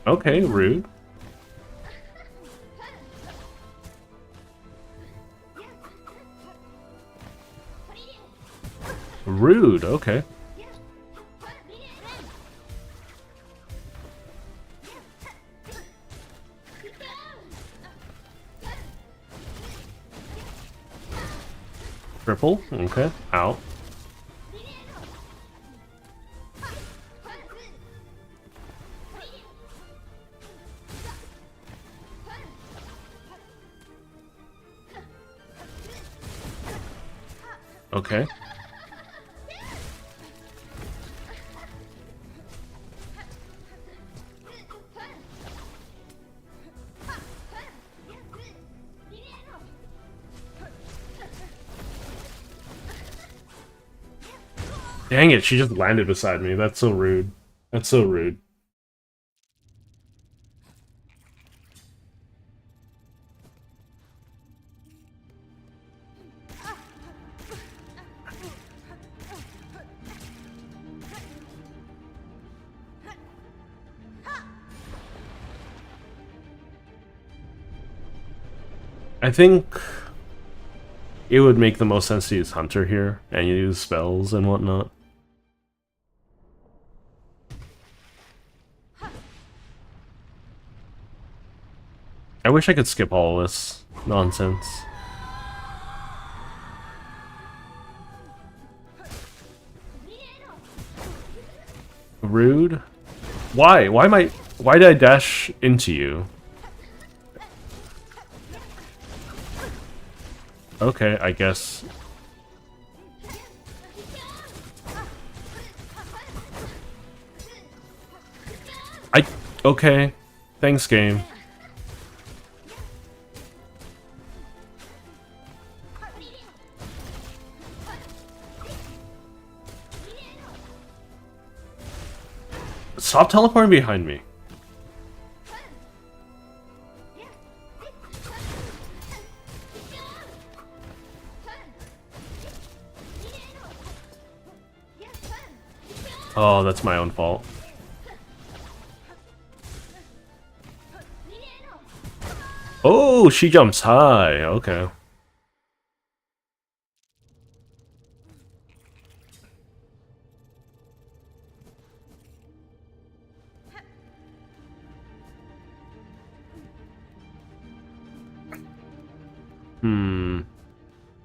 Okay, rude. Rude, okay. Triple, okay. Ow. Okay. Dang it, she just landed beside me. That's so rude. That's so rude. I think it would make the most sense to use Hunter here and use spells and whatnot. I wish I could skip all of this nonsense. Rude? Why? Why did I dash into you? Okay, I guess. Okay. Thanks, game. Stop teleporting behind me. Oh, that's my own fault. Oh, she jumps high. Okay.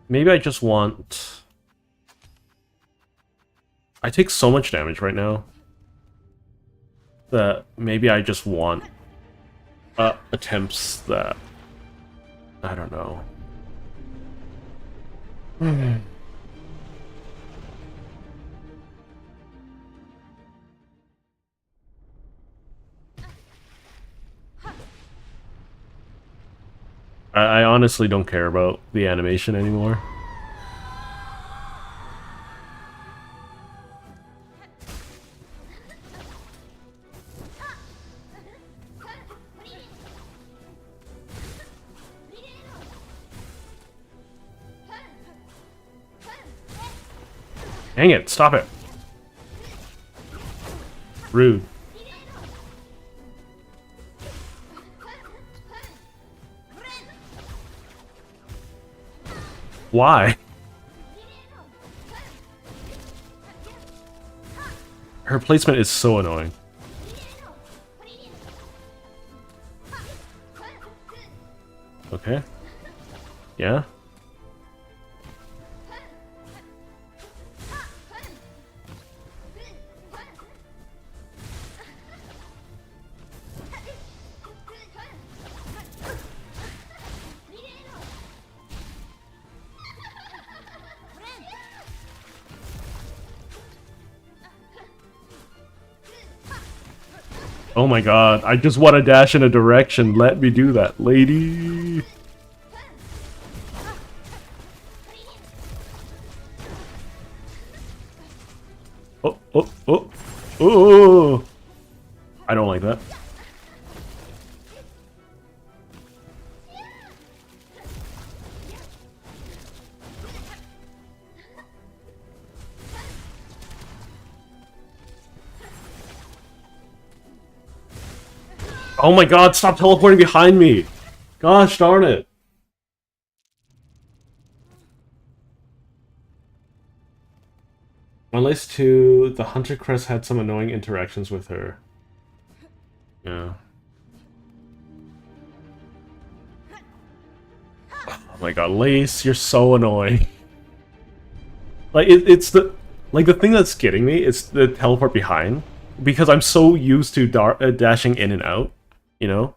Maybe I just want... I take so much damage right now that maybe I just want attempts that... I don't know. I honestly don't care about the animation anymore. Dang it, stop it. Rude. Why? Her placement is so annoying. Okay. Yeah? Oh my god, I just want to dash in a direction. Let me do that, lady. Oh, oh, oh, oh. I don't like that. Oh my god, stop teleporting behind me! Gosh darn it. Unless to the Hunter Crest had some annoying interactions with her. Yeah. Oh my god, Lace, you're so annoying. Like, it's the... Like, the thing that's getting me is the teleport behind. Because I'm so used to dashing in and out, you know?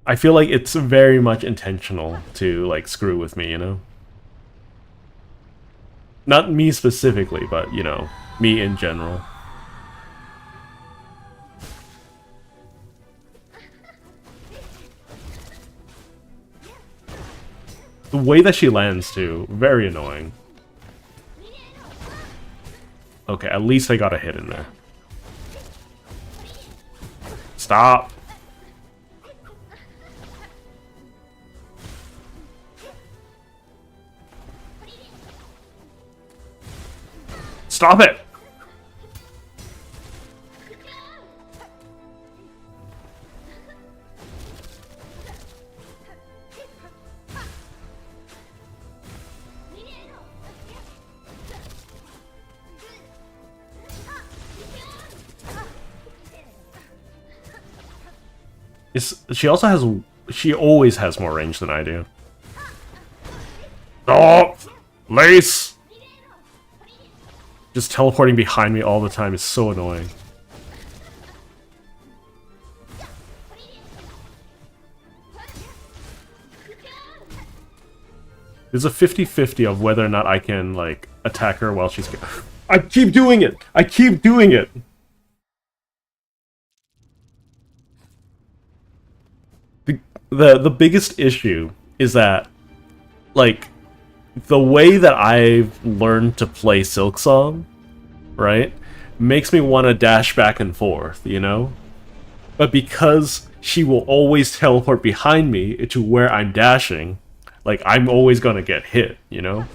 I feel like it's very much intentional to, like, screw with me, you know? Not me specifically, but, you know, me in general. The way that she lands, too, very annoying. Okay, at least I got a hit in there. Stop! Stop it! She also has... She always has more range than I do. Oh! Lace! Just teleporting behind me all the time is so annoying. There's a 50-50 of whether or not I can, like, attack her while she's... I keep doing it! I keep doing it! The biggest issue is that, like, the way that I've learned to play Silksong, right, makes me want to dash back and forth, you know? But because she will always teleport behind me to where I'm dashing, like, I'm always gonna get hit, you know?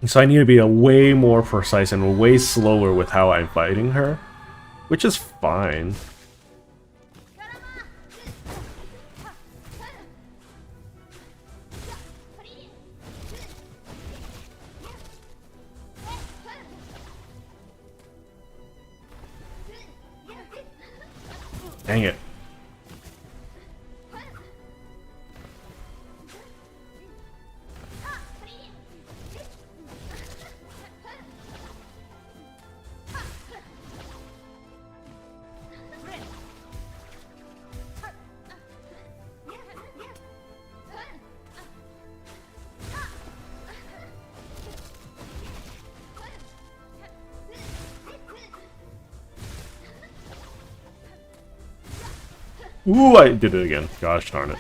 So I need to be a way more precise and way slower with how I'm fighting her, which is fine. Dang it. Ooh, I did it again. Gosh darn it.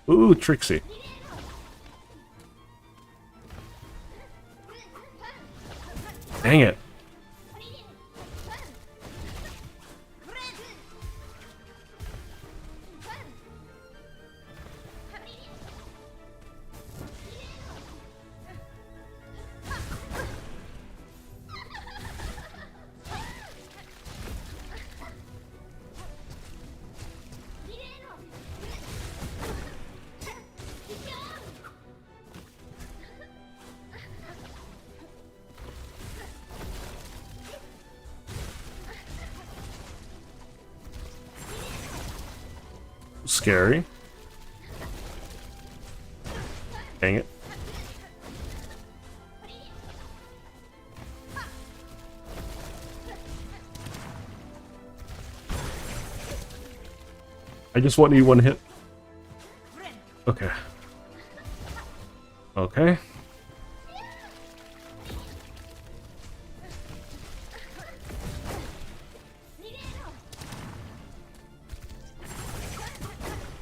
Ooh, Trixie. Dang it. Scary. Dang it. I just want to need one hit. Okay. Okay.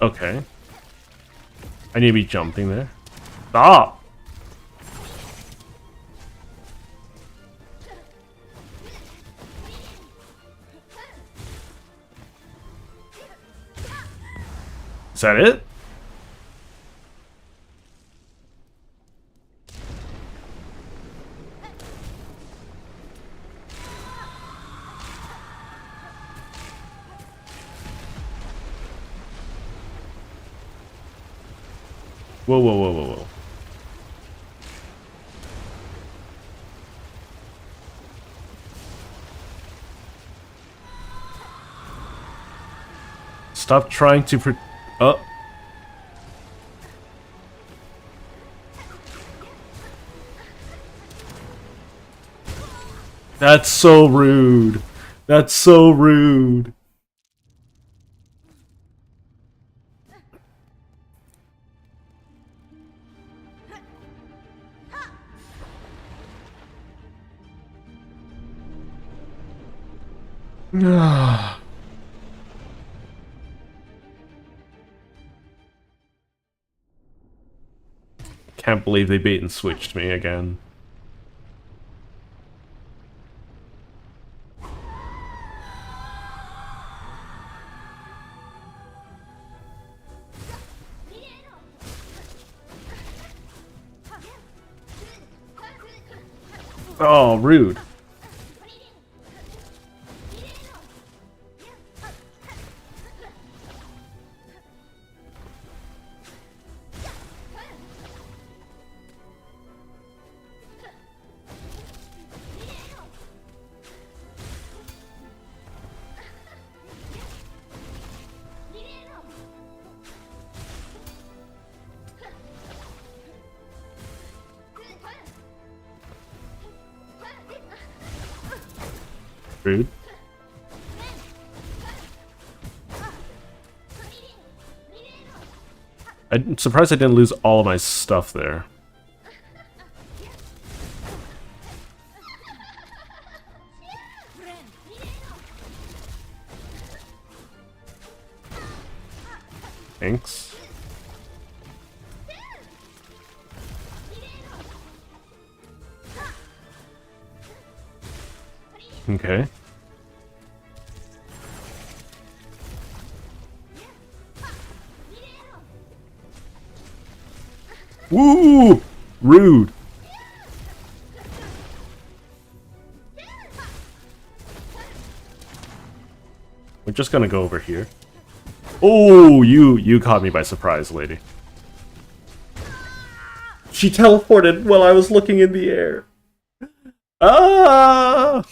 Okay. I need to be jumping there. Stop! Is that it? Whoa, whoa, whoa, whoa, whoa. Stop trying to oh. That's so rude. That's so rude. can't believe they bait and switched me again. Oh, rude. Rude. I'm surprised I didn't lose all of my stuff there. Thanks. Okay. Woo! Rude. We're just gonna go over here. Oh, you caught me by surprise, lady. She teleported while I was looking in the air. Ah!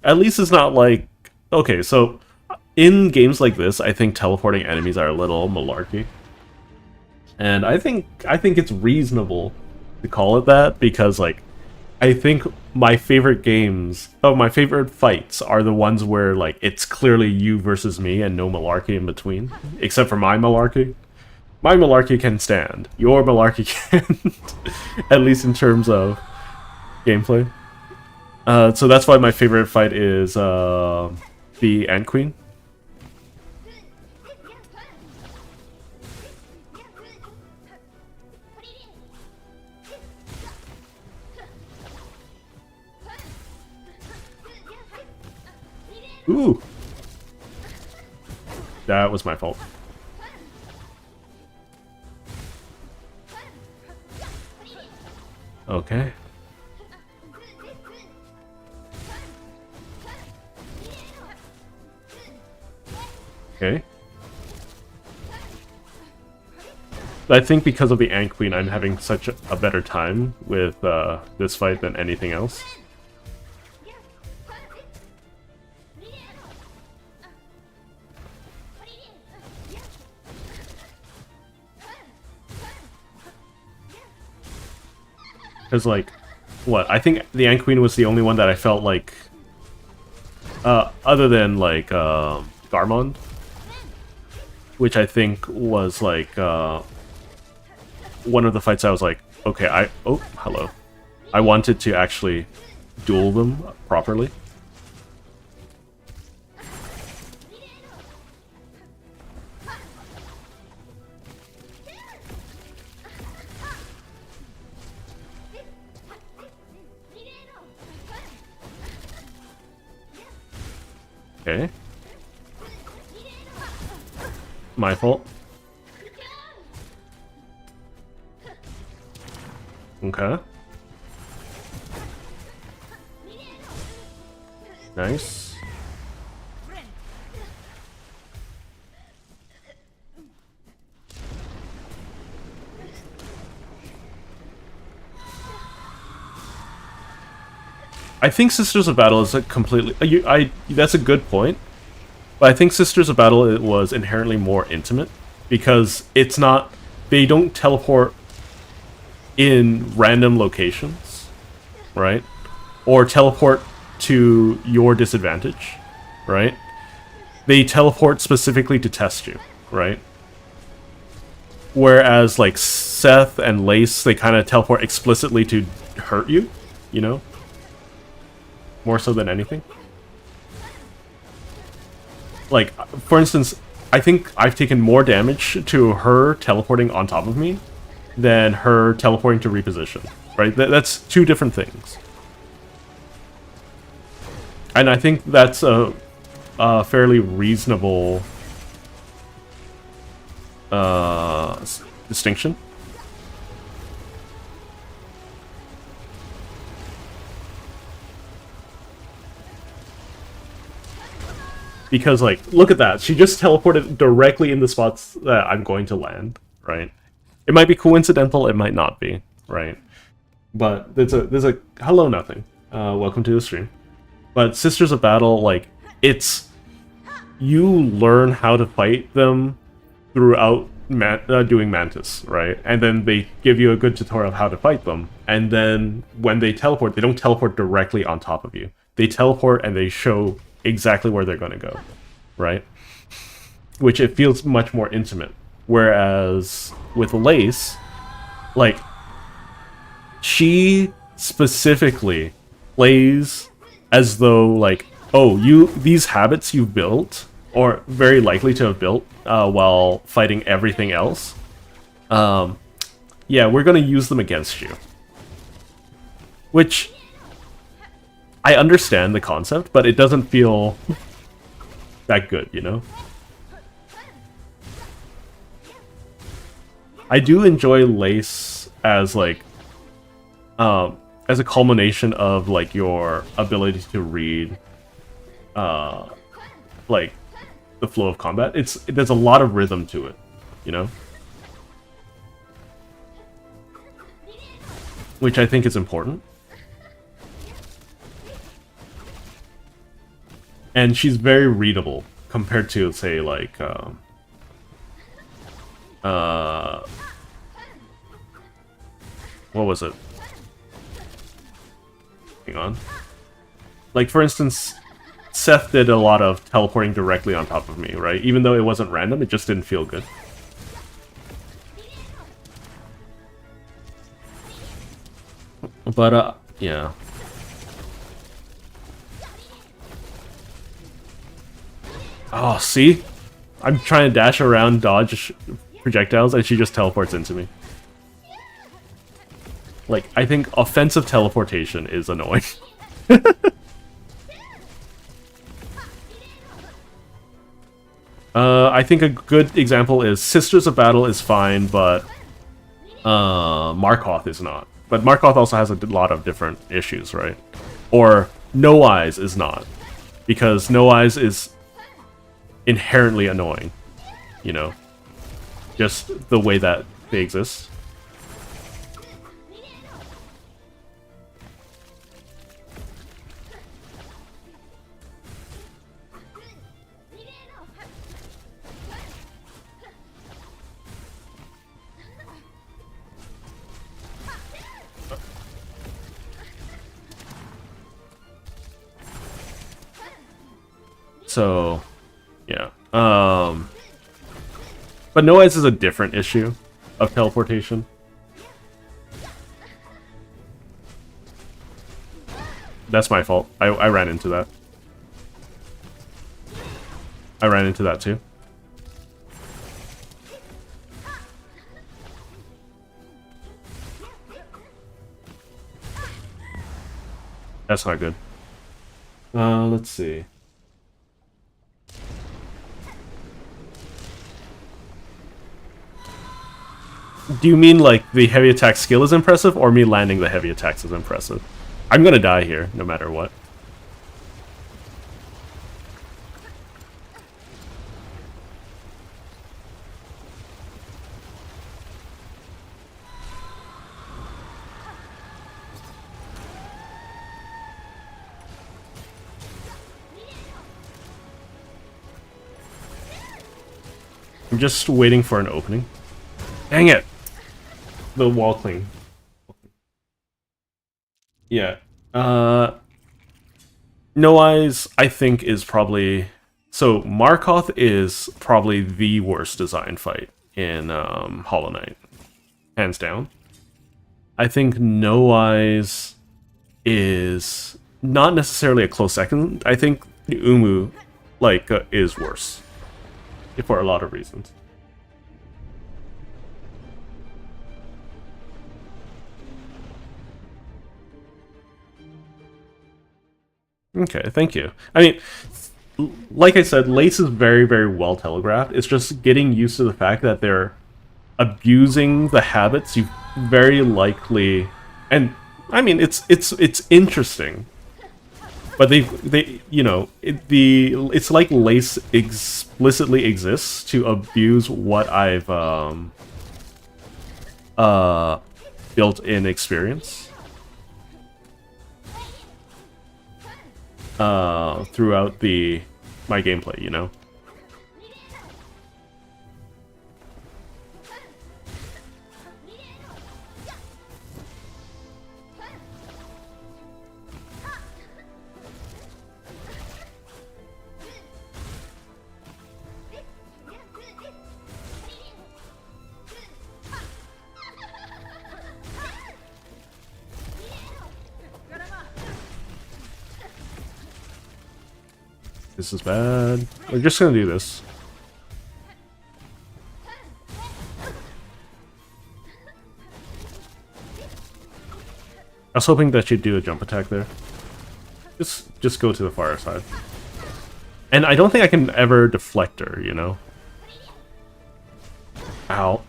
At least it's not like... Okay, so in games like this, I think teleporting enemies are a little malarkey. And I think it's reasonable to call it that, because, like, I think my favorite games... Oh, my favorite fights are the ones where, like, it's clearly you versus me and no malarkey in between. Except for my malarkey. My malarkey can stand. Your malarkey can't. At least in terms of gameplay. So that's why my favorite fight is the Ant Queen. Ooh! That was my fault. Okay. Okay. I think because of the Ant Queen, I'm having such a better time with this fight than anything else. Because, like, what? I think the Ant Queen was the only one that I felt like... other than, like, Garmond. Which I think was, like, one of the fights I was like, okay, oh, hello. I wanted to actually duel them properly. Okay. My fault. Okay. Nice. I think Sisters of Battle is a completely... that's a good point. But I think Sisters of Battle was inherently more intimate. Because it's not... They don't teleport in random locations. Right? Or teleport to your disadvantage. Right? They teleport specifically to test you. Right? Whereas, like, Seth and Lace, they kind of teleport explicitly to hurt you. You know? More so than anything. Like, for instance, I think I've taken more damage to her teleporting on top of me than her teleporting to reposition, right? That's two different things. And I think that's a fairly reasonable distinction. Because, like, look at that. She just teleported directly in the spots that I'm going to land, right? It might be coincidental, it might not be, right? But there's a hello nothing. Welcome to the stream. But Sisters of Battle, like, it's you learn how to fight them throughout doing Mantis, right? And then they give you a good tutorial of how to fight them. And then when they teleport, they don't teleport directly on top of you. They teleport and they show exactly where they're going to go, right? Which it feels much more intimate. Whereas with Lace, like, she specifically plays as though, like, oh, these habits you've built, or very likely to have built while fighting everything else, yeah, we're going to use them against you. Which, I understand the concept, but it doesn't feel that good, you know? I do enjoy Lace as, like, as a culmination of, like, your ability to read, like, the flow of combat. There's a lot of rhythm to it, you know? Which I think is important. And she's very readable compared to, say, like, what was it? Hang on. Like, for instance, Seth did a lot of teleporting directly on top of me, right? Even though it wasn't random, it just didn't feel good. But, yeah. Oh, see? I'm trying to dash around, dodge projectiles, and she just teleports into me. Like, I think offensive teleportation is annoying. I think a good example is Sisters of Battle is fine, but Markoth is not. But Markoth also has a lot of different issues, right? Or No Eyes is not. Because No Eyes is inherently annoying, you know? Just the way that they exist. So, yeah. But No Eyes is a different issue of teleportation. That's my fault. I ran into that. I ran into that too. That's not good. Let's see. Do you mean, like, the heavy attack skill is impressive, or me landing the heavy attacks is impressive? I'm gonna die here, no matter what. I'm just waiting for an opening. Dang it! The wall cling. Yeah. No Eyes, I think, is probably... So, Markoth is probably the worst design fight in Hollow Knight. Hands down. I think No Eyes is not necessarily a close second. I think Umu, like, is worse. For a lot of reasons. Okay, thank you. I mean, like I said, Lace is very, very well telegraphed. It's just getting used to the fact that they're abusing the habits you very likely, and I mean, it's interesting, but they you know it's like Lace explicitly exists to abuse what I've built in experience throughout my gameplay, you know. This is bad. We're just gonna do this. I was hoping that you'd do a jump attack there. Just go to the far side. And I don't think I can ever deflect her, you know? Ow.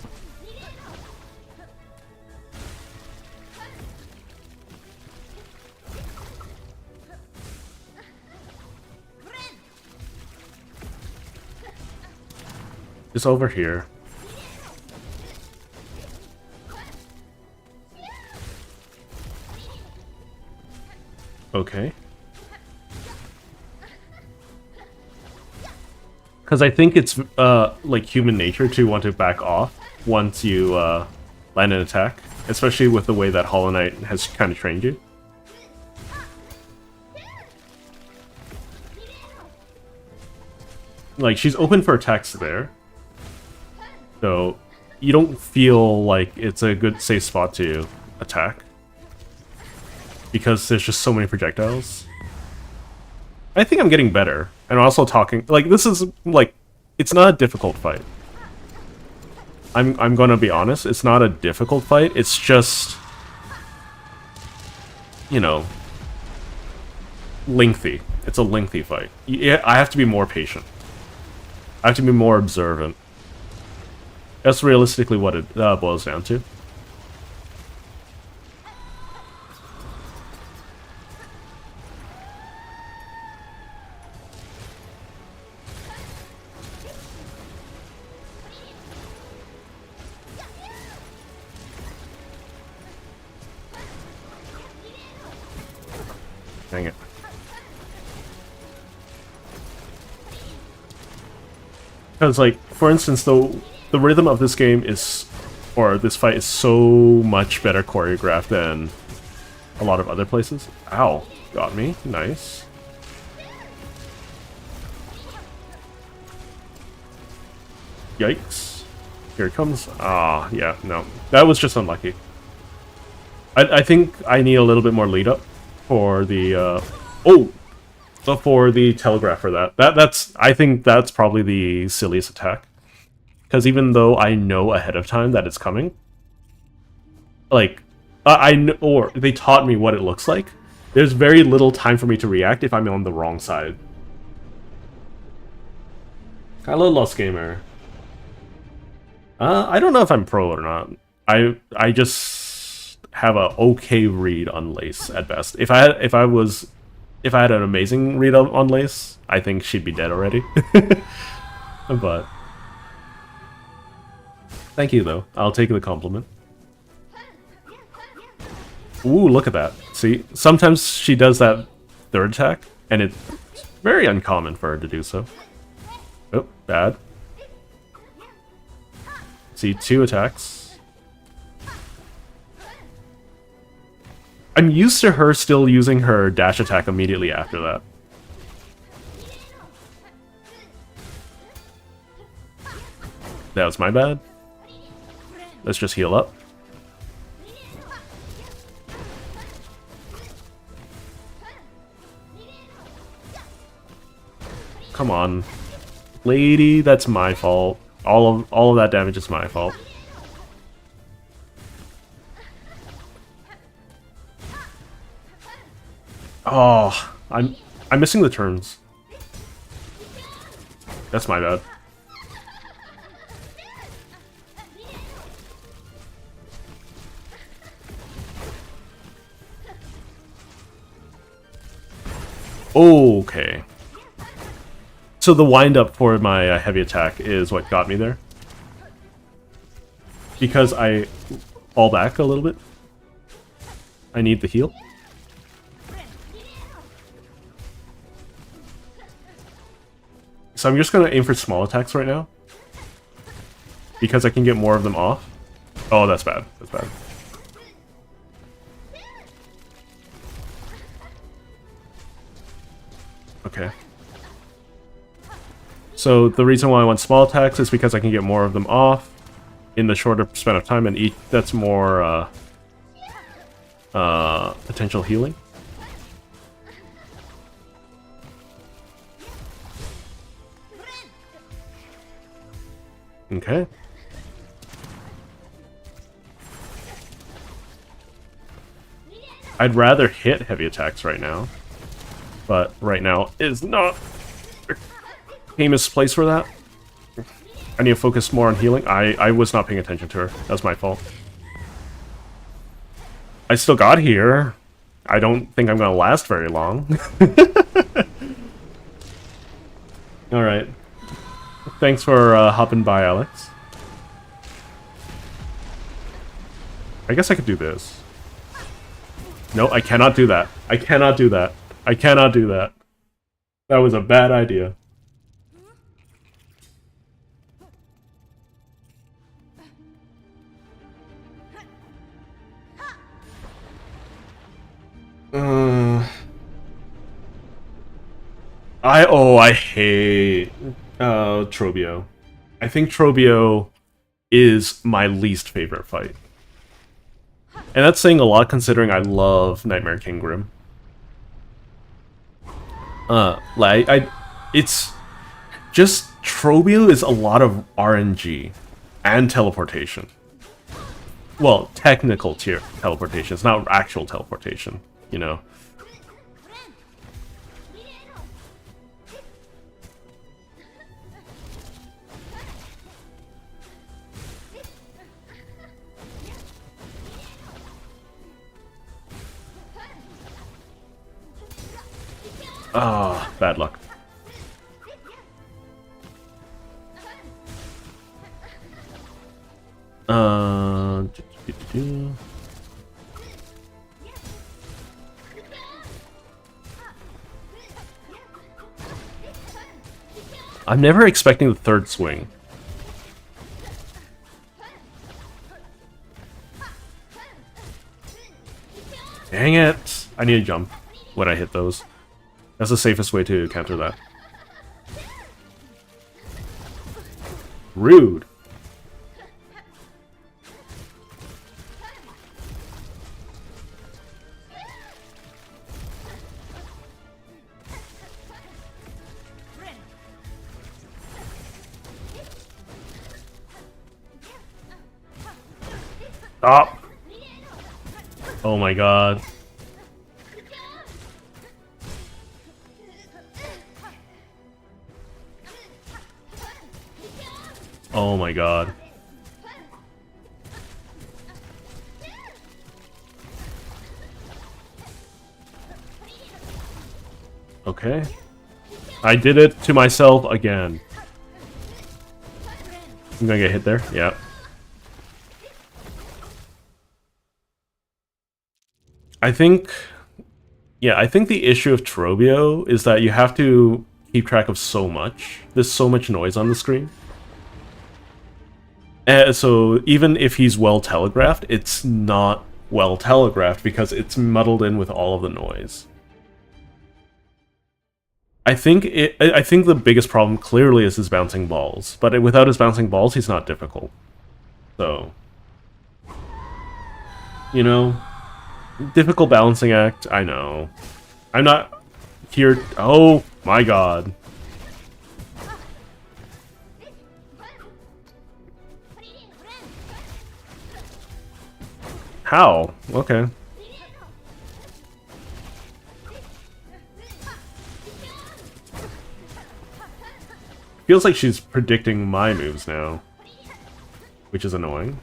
It's over here. Okay. Because I think it's like human nature to want to back off once you land an attack, especially with the way that Hollow Knight has kind of trained you. Like, she's open for attacks there, so you don't feel like it's a good safe spot to attack because there's just so many projectiles. I think I'm getting better. And also talking, like, this is, like, it's not a difficult fight. I'm gonna be honest, it's not a difficult fight, it's just, you know, lengthy. It's a lengthy fight. I have to be more patient. I have to be more observant. That's realistically what it boils down to. Dang it. Because, like, for instance, though, the rhythm of this game is, or this fight is so much better choreographed than a lot of other places. Ow. Got me. Nice. Yikes. Here it comes. Ah, yeah, no. That was just unlucky. I think I need a little bit more lead up for the, for the telegraph for that. That's I think that's probably the silliest attack. Because even though I know ahead of time that it's coming, like, I know, or they taught me what it looks like, there's very little time for me to react if I'm on the wrong side. Hello, Lost Gamer. I don't know if I'm pro or not. I just have a okay read on Lace at best. If I had an amazing read on Lace, I think she'd be dead already. But thank you though. I'll take the compliment. Ooh, look at that. See, sometimes she does that third attack, and it's very uncommon for her to do so. Oh, bad. See, 2 attacks. I'm used to her still using her dash attack immediately after that. That was my bad. Let's just heal up. Come on. Lady, that's my fault. All of that damage is my fault. Oh, I'm missing the turns. That's my bad. Okay. So the wind-up for my heavy attack is what got me there. Because I fall back a little bit. I need the heal. So I'm just going to aim for small attacks right now. Because I can get more of them off. Oh, that's bad. That's bad. Okay. So the reason why I want small attacks is because I can get more of them off in the shorter span of time, and each that's more potential healing. Okay. I'd rather hit heavy attacks right now, but right now is not the famous place for that. I need to focus more on healing. I was not paying attention to her. That's my fault. I still got here. I don't think I'm going to last very long. Alright. Thanks for hopping by, Alex. I guess I could do this. No, I cannot do that. I cannot do that. I cannot do that. That was a bad idea. I hate Trobio. I think Trobio is my least favorite fight. And that's saying a lot considering I love Nightmare King Grim. It's just Trobio is a lot of RNG and teleportation. Well, technical tier teleportation. It's not actual teleportation, you know. Ah, bad luck. I'm never expecting the third swing. Dang it! I need to jump when I hit those. That's the safest way to counter that. Rude. Stop! Oh my god. Oh my god. Okay. I did it to myself again. I'm gonna get hit there. Yeah. I think the issue of Trobio is that you have to keep track of so much. There's so much noise on the screen. So even if he's well telegraphed, it's not well telegraphed because it's muddled in with all of the noise. I think the biggest problem clearly is his bouncing balls, but without his bouncing balls, he's not difficult. So, you know, difficult balancing act. I know. I'm not here. Oh my god. How? Okay. Feels like she's predicting my moves now, which is annoying.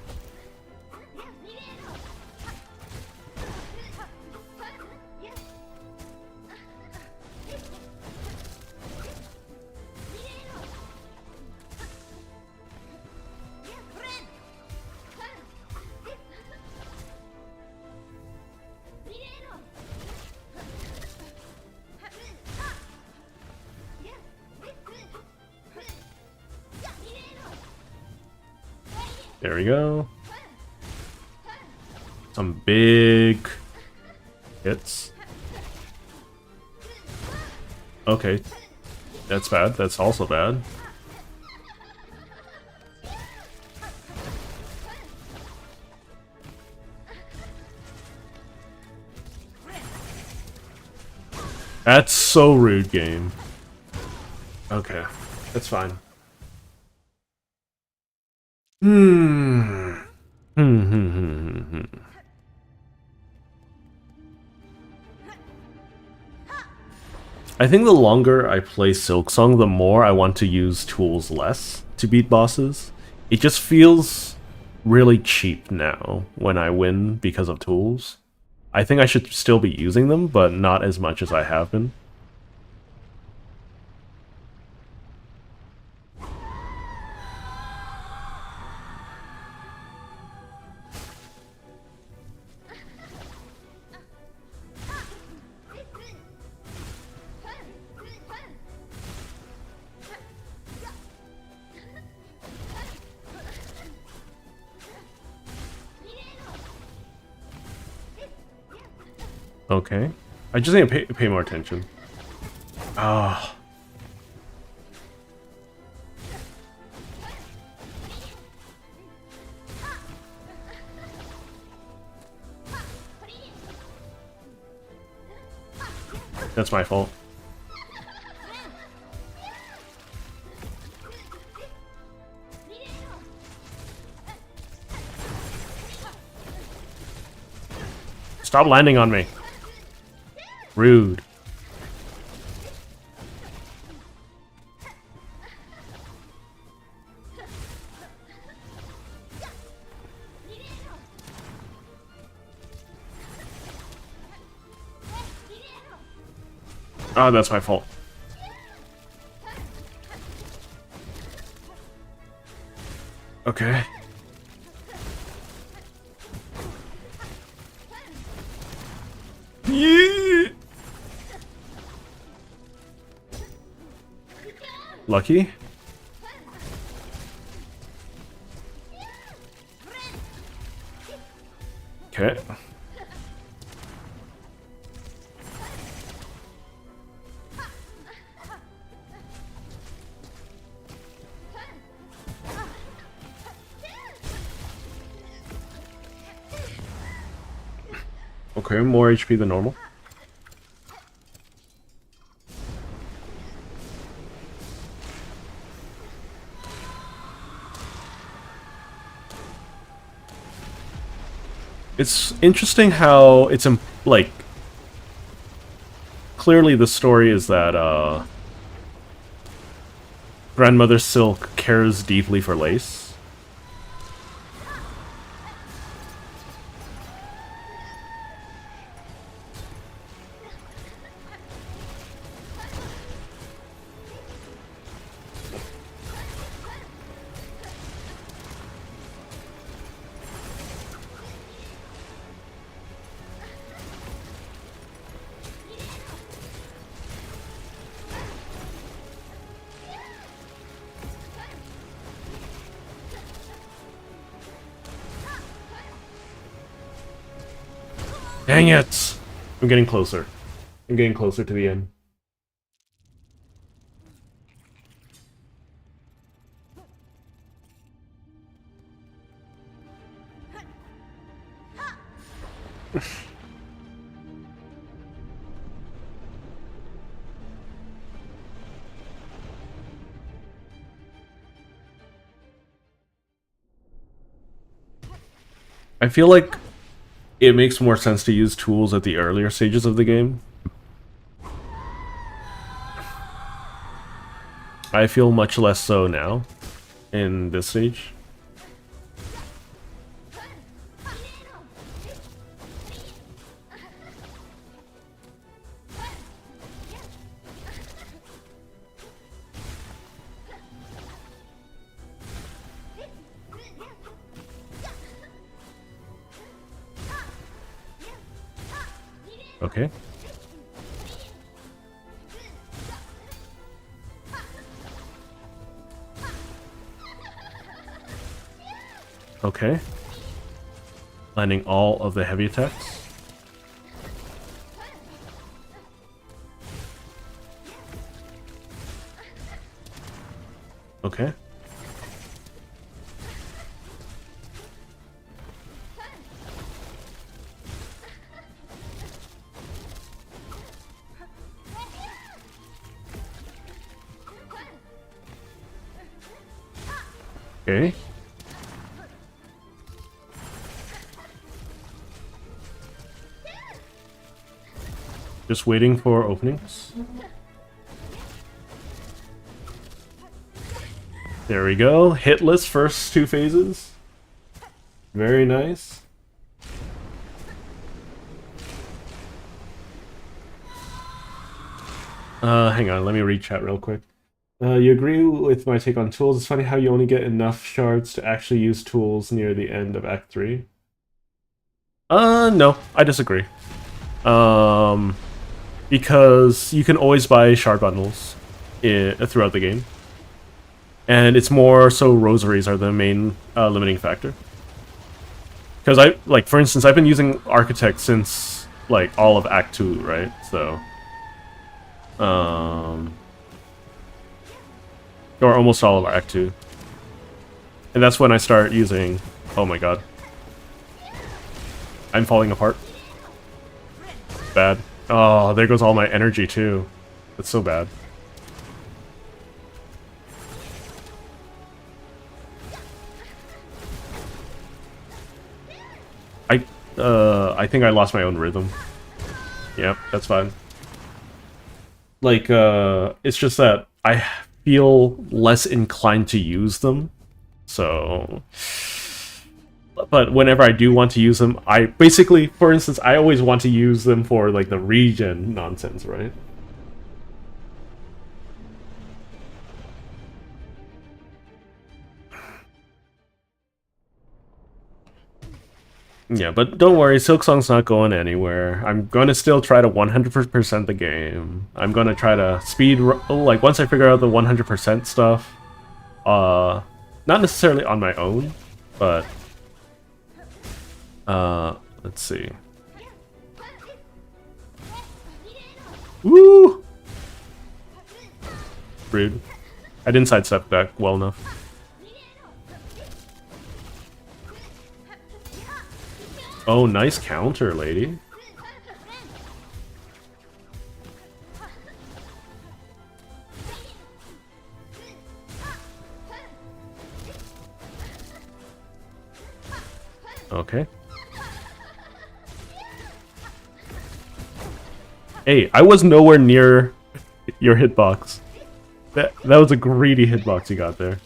There we go. Some big hits. Okay. That's bad. That's also bad. That's so rude, game. Okay. That's fine. I think the longer I play Silksong, the more I want to use tools less to beat bosses. It just feels really cheap now when I win because of tools. I think I should still be using them, but not as much as I have been. Okay. I just need to pay more attention. Ah. That's my fault. Stop landing on me. Rude. Oh, that's my fault. Okay. Yeah. Lucky. Okay. Okay, more HP than normal. It's interesting how it's like clearly the story is that Grandmother Silk cares deeply for Lace. Dang it! I'm getting closer. I'm getting closer to the end. I feel like it makes more sense to use tools at the earlier stages of the game. I feel much less so now in this stage. Okay. Okay. Landing all of the heavy attacks. Okay. Okay. Just waiting for openings. There we go. Hitless first two phases. Very nice. Hang on, let me read chat real quick. You agree with my take on tools? It's funny how you only get enough shards to actually use tools near the end of Act 3. No, I disagree. Because you can always buy shard bundles throughout the game. And it's more so rosaries are the main limiting factor. Because for instance, I've been using Architect since, like, all of Act 2, right? So... or almost all of Act 2. And that's when I start using... Oh my god. I'm falling apart. Bad. Oh, there goes all my energy too. That's so bad. I think I lost my own rhythm. Yep, that's fine. Like, it's just that I feel less inclined to use them. So... But whenever I do want to use them, I basically, for instance, I always want to use them for, like, the regen nonsense, right? Yeah, but don't worry, Silksong's not going anywhere. I'm going to still try to 100% the game. I'm going to try to speed... Like, once I figure out the 100% stuff, not necessarily on my own, but... let's see. Woo! Rude. I didn't sidestep back well enough. Oh, nice counter, lady. Okay. Hey, I was nowhere near your hitbox. That was a greedy hitbox you got there.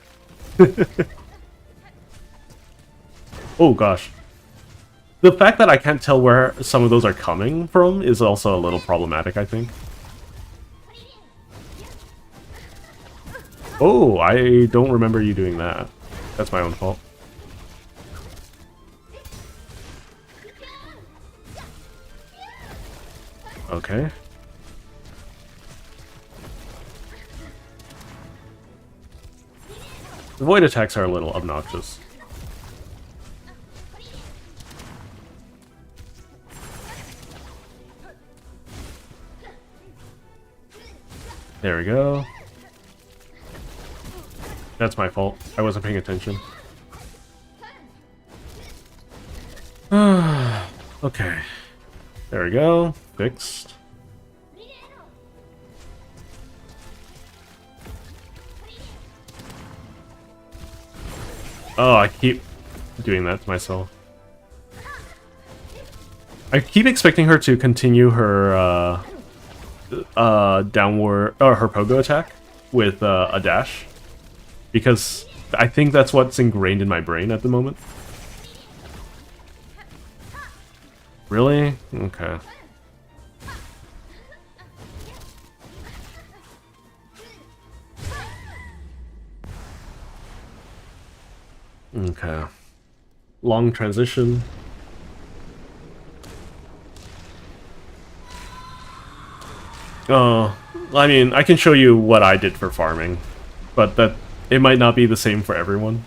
Oh gosh. The fact that I can't tell where some of those are coming from is also a little problematic, I think. Oh, I don't remember you doing that. That's my own fault. Okay. The void attacks are a little obnoxious. There we go. That's my fault. I wasn't paying attention. Okay. There we go. Fixed. Oh, I keep doing that to myself. I keep expecting her to continue her downward, or her pogo attack, with a dash. Because I think that's what's ingrained in my brain at the moment. Really? Okay. Okay. Long transition. Oh, I mean, I can show you what I did for farming, but that it might not be the same for everyone.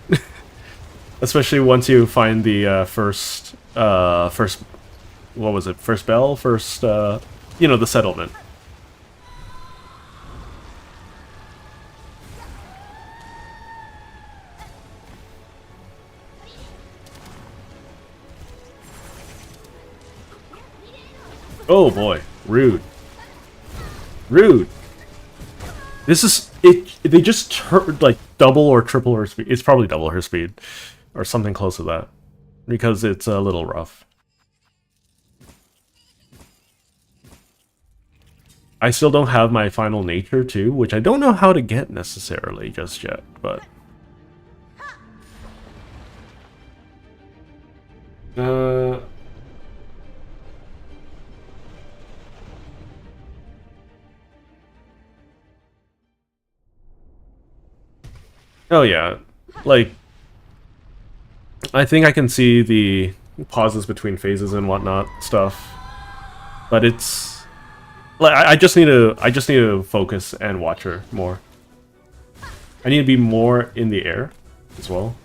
Especially once you find the first, what was it? First bell? First, you know, the settlement. Oh boy, rude. Rude. This is it. They just like double or triple her speed. It's probably double her speed, or something close to that, because it's a little rough. I still don't have my final nature too, which I don't know how to get necessarily just yet, but. Oh yeah, like, I think I can see the pauses between phases and whatnot stuff, but it's like I just need to focus and watch her more. I need to be more in the air as well.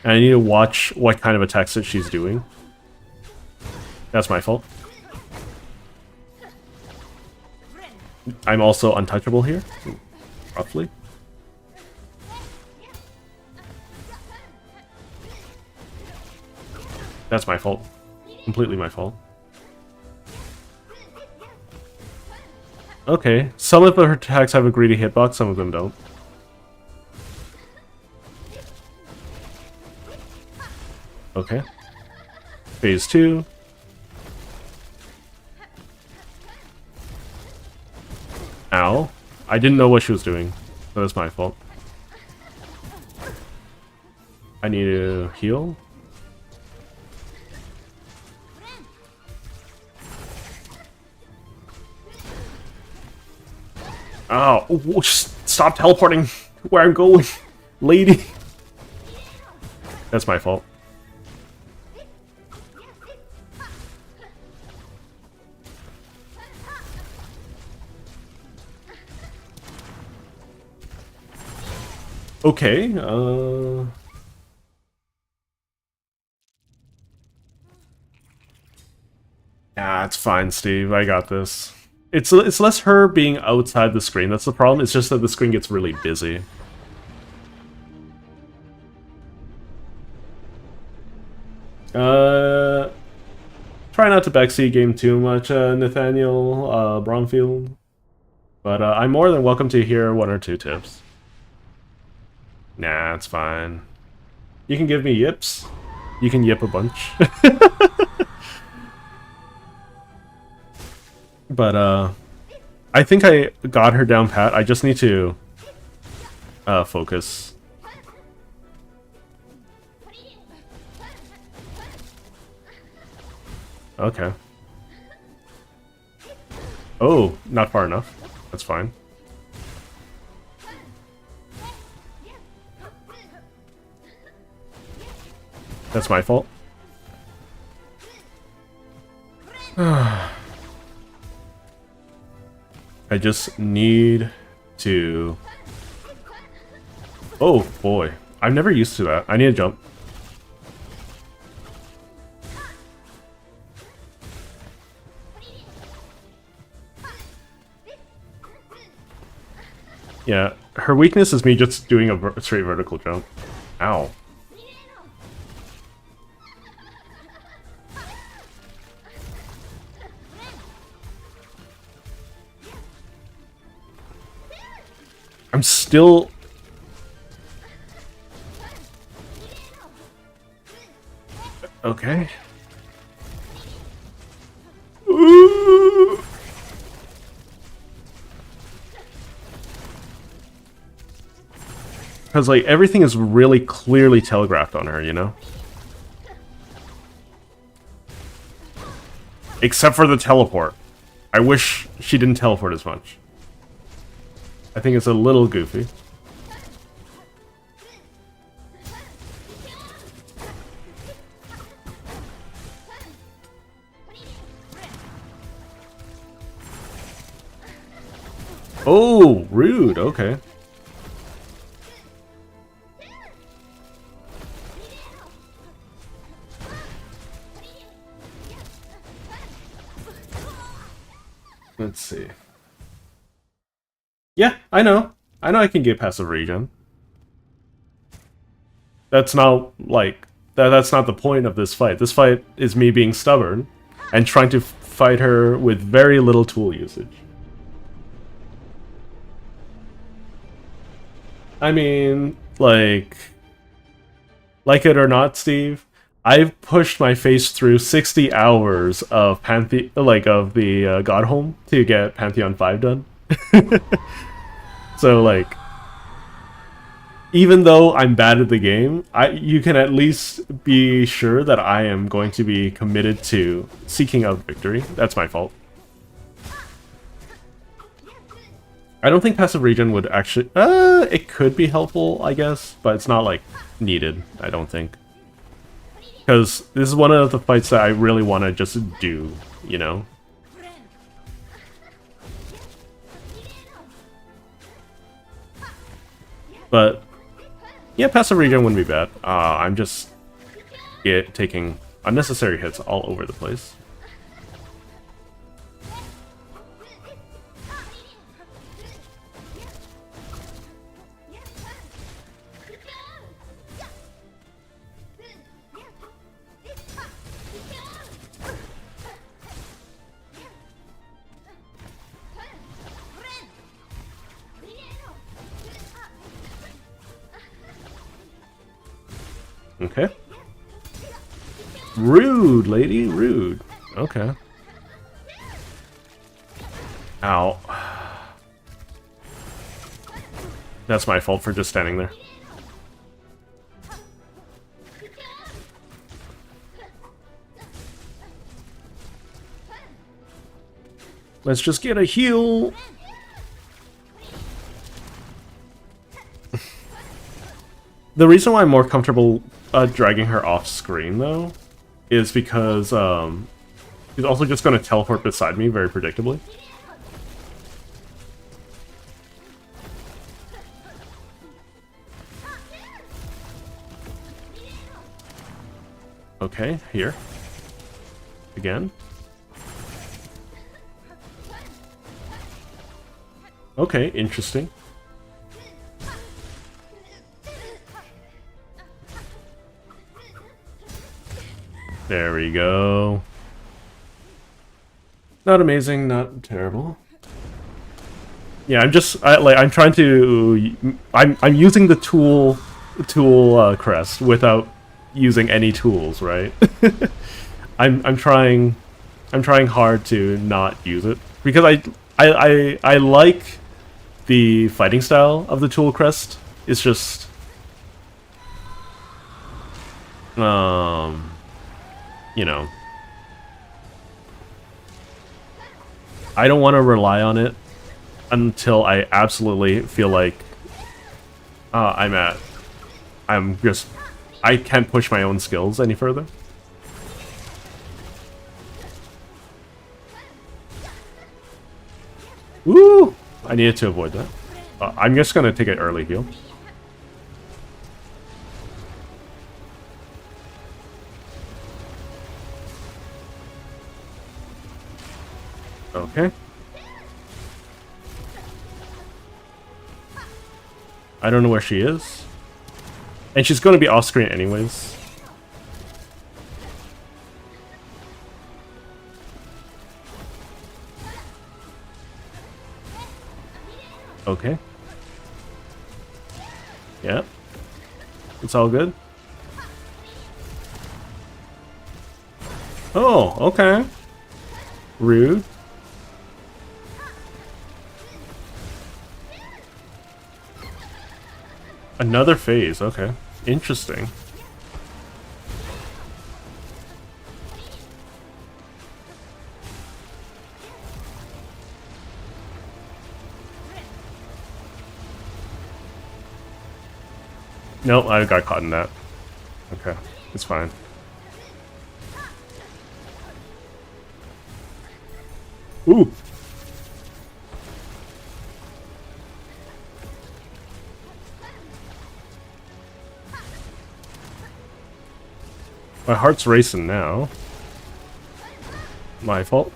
And I need to watch what kind of attacks that she's doing. That's my fault. I'm also untouchable here, roughly. That's my fault. Completely my fault. Okay, some of her attacks have a greedy hitbox, some of them don't. Okay. Phase 2. Ow. I didn't know what she was doing. So that's my fault. I need to heal. Oh, just stop teleporting where I'm going, lady. That's my fault. Okay, nah, it's fine, Steve. I got this. It's less her being outside the screen. That's the problem. It's just that the screen gets really busy. Try not to backseat game too much, Nathaniel Bromfield. But I'm more than welcome to hear 1 or 2 tips. Nah, it's fine. You can give me yips. You can yip a bunch. But, I think I got her down pat. I just need to, focus. Okay. Oh, not far enough. That's fine. That's my fault. I just need to... Oh, boy. I'm never used to that. I need to jump. Yeah, her weakness is me just doing a straight vertical jump. Ow. I'm still... Okay. Ooh! Because, like, everything is really clearly telegraphed on her, you know? Except for the teleport. I wish she didn't teleport as much. I think it's a little goofy. Oh, rude. Okay. Let's see. Yeah, I know. I know I can get passive regen. That's not, like... That's not the point of this fight. This fight is me being stubborn and trying to fight her with very little tool usage. I mean, like it or not, Steve, I've pushed my face through 60 hours of of the Godhome to get Pantheon 5 done. So, like, even though I'm bad at the game, you can at least be sure that I am going to be committed to seeking out victory. That's my fault. I don't think passive regen would actually... it could be helpful, I guess, but it's not, like, needed, I don't think. Because this is one of the fights that I really want to just do, you know? But, yeah, passive regen wouldn't be bad. I'm just taking unnecessary hits all over the place. Okay. Rude, lady, rude. Okay. Ow. That's my fault for just standing there. Let's just get a heal. The reason why I'm more comfortable dragging her off screen, though, is because she's also just going to teleport beside me very predictably. Okay, here. Again. Okay, interesting. There we go. Not amazing, not terrible. Yeah, I'm trying to I'm using the tool crest without using any tools, right? I'm trying hard to not use it because I like the fighting style of the tool crest. It's just you know, I don't want to rely on it until I absolutely feel like I can't push my own skills any further. Woo! I needed to avoid that. I'm just gonna take an early heal. Okay. I don't know where she is. And she's going to be off-screen anyways. Okay. Yeah. It's all good. Oh, okay. Rude. Another phase, okay. Interesting. Nope, I got caught in that. Okay, it's fine. Ooh! My heart's racing now. My fault.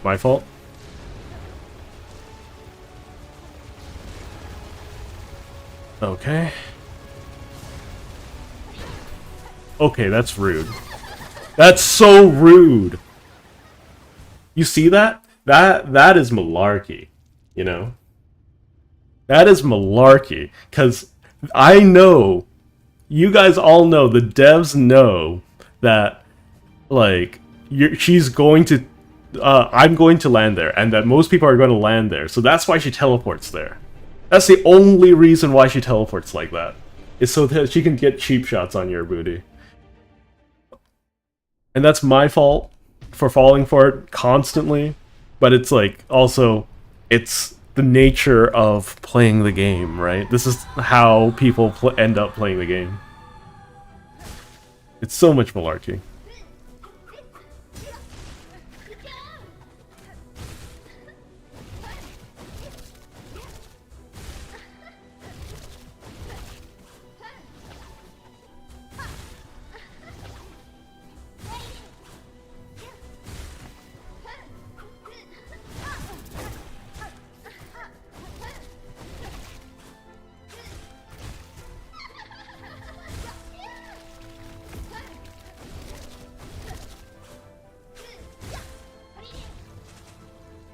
My fault. Okay. Okay, that's rude. That's so rude! You see that? That is malarkey, you know? That is malarkey, because I know, you guys all know, the devs know that, like, she's going to, I'm going to land there, and that most people are going to land there, so that's why she teleports there. That's the only reason why she teleports like that, is so that she can get cheap shots on your booty. And that's my fault for falling for it constantly, but it's like, also, it's the nature of playing the game, right? This is how people end up playing the game. It's so much malarkey.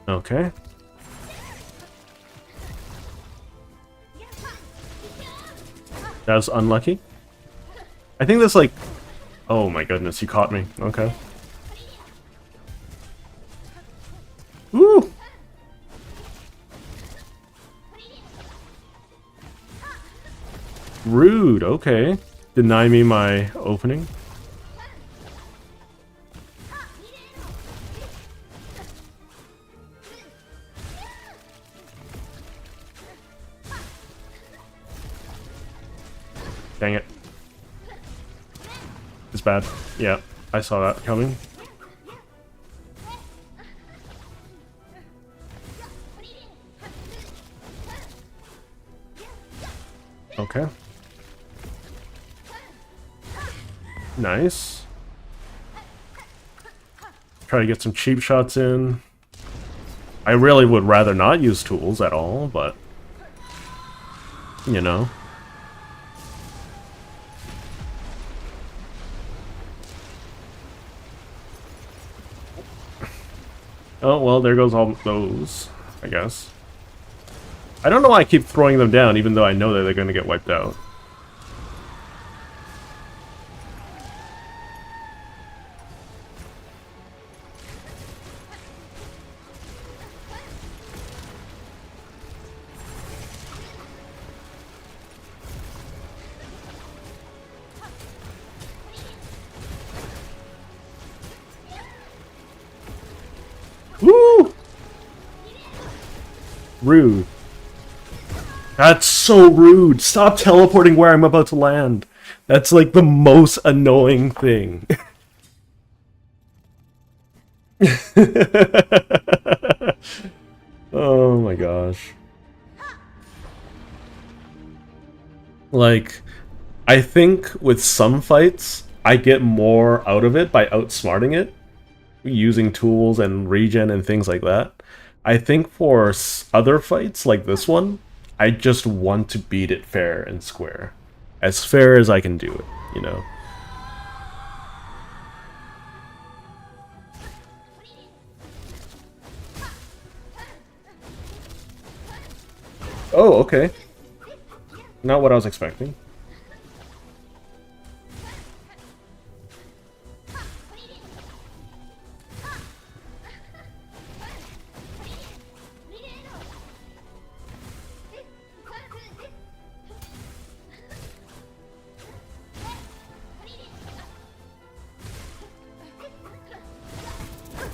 Okay. That was unlucky. I think that's like... Oh my goodness, you caught me. Okay. Woo! Rude, okay. Deny me my opening. Dang it. It's bad. Yeah, I saw that coming. Okay. Nice. Try to get some cheap shots in. I really would rather not use tools at all, but... You know. Oh, well, there goes all those, I guess. I don't know why I keep throwing them down, even though I know that they're going to get wiped out. Woo! Rude. That's so rude. Stop teleporting where I'm about to land. That's like the most annoying thing. Oh my gosh. Like, I think with some fights, I get more out of it by outsmarting it, using tools and regen and things like that. I think for other fights like this one, I just want to beat it fair and square. As fair as I can do it, you know? Oh, okay. Not what I was expecting.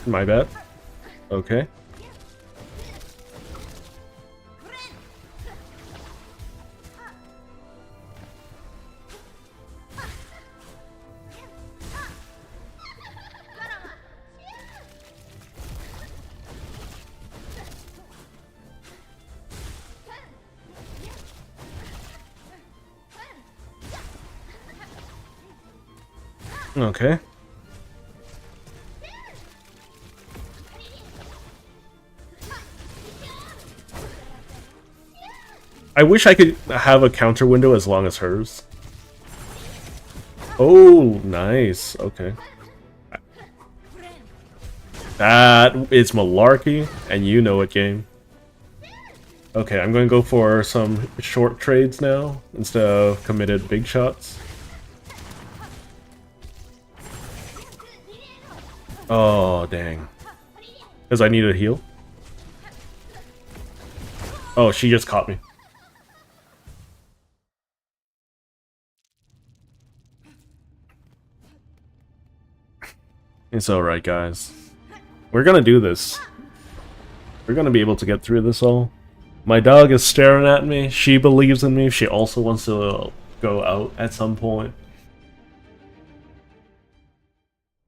My bad. Okay. Okay. I wish I could have a counter window as long as hers. Oh, nice. Okay. That is malarkey, and you know it, game. Okay, I'm going to go for some short trades now, instead of committed big shots. Oh, dang. Because I need a heal. Oh, she just caught me. It's alright, guys. We're gonna do this. We're gonna be able to get through this all. My dog is staring at me. She believes in me. She also wants to go out at some point.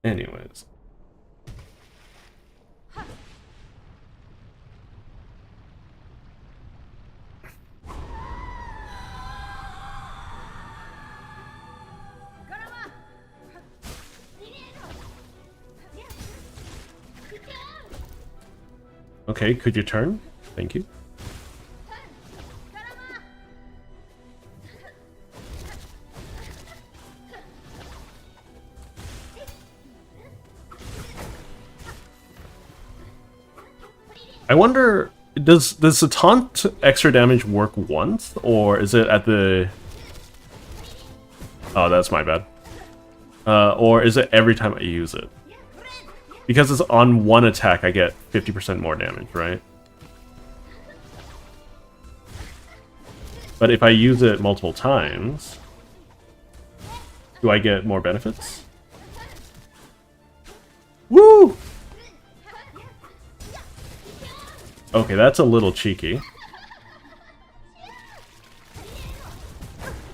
Anyways. Okay, could you turn? Thank you. I wonder, does the taunt extra damage work once, or is it at the... Oh, that's my bad. Or is it every time I use it? Because it's on one attack, I get 50% more damage, right? But if I use it multiple times, do I get more benefits? Woo! Okay, that's a little cheeky.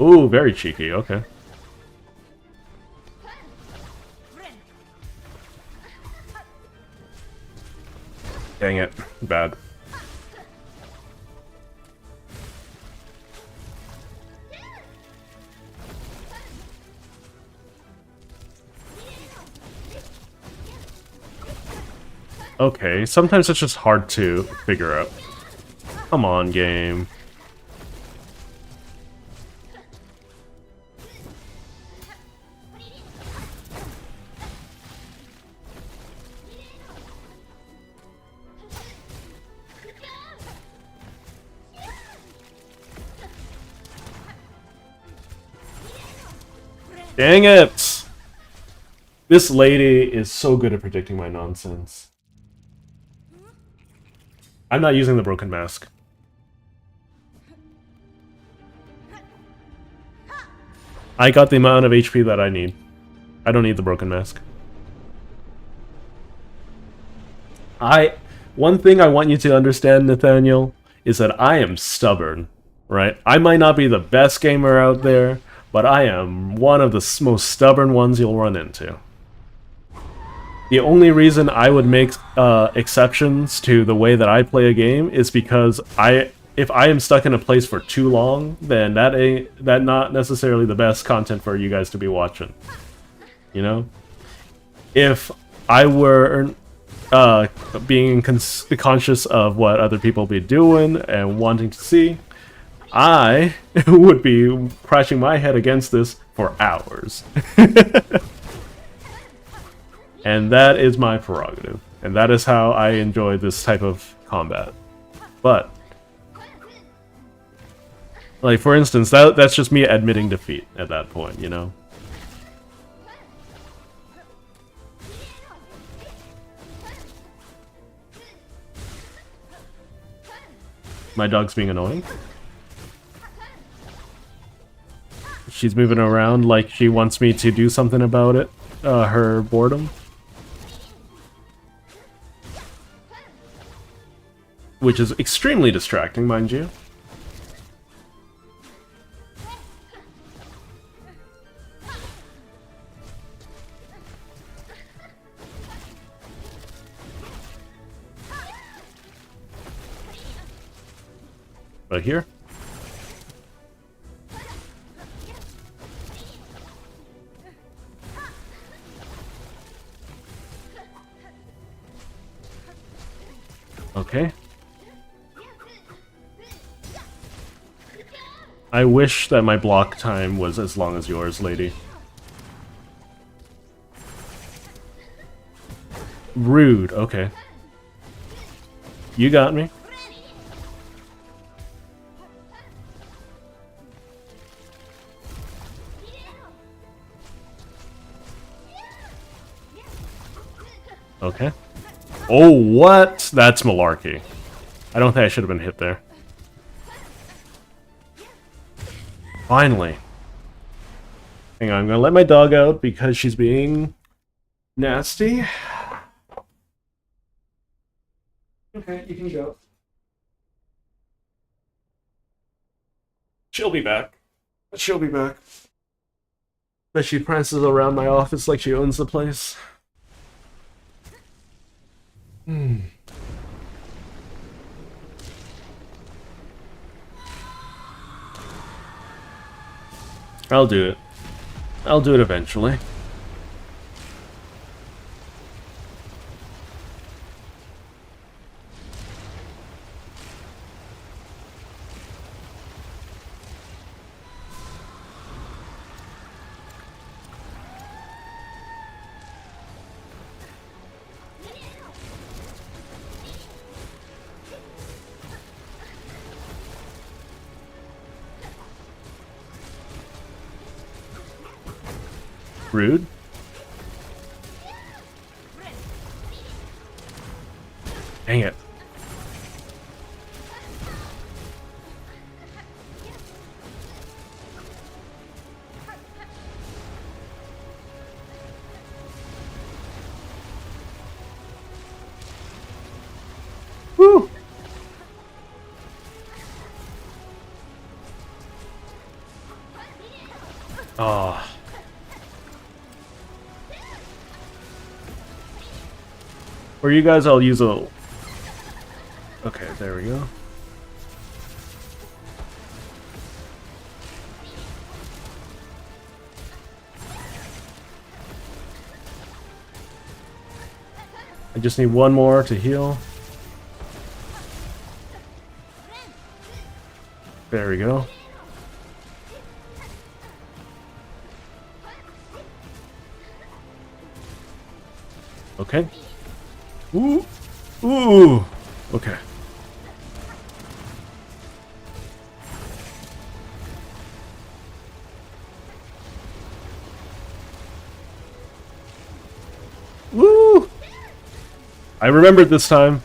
Ooh, very cheeky, okay. Dang it, bad. Okay, sometimes it's just hard to figure out. Come on, game. Dang it! This lady is so good at predicting my nonsense. I'm not using the broken mask. I got the amount of HP that I need. I don't need the broken mask. One thing I want you to understand, Nathaniel, is that I am stubborn, right? I might not be the best gamer out there, but I am one of the most stubborn ones you'll run into. The only reason I would make exceptions to the way that I play a game is because if I am stuck in a place for too long, then that not necessarily the best content for you guys to be watching. You know? If I were being conscious of what other people be doing and wanting to see, I would be crashing my head against this for hours. And that is my prerogative. And that is how I enjoy this type of combat. But, like, for instance, that's just me admitting defeat at that point, you know? My dog's being annoying. She's moving around like she wants me to do something about it. Her boredom. which is extremely distracting, mind you. Right here. Okay. I wish that my block time was as long as yours, lady. Rude, okay. You got me. Okay. Oh, what? That's malarkey. I don't think I should have been hit there. Finally. Hang on, I'm gonna let my dog out because she's being nasty. Okay, you can go. She'll be back. She'll be back. But she prances around my office like she owns the place. I'll do it. I'll do it eventually. Rude. Dang it. Woo! Oh. For you guys, I'll use a... Okay, there we go. I just need one more to heal. There we go. Okay. Ooh. Ooh. Okay. Woo! I remembered this time.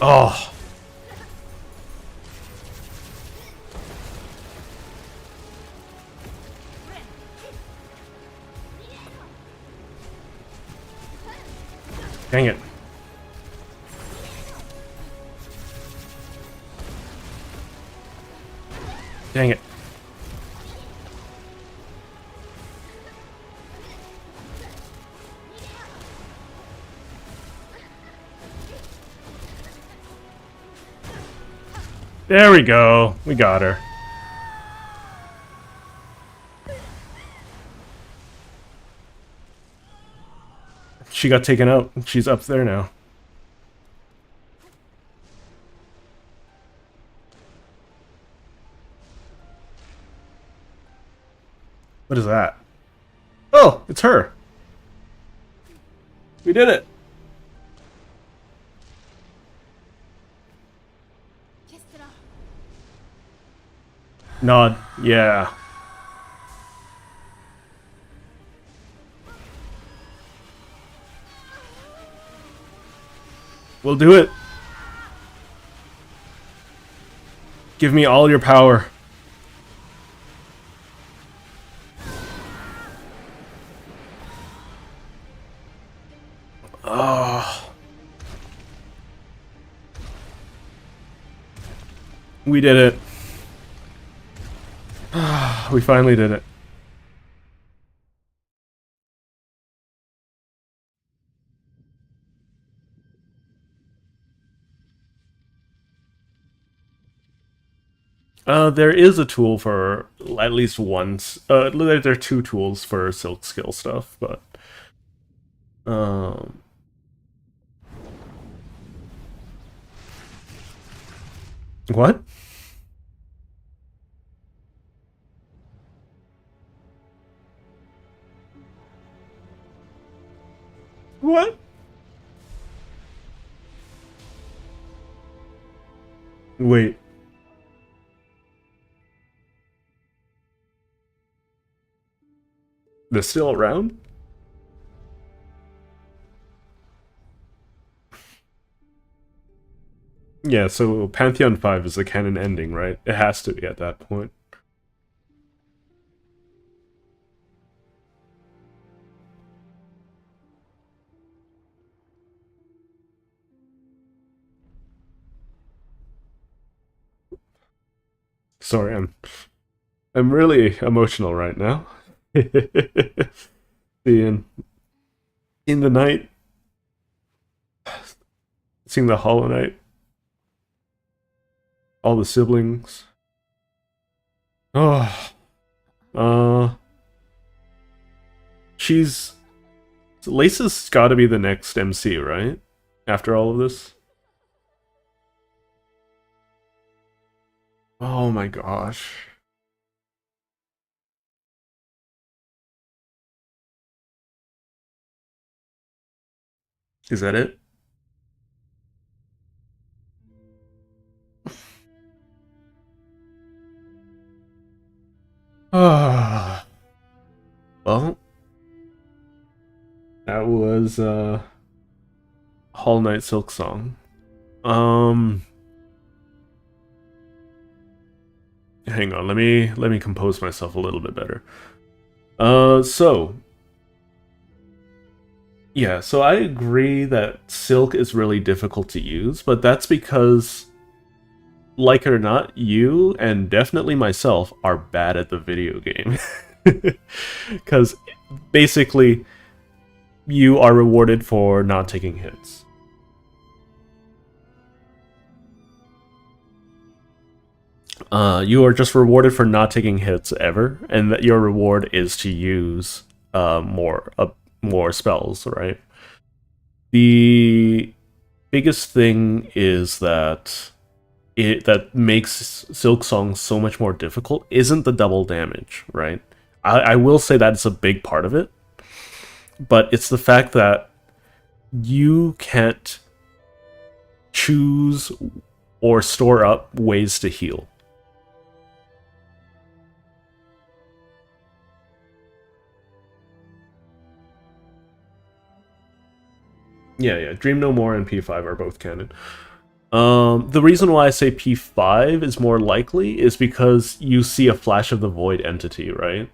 Oh. Dang it. Dang it. There we go. We got her. She got taken out. She's up there now. What is that? Oh, it's her. We did it. Nod. Yeah. We'll do it. Give me all your power. Oh, we did it. We finally did it. There is a tool for at least once. There are two tools for silk skill stuff, but um, what? What? Wait, they're still around? Yeah, so Pantheon 5 is the canon ending, right? It has to be at that point. Sorry, I'm really emotional right now. Being in the night, seeing the Hollow Knight, all the siblings. Oh, uh, she's Lace's got to be the next MC, right? After all of this. Oh my gosh. Is that it? Ah. Well, that was Hall Night Silk Song. Um Hang on, let me compose myself a little bit better. So yeah, so I agree that Silk is really difficult to use, but that's because, like it or not, you and definitely myself are bad at the video game. Because basically, you are rewarded for not taking hits. You are just rewarded for not taking hits ever, and that your reward is to use more spells, right? The biggest thing is that that makes Silk Song so much more difficult isn't the double damage, right? I will say that it's a big part of it, but it's the fact that you can't choose or store up ways to heal. Yeah. Dream No More and P5 are both canon. The reason why I say P5 is more likely is because you see a flash of the Void entity, right?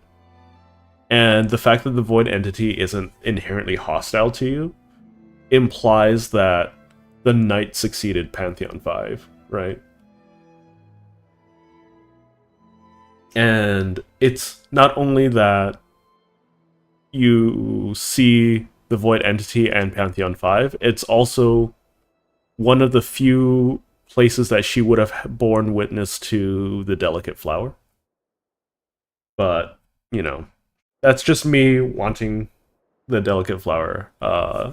And the fact that the Void entity isn't inherently hostile to you implies that the Knight succeeded Pantheon 5, right? And it's not only that you see the Void entity and Pantheon 5, it's also one of the few places that she would have borne witness to the Delicate Flower. But, you know, that's just me wanting the Delicate Flower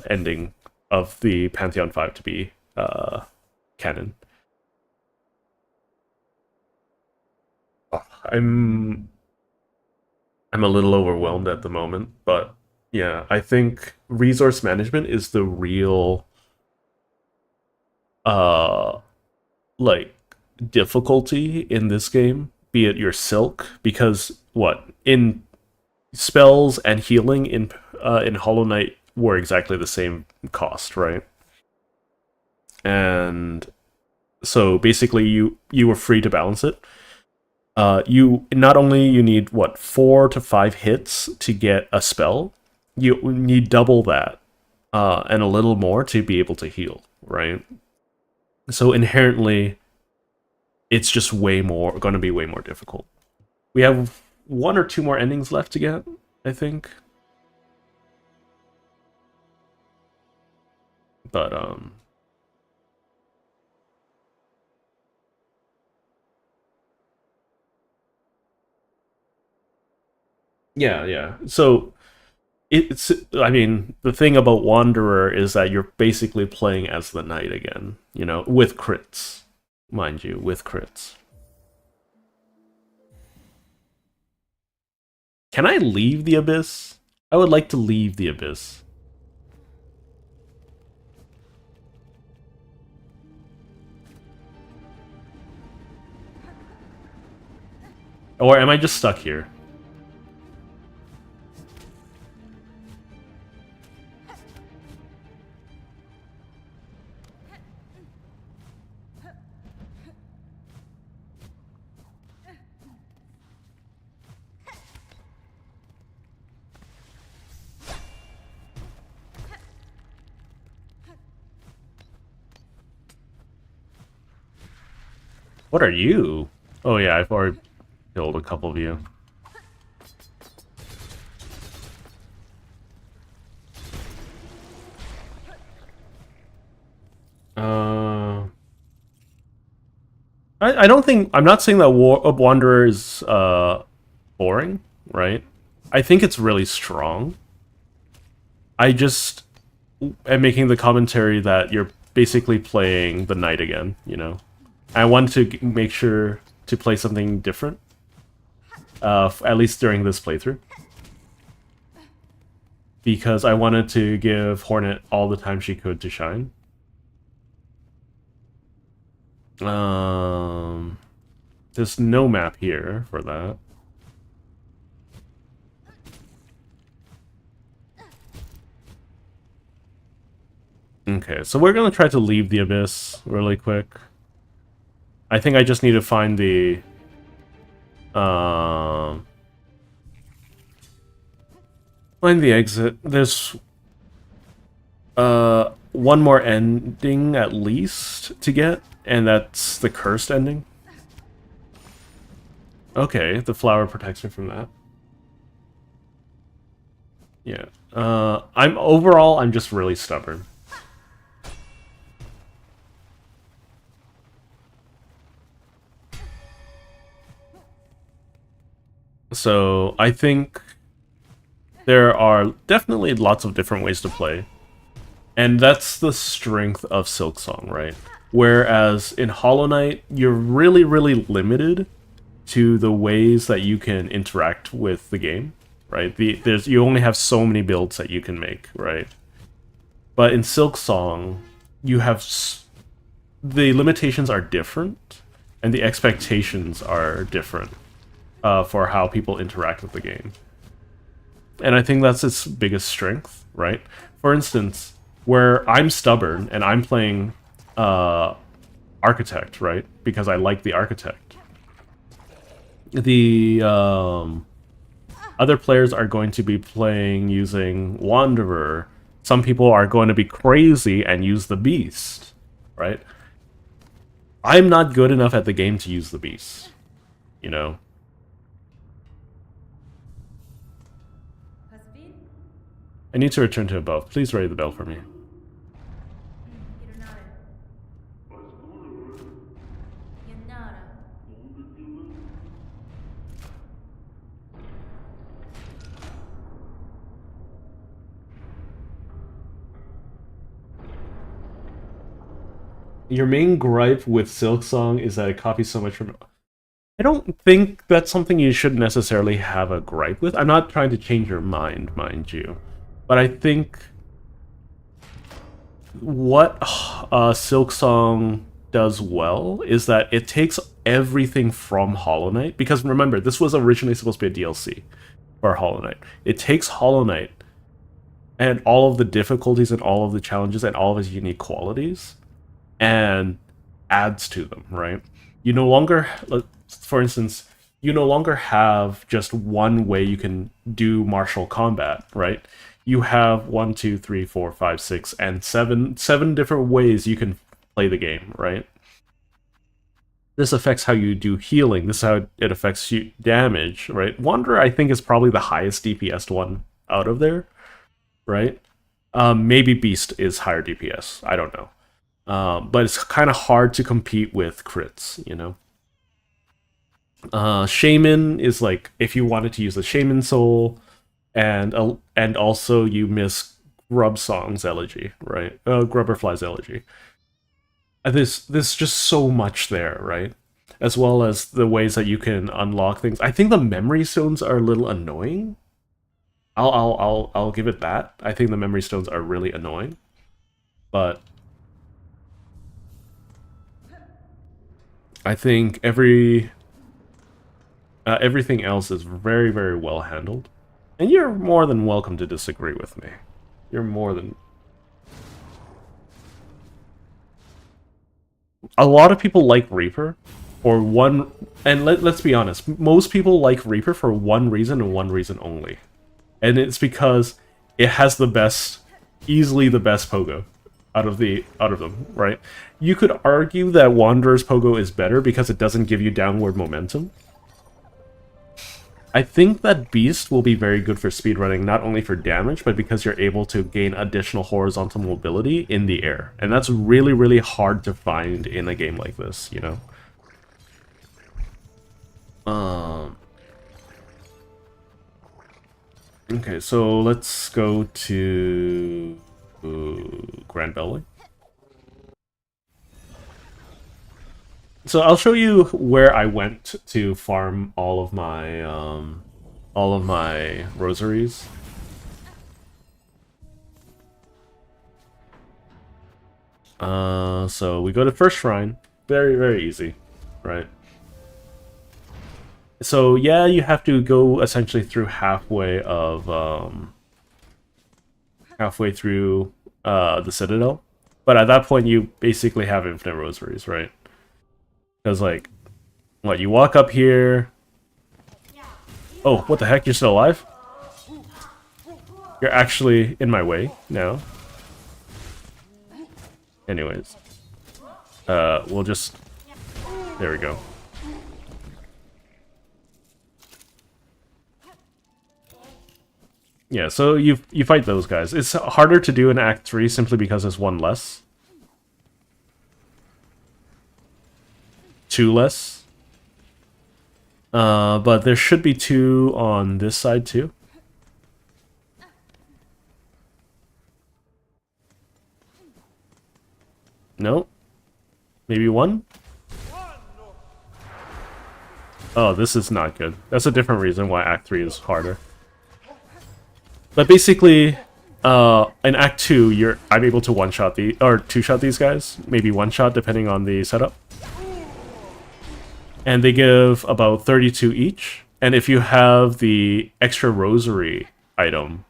ending of the Pantheon 5 to be canon. I'm I'm a little overwhelmed at the moment, but yeah, I think resource management is the real uh like difficulty in this game, be it your silk, because what in spells and healing in Hollow Knight were exactly the same cost, right? And so basically you were free to balance it. You not only you need what 4 to 5 hits to get a spell, you need double that and a little more to be able to heal, right? So inherently, it's just going to be way more difficult. We have one or two more endings left to get, I think. But yeah, yeah. So it's, I mean, the thing about Wanderer is that you're basically playing as the knight again, you know, with crits, mind you, with crits. Can I leave the Abyss? I would like to leave the Abyss. Or am I just stuck here? What are you? Oh yeah, I've already killed a couple of you. I don't think, I'm not saying that Wanderer is boring, right? I think it's really strong. I just am making the commentary that you're basically playing the knight again, you know? I want to make sure to play something different, at least during this playthrough. Because I wanted to give Hornet all the time she could to shine. There's no map here for that. Okay, so we're gonna try to leave the Abyss really quick. I think I just need to find the... find the exit. There's... one more ending at least to get, and that's the cursed ending. Okay, the flower protects me from that. Yeah. I'm just really stubborn. So I think there are definitely lots of different ways to play. And that's the strength of Silksong, right? Whereas in Hollow Knight, you're really, really limited to the ways that you can interact with the game, right? You only have so many builds that you can make, right? But in Silksong, you have the limitations are different, and the expectations are different for how people interact with the game. And I think that's its biggest strength, right? For instance, where I'm stubborn and I'm playing Architect, right? Because I like the Architect. The other players are going to be playing using Wanderer. Some people are going to be crazy and use the Beast, right? I'm not good enough at the game to use the Beast, you know? I need to return to above. Please raise the bell for me. Your main gripe with Silksong is that it copies so much from... I don't think that's something you should necessarily have a gripe with. I'm not trying to change your mind you. But I think what Silksong does well is that it takes everything from Hollow Knight. Because remember, this was originally supposed to be a DLC for Hollow Knight. It takes Hollow Knight and all of the difficulties and all of the challenges and all of its unique qualities and adds to them, right? You no longer, for instance, you no longer have just one way you can do martial combat, right? you have 1, 2, 3, 4, 5, 6, and 7 different ways you can play the game, right? This affects how you do healing. This is how it affects you damage, right? Wanderer, I think, is probably the highest DPS one out of there, right? Maybe Beast is higher DPS. I don't know. But it's kind of hard to compete with crits, you know? Shaman is like, if you wanted to use the Shaman Soul, and also you miss Grubsong's Elegy, right? Grubberfly's Elegy. There's just so much there, right? As well as the ways that you can unlock things. I think the memory stones are a little annoying. I'll give it that. I think the memory stones are really annoying, but I think everything else is very, very well handled. And you're more than welcome to disagree with me. You're more than... A lot of people like Reaper for one... And let's be honest, most people like Reaper for one reason and one reason only. And it's because it has the best... Easily the best pogo out of them, right? You could argue that Wanderer's pogo is better because it doesn't give you downward momentum. I think that Beast will be very good for speedrunning, not only for damage, but because you're able to gain additional horizontal mobility in the air. And that's really, really hard to find in a game like this, you know? Okay, so let's go to Grand Belly. So I'll show you where I went to farm all of my rosaries. So we go to first shrine. Very, very easy, right? So yeah, you have to go essentially through halfway through the Citadel. But at that point you basically have infinite rosaries, right? Because, like, what, you walk up here... Oh, what the heck, you're still alive? You're actually in my way now. Anyways. We'll just... There we go. Yeah, so you fight those guys. It's harder to do in Act 3 simply because there's one less. 2 less. But there should be 2 on this side too. No? Maybe 1? Oh, this is not good. That's a different reason why Act 3 is harder. But basically, in Act 2, I'm able to one-shot or two-shot these guys. Maybe one-shot, depending on the setup. And they give about 32 each. And if you have the extra rosary item,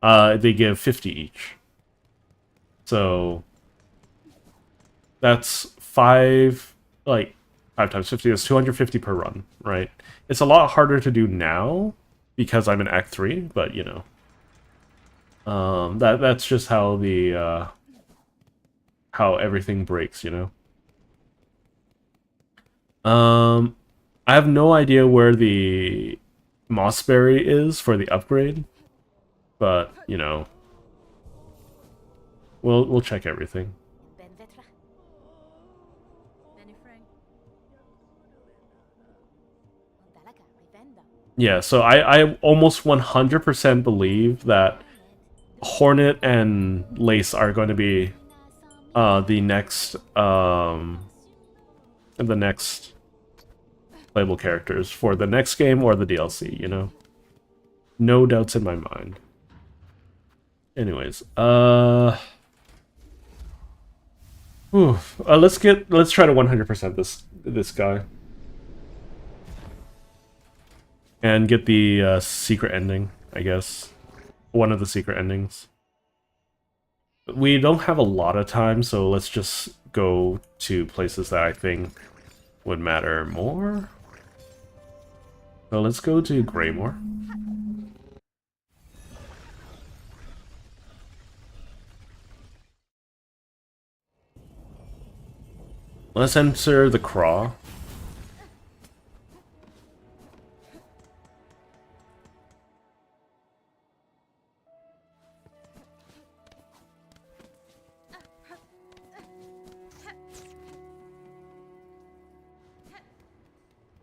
they give 50 each. So that's 5 times 50 is 250 per run, right? It's a lot harder to do now because I'm in Act 3, but you know. That's just how how everything breaks, you know. I have no idea where the Mossberry is for the upgrade, but you know, we'll check everything. Yeah, so I almost 100% believe that Hornet and Lace are going to be the next playable characters for the next game or the DLC, you know? No doubts in my mind. Anyways, let's try to 100% this guy. And get the secret ending, I guess. One of the secret endings. We don't have a lot of time, so let's just go to places that I think would matter more. So let's go to Greymoor. Let's enter the craw.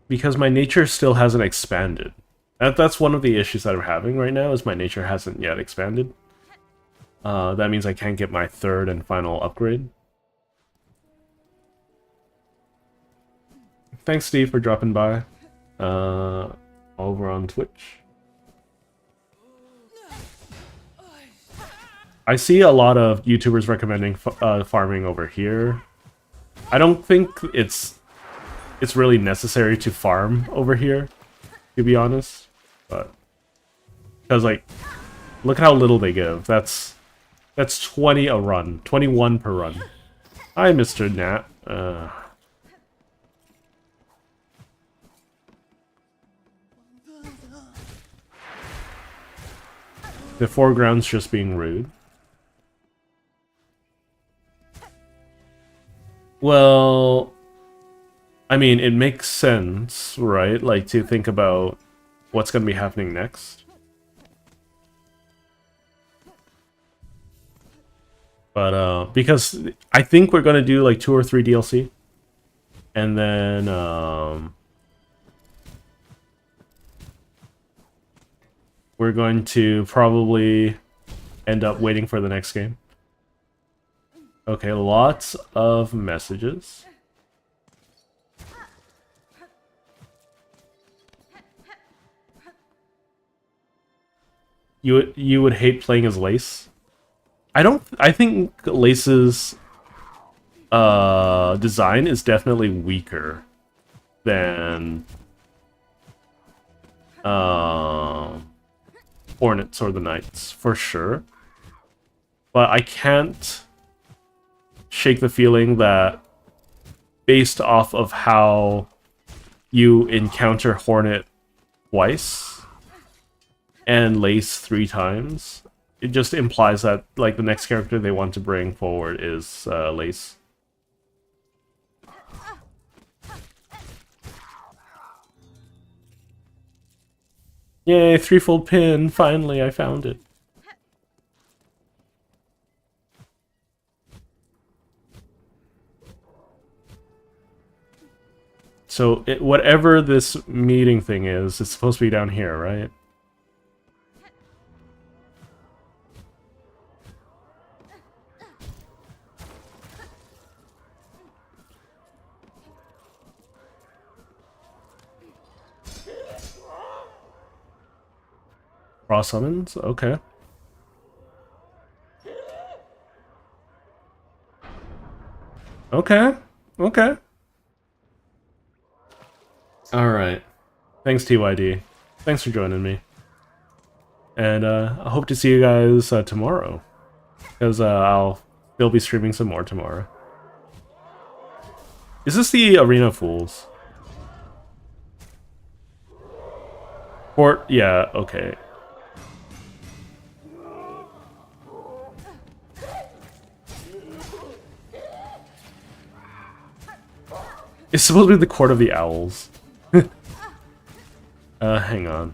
Because my nature still hasn't expanded. That's one of the issues that I'm having right now, is my nature hasn't yet expanded. That means I can't get my third and final upgrade. Thanks, Steve, for dropping by. Over on Twitch. I see a lot of YouTubers recommending farming over here. I don't think it's really necessary to farm over here, to be honest. But because, like, look how little they give. That's 20 a run, 21 per run. Hi, Mr. Nat. The foreground's just being rude. Well, I mean, it makes sense, right? Like, to think about what's going to be happening next. But, because I think we're going to do, like, 2 or 3 DLC. And then, we're going to probably end up waiting for the next game. Okay, lots of messages. You would hate playing as Lace? I think Lace's design is definitely weaker than Hornets or the Knights, for sure. But I can't shake the feeling that based off of how you encounter Hornet twice and Lace 3 times, it just implies that, like, the next character they want to bring forward is Lace. Yay, threefold pin! Finally, I found it. So, whatever this meeting thing is, it's supposed to be down here, right? Cross summons? Okay. Okay. Okay. Alright. Thanks, TYD. Thanks for joining me. And I hope to see you guys tomorrow. Because I'll still be streaming some more tomorrow. Is this the Arena of Fools? Port? Yeah, okay. It's supposed to be the Court of the Owls. Hang on.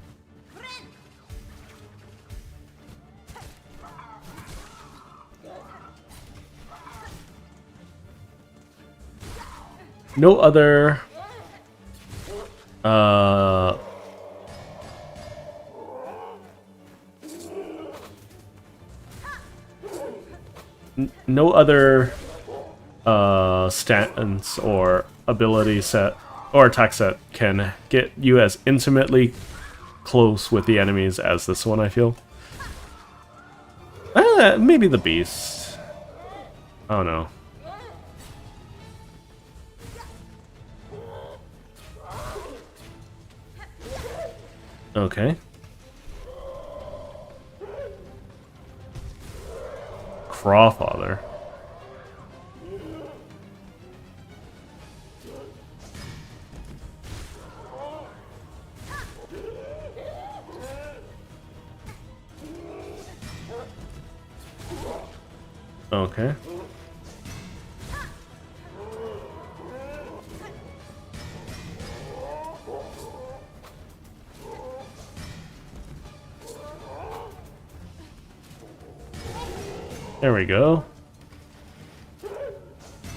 No other... no other stance or ability set or attack set can get you as intimately close with the enemies as this one, I feel. Maybe the Beast. I don't know. Okay. Crawfather. Okay. There we go.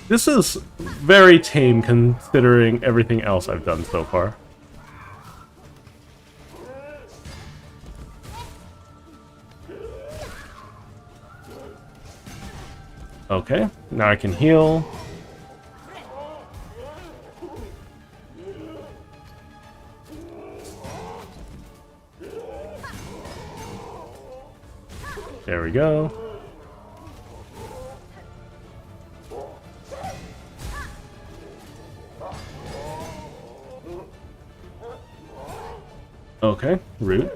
This is very tame considering everything else I've done so far. Okay, now I can heal. There we go. Okay, rude.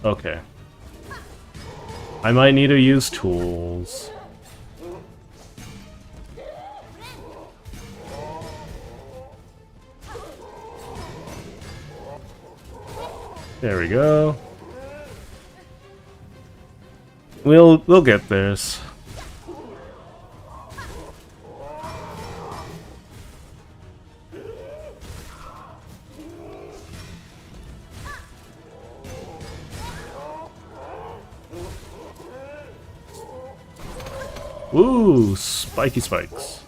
Okay. I might need to use tools. There we go. We'll get this. Ooh, spiky spikes.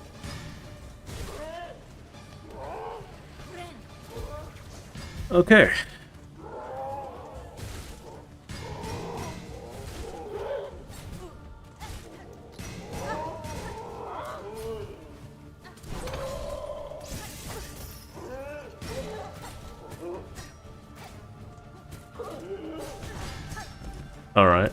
Okay. All right.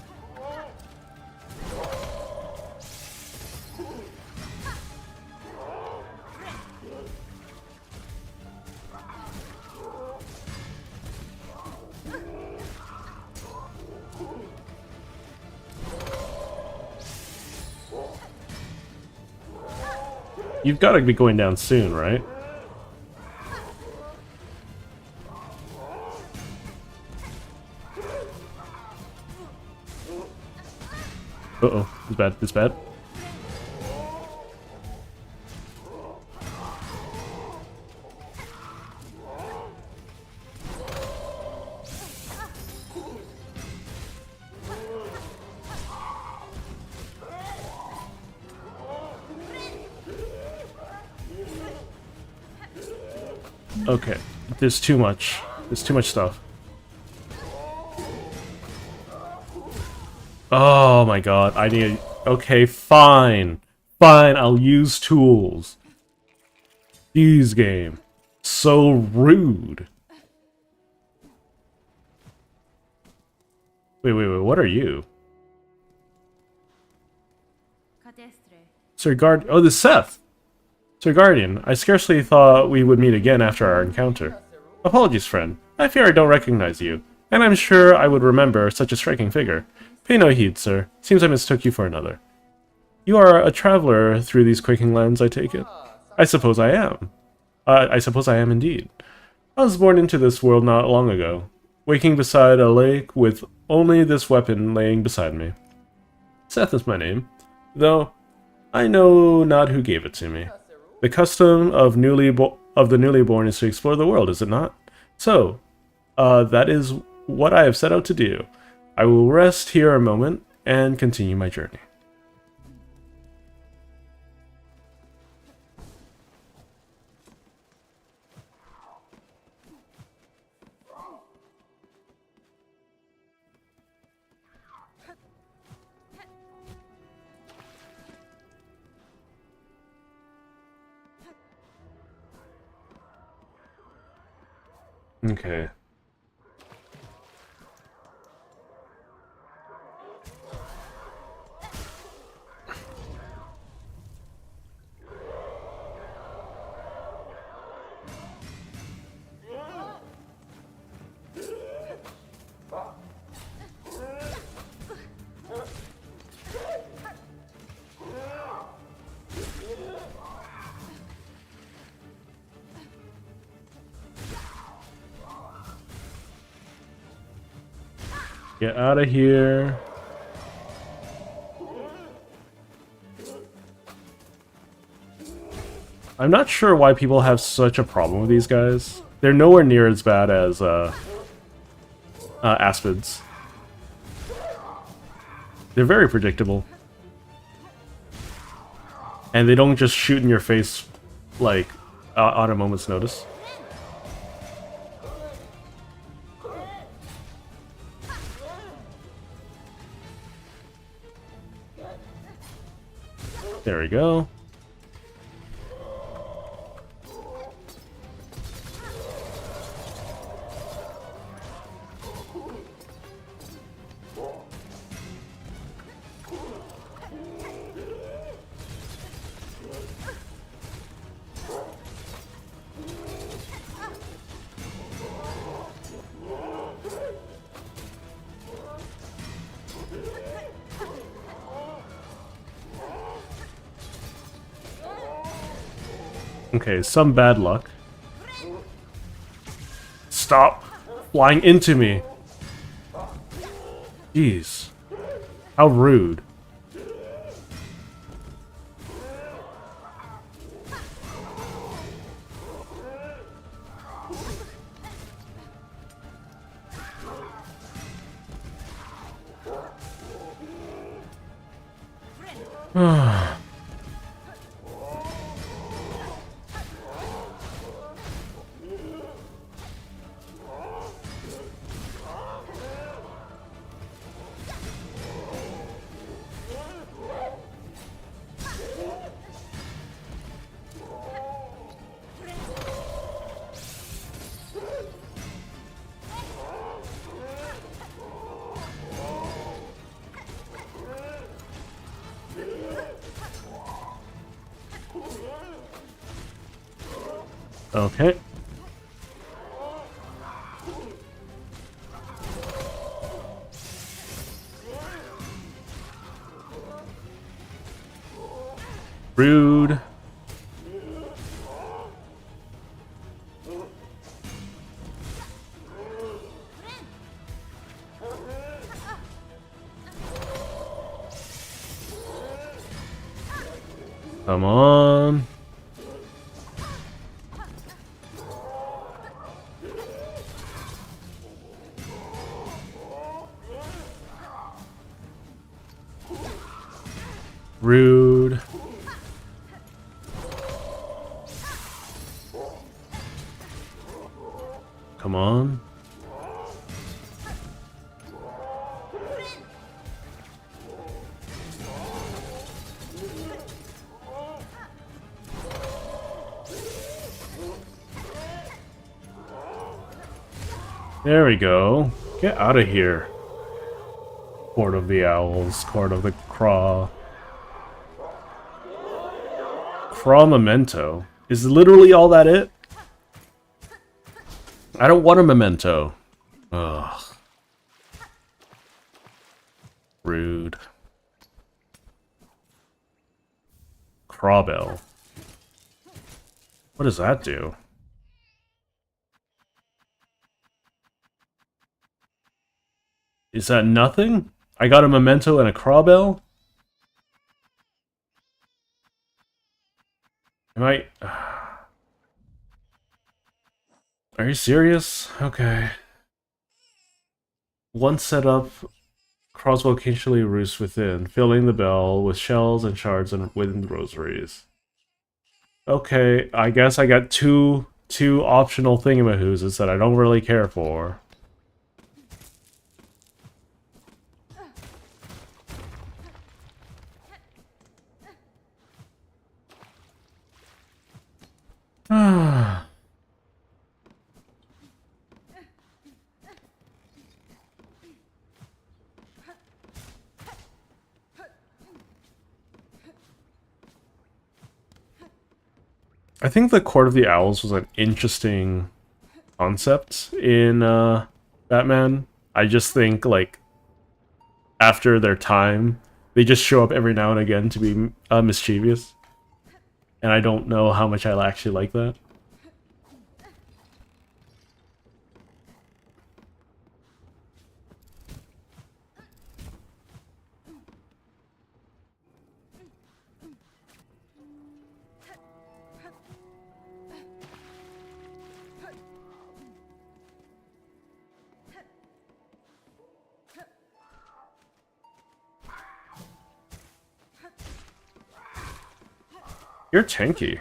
You've got to be going down soon, right? Uh-oh, it's bad, it's bad. Okay, there's too much. There's too much stuff. Oh my god, I need... Okay, fine. Fine, I'll use tools. Jeez, game. So rude. Wait, what are you? Sir Guard... Oh, this is Seth! Sir Guardian, I scarcely thought we would meet again after our encounter. Apologies, friend. I fear I don't recognize you, and I'm sure I would remember such a striking figure. Pay no heed, sir. Seems I mistook you for another. You are a traveler through these quaking lands, I take it? I suppose I am. I suppose I am indeed. I was born into this world not long ago, waking beside a lake with only this weapon laying beside me. Seth is my name, though I know not who gave it to me. The custom of the newly born is to explore the world, is it not? So, that is what I have set out to do. I will rest here a moment and continue my journey. Okay. Get out of here. I'm not sure why people have such a problem with these guys. They're nowhere near as bad as Aspids. They're very predictable. And they don't just shoot in your face, like, on a moment's notice. There we go. Okay, some bad luck. Stop flying into me. Jeez. How rude. Okay. Rude. Come on. Rude. Come on. There we go. Get out of here. Court of the Owls, Court of the Craw. Craw Memento. Is literally all that it? I don't want a memento. Ugh. Rude. Crawbell. What does that do? Is that nothing? I got a memento and a Crawbell? Am I... Are you serious? Okay. Once set up, Craw's will occasionally roost within, filling the bell with shells and shards and wind rosaries. Okay, I guess I got two optional thingamahoozes that I don't really care for. I think the Court of the Owls was an interesting concept in Batman. I just think, like, after their time, they just show up every now and again to be mischievous. And I don't know how much I actually like that. You're tanky.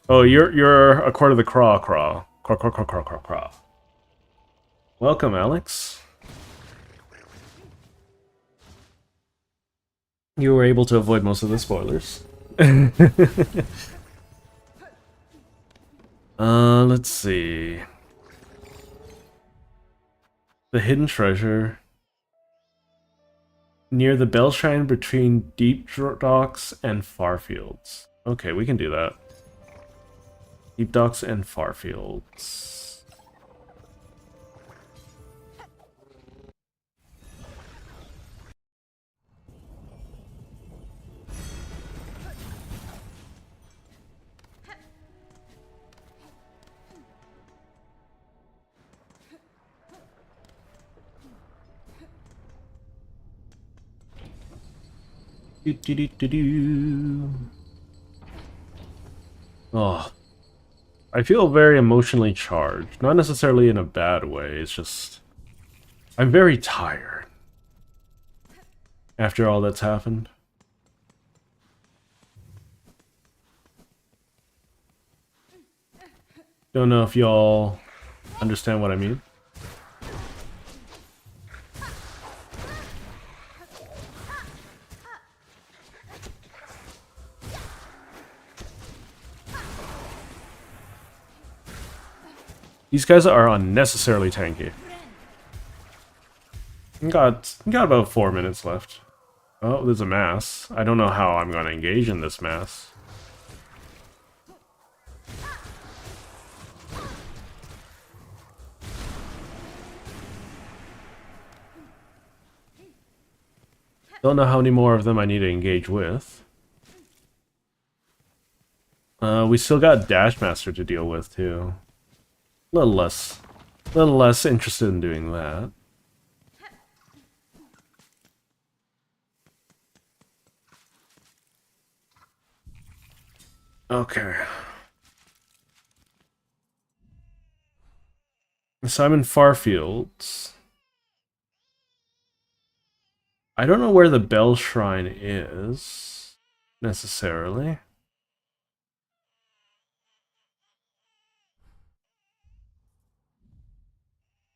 Oh, you're a quarter of the craw craw. Craw craw craw craw craw craw. Welcome, Alex. You were able to avoid most of the spoilers. Let's see. The hidden treasure. Near the Bell Shrine between Deep Docks and Farfields. Okay, we can do that. Deep Docks and Farfields. Oh, I feel very emotionally charged. Not necessarily in a bad way, it's just... I'm very tired. After all that's happened. Don't know if y'all understand what I mean. These guys are unnecessarily tanky. Got about 4 minutes left. Oh, there's a mass. I don't know how I'm going to engage in this mass. Don't know how many more of them I need to engage with. We still got Dashmaster to deal with too. A little less interested in doing that. Okay. Simon Farfields. I don't know where the Bell Shrine is, necessarily.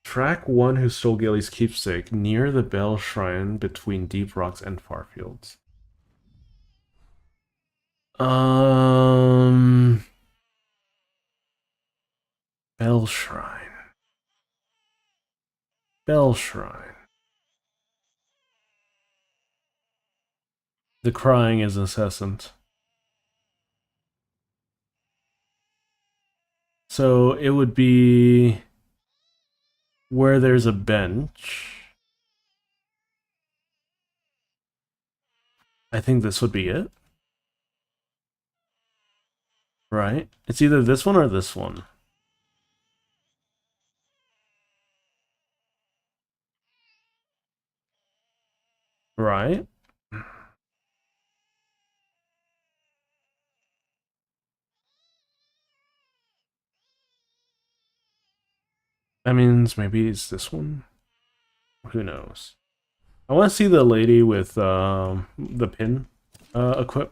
Track 1 who stole Gilly's keepsake near the Bell Shrine between Deep Rocks and Farfields. Bell Shrine. Bell Shrine. The crying is incessant. So it would be where there's a bench. I think this would be it. Right? It's either this one or this one. Right? That means maybe it's this one? Who knows? I want to see the lady with the pin equip.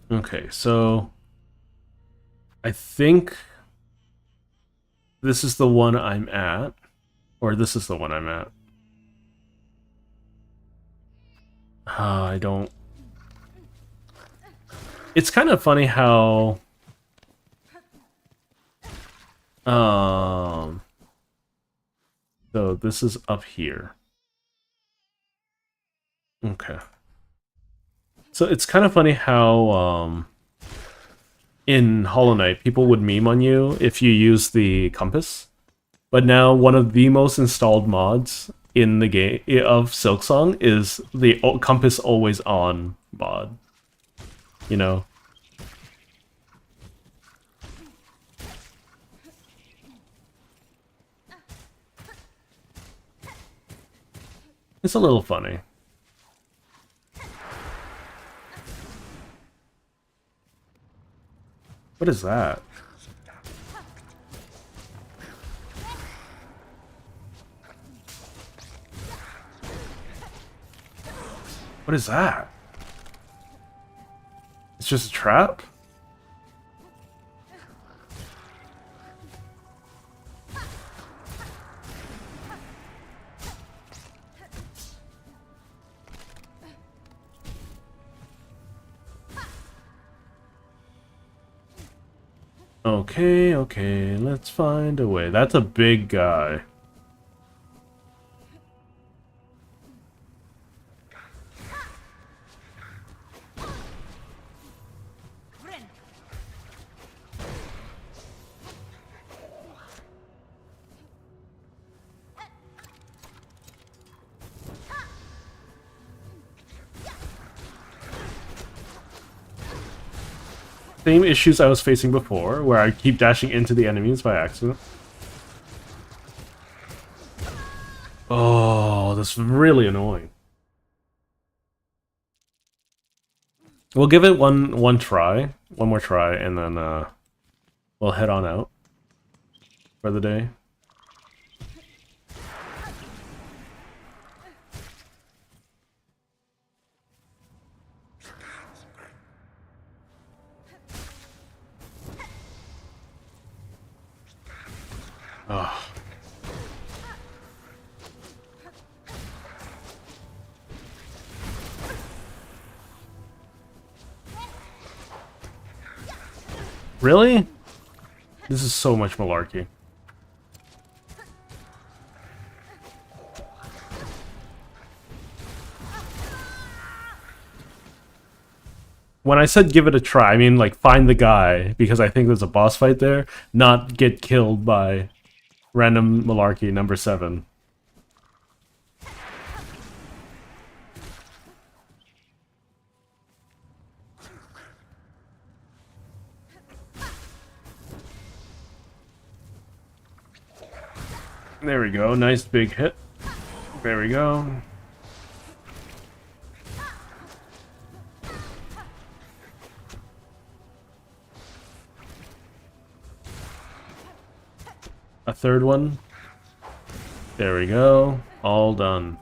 Okay, so I think this is the one I'm at, or this is the one I'm at. I don't... It's kind of funny how... So this is up here. Okay. So it's kind of funny how, in Hollow Knight, people would meme on you if you use the compass. But now one of the most installed mods in the game of Silksong is the compass always on mod. You know? It's a little funny. What is that? What is that? It's just a trap? Okay, let's find a way. That's a big guy. Same issues I was facing before, where I keep dashing into the enemies by accident. Oh, that's really annoying. We'll give it one more try, and then we'll head on out for the day. Oh. Really? This is so much malarkey. When I said give it a try, I mean like find the guy, because I think there's a boss fight there, not get killed by random malarkey number 7. There we go, nice big hit. There we go. A third one. There we go. All done.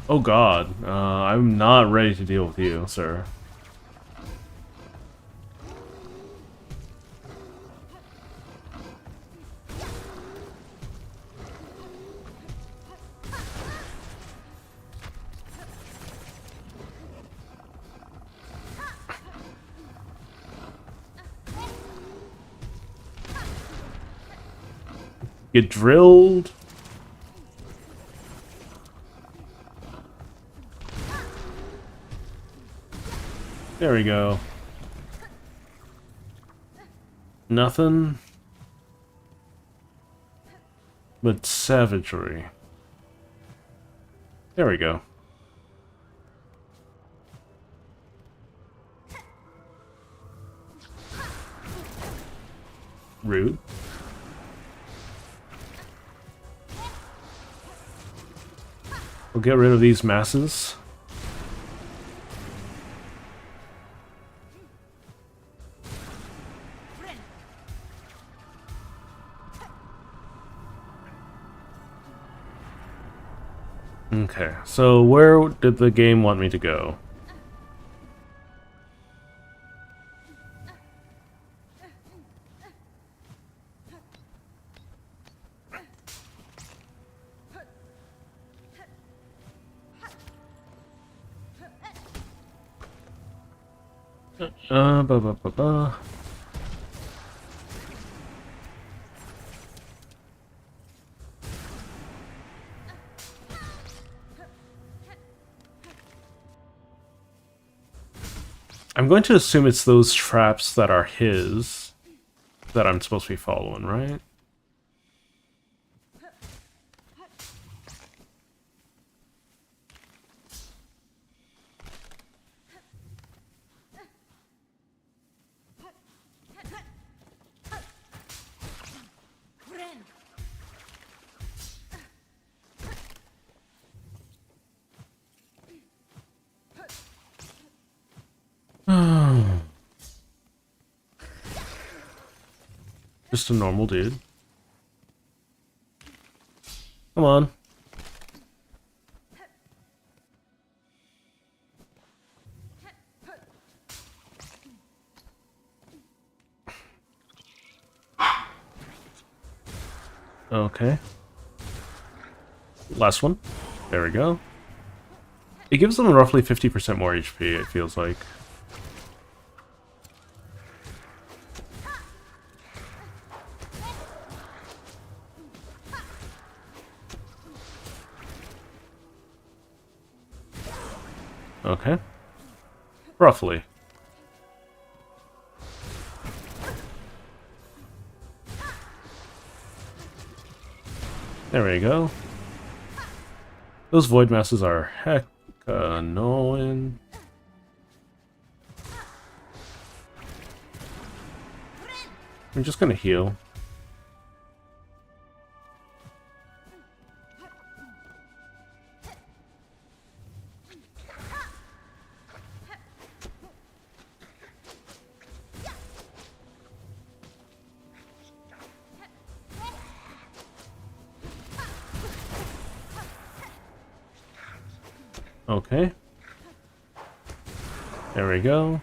Oh god. I'm not ready to deal with you, sir. Get drilled. There we go. Nothing but savagery. There we go. Rude. We'll get rid of these masses. Okay, so where did the game want me to go? Ba ba ba ba. I'm going to assume it's those traps that are his that I'm supposed to be following, right? Just a normal dude. Come on. Okay. Last one. There we go. It gives them roughly 50% more HP, it feels like. Okay. Roughly. There we go. Those void masses are heck annoying. I'm just gonna heal. Okay. There we go.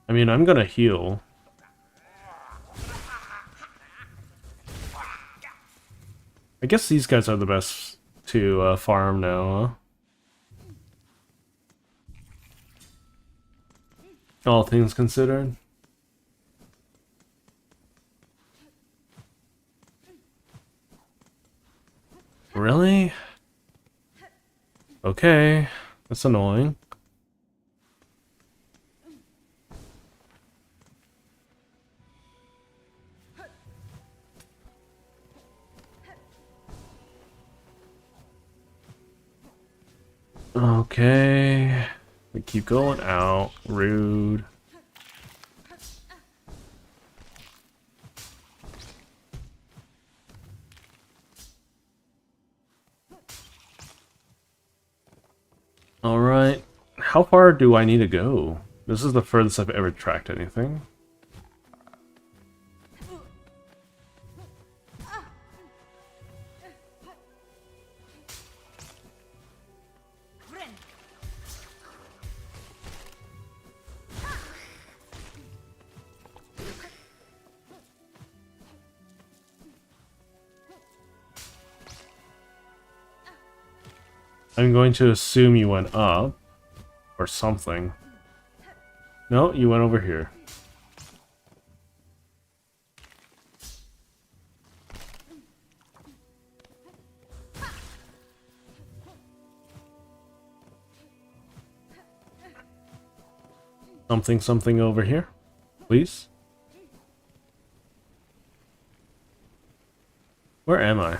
I mean, I'm gonna heal. I guess these guys are the best to farm now, huh? All things considered. Really? Okay. That's annoying. Okay. We keep going out. Rude. Alright. How far do I need to go? This is the furthest I've ever tracked anything. I'm going to assume you went up. Or something. No, you went over here. Something over here, please. Where am I?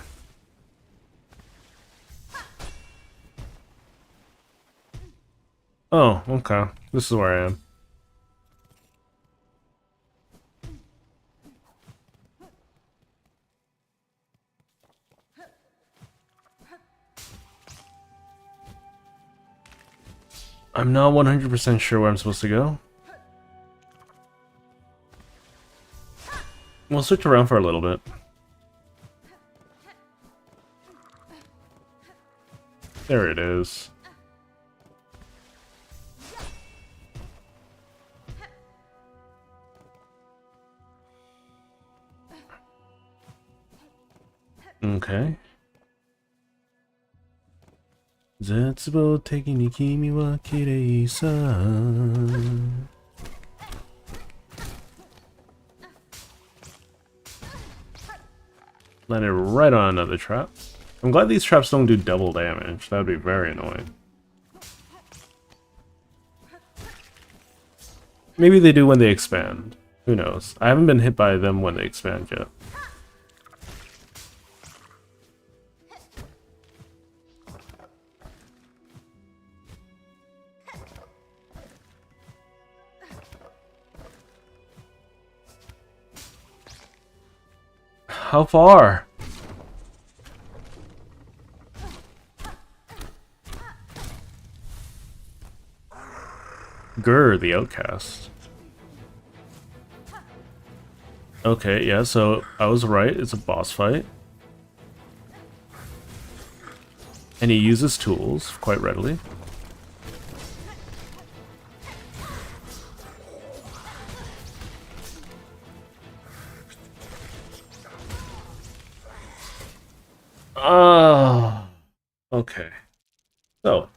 Oh, okay. This is where I am. I'm not 100% sure where I'm supposed to go. We'll switch around for a little bit. There it is. Okay. 絶望的に君は綺麗さ Landed right on another trap. I'm glad these traps don't do double damage. That would be very annoying. Maybe they do when they expand. Who knows? I haven't been hit by them when they expand yet. how far? Gur, the outcast. Okay, yeah, so I was right. It's a boss fight. And he uses tools quite readily. Oh, okay. So,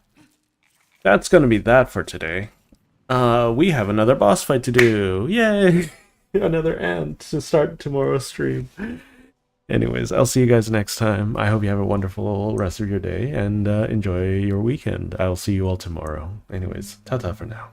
that's gonna be that for today. We have another boss fight to do. Yay! Another ant to start tomorrow's stream. Anyways, I'll see you guys next time. I hope you have a wonderful rest of your day and enjoy your weekend. I'll see you all tomorrow. Anyways, ta-ta for now.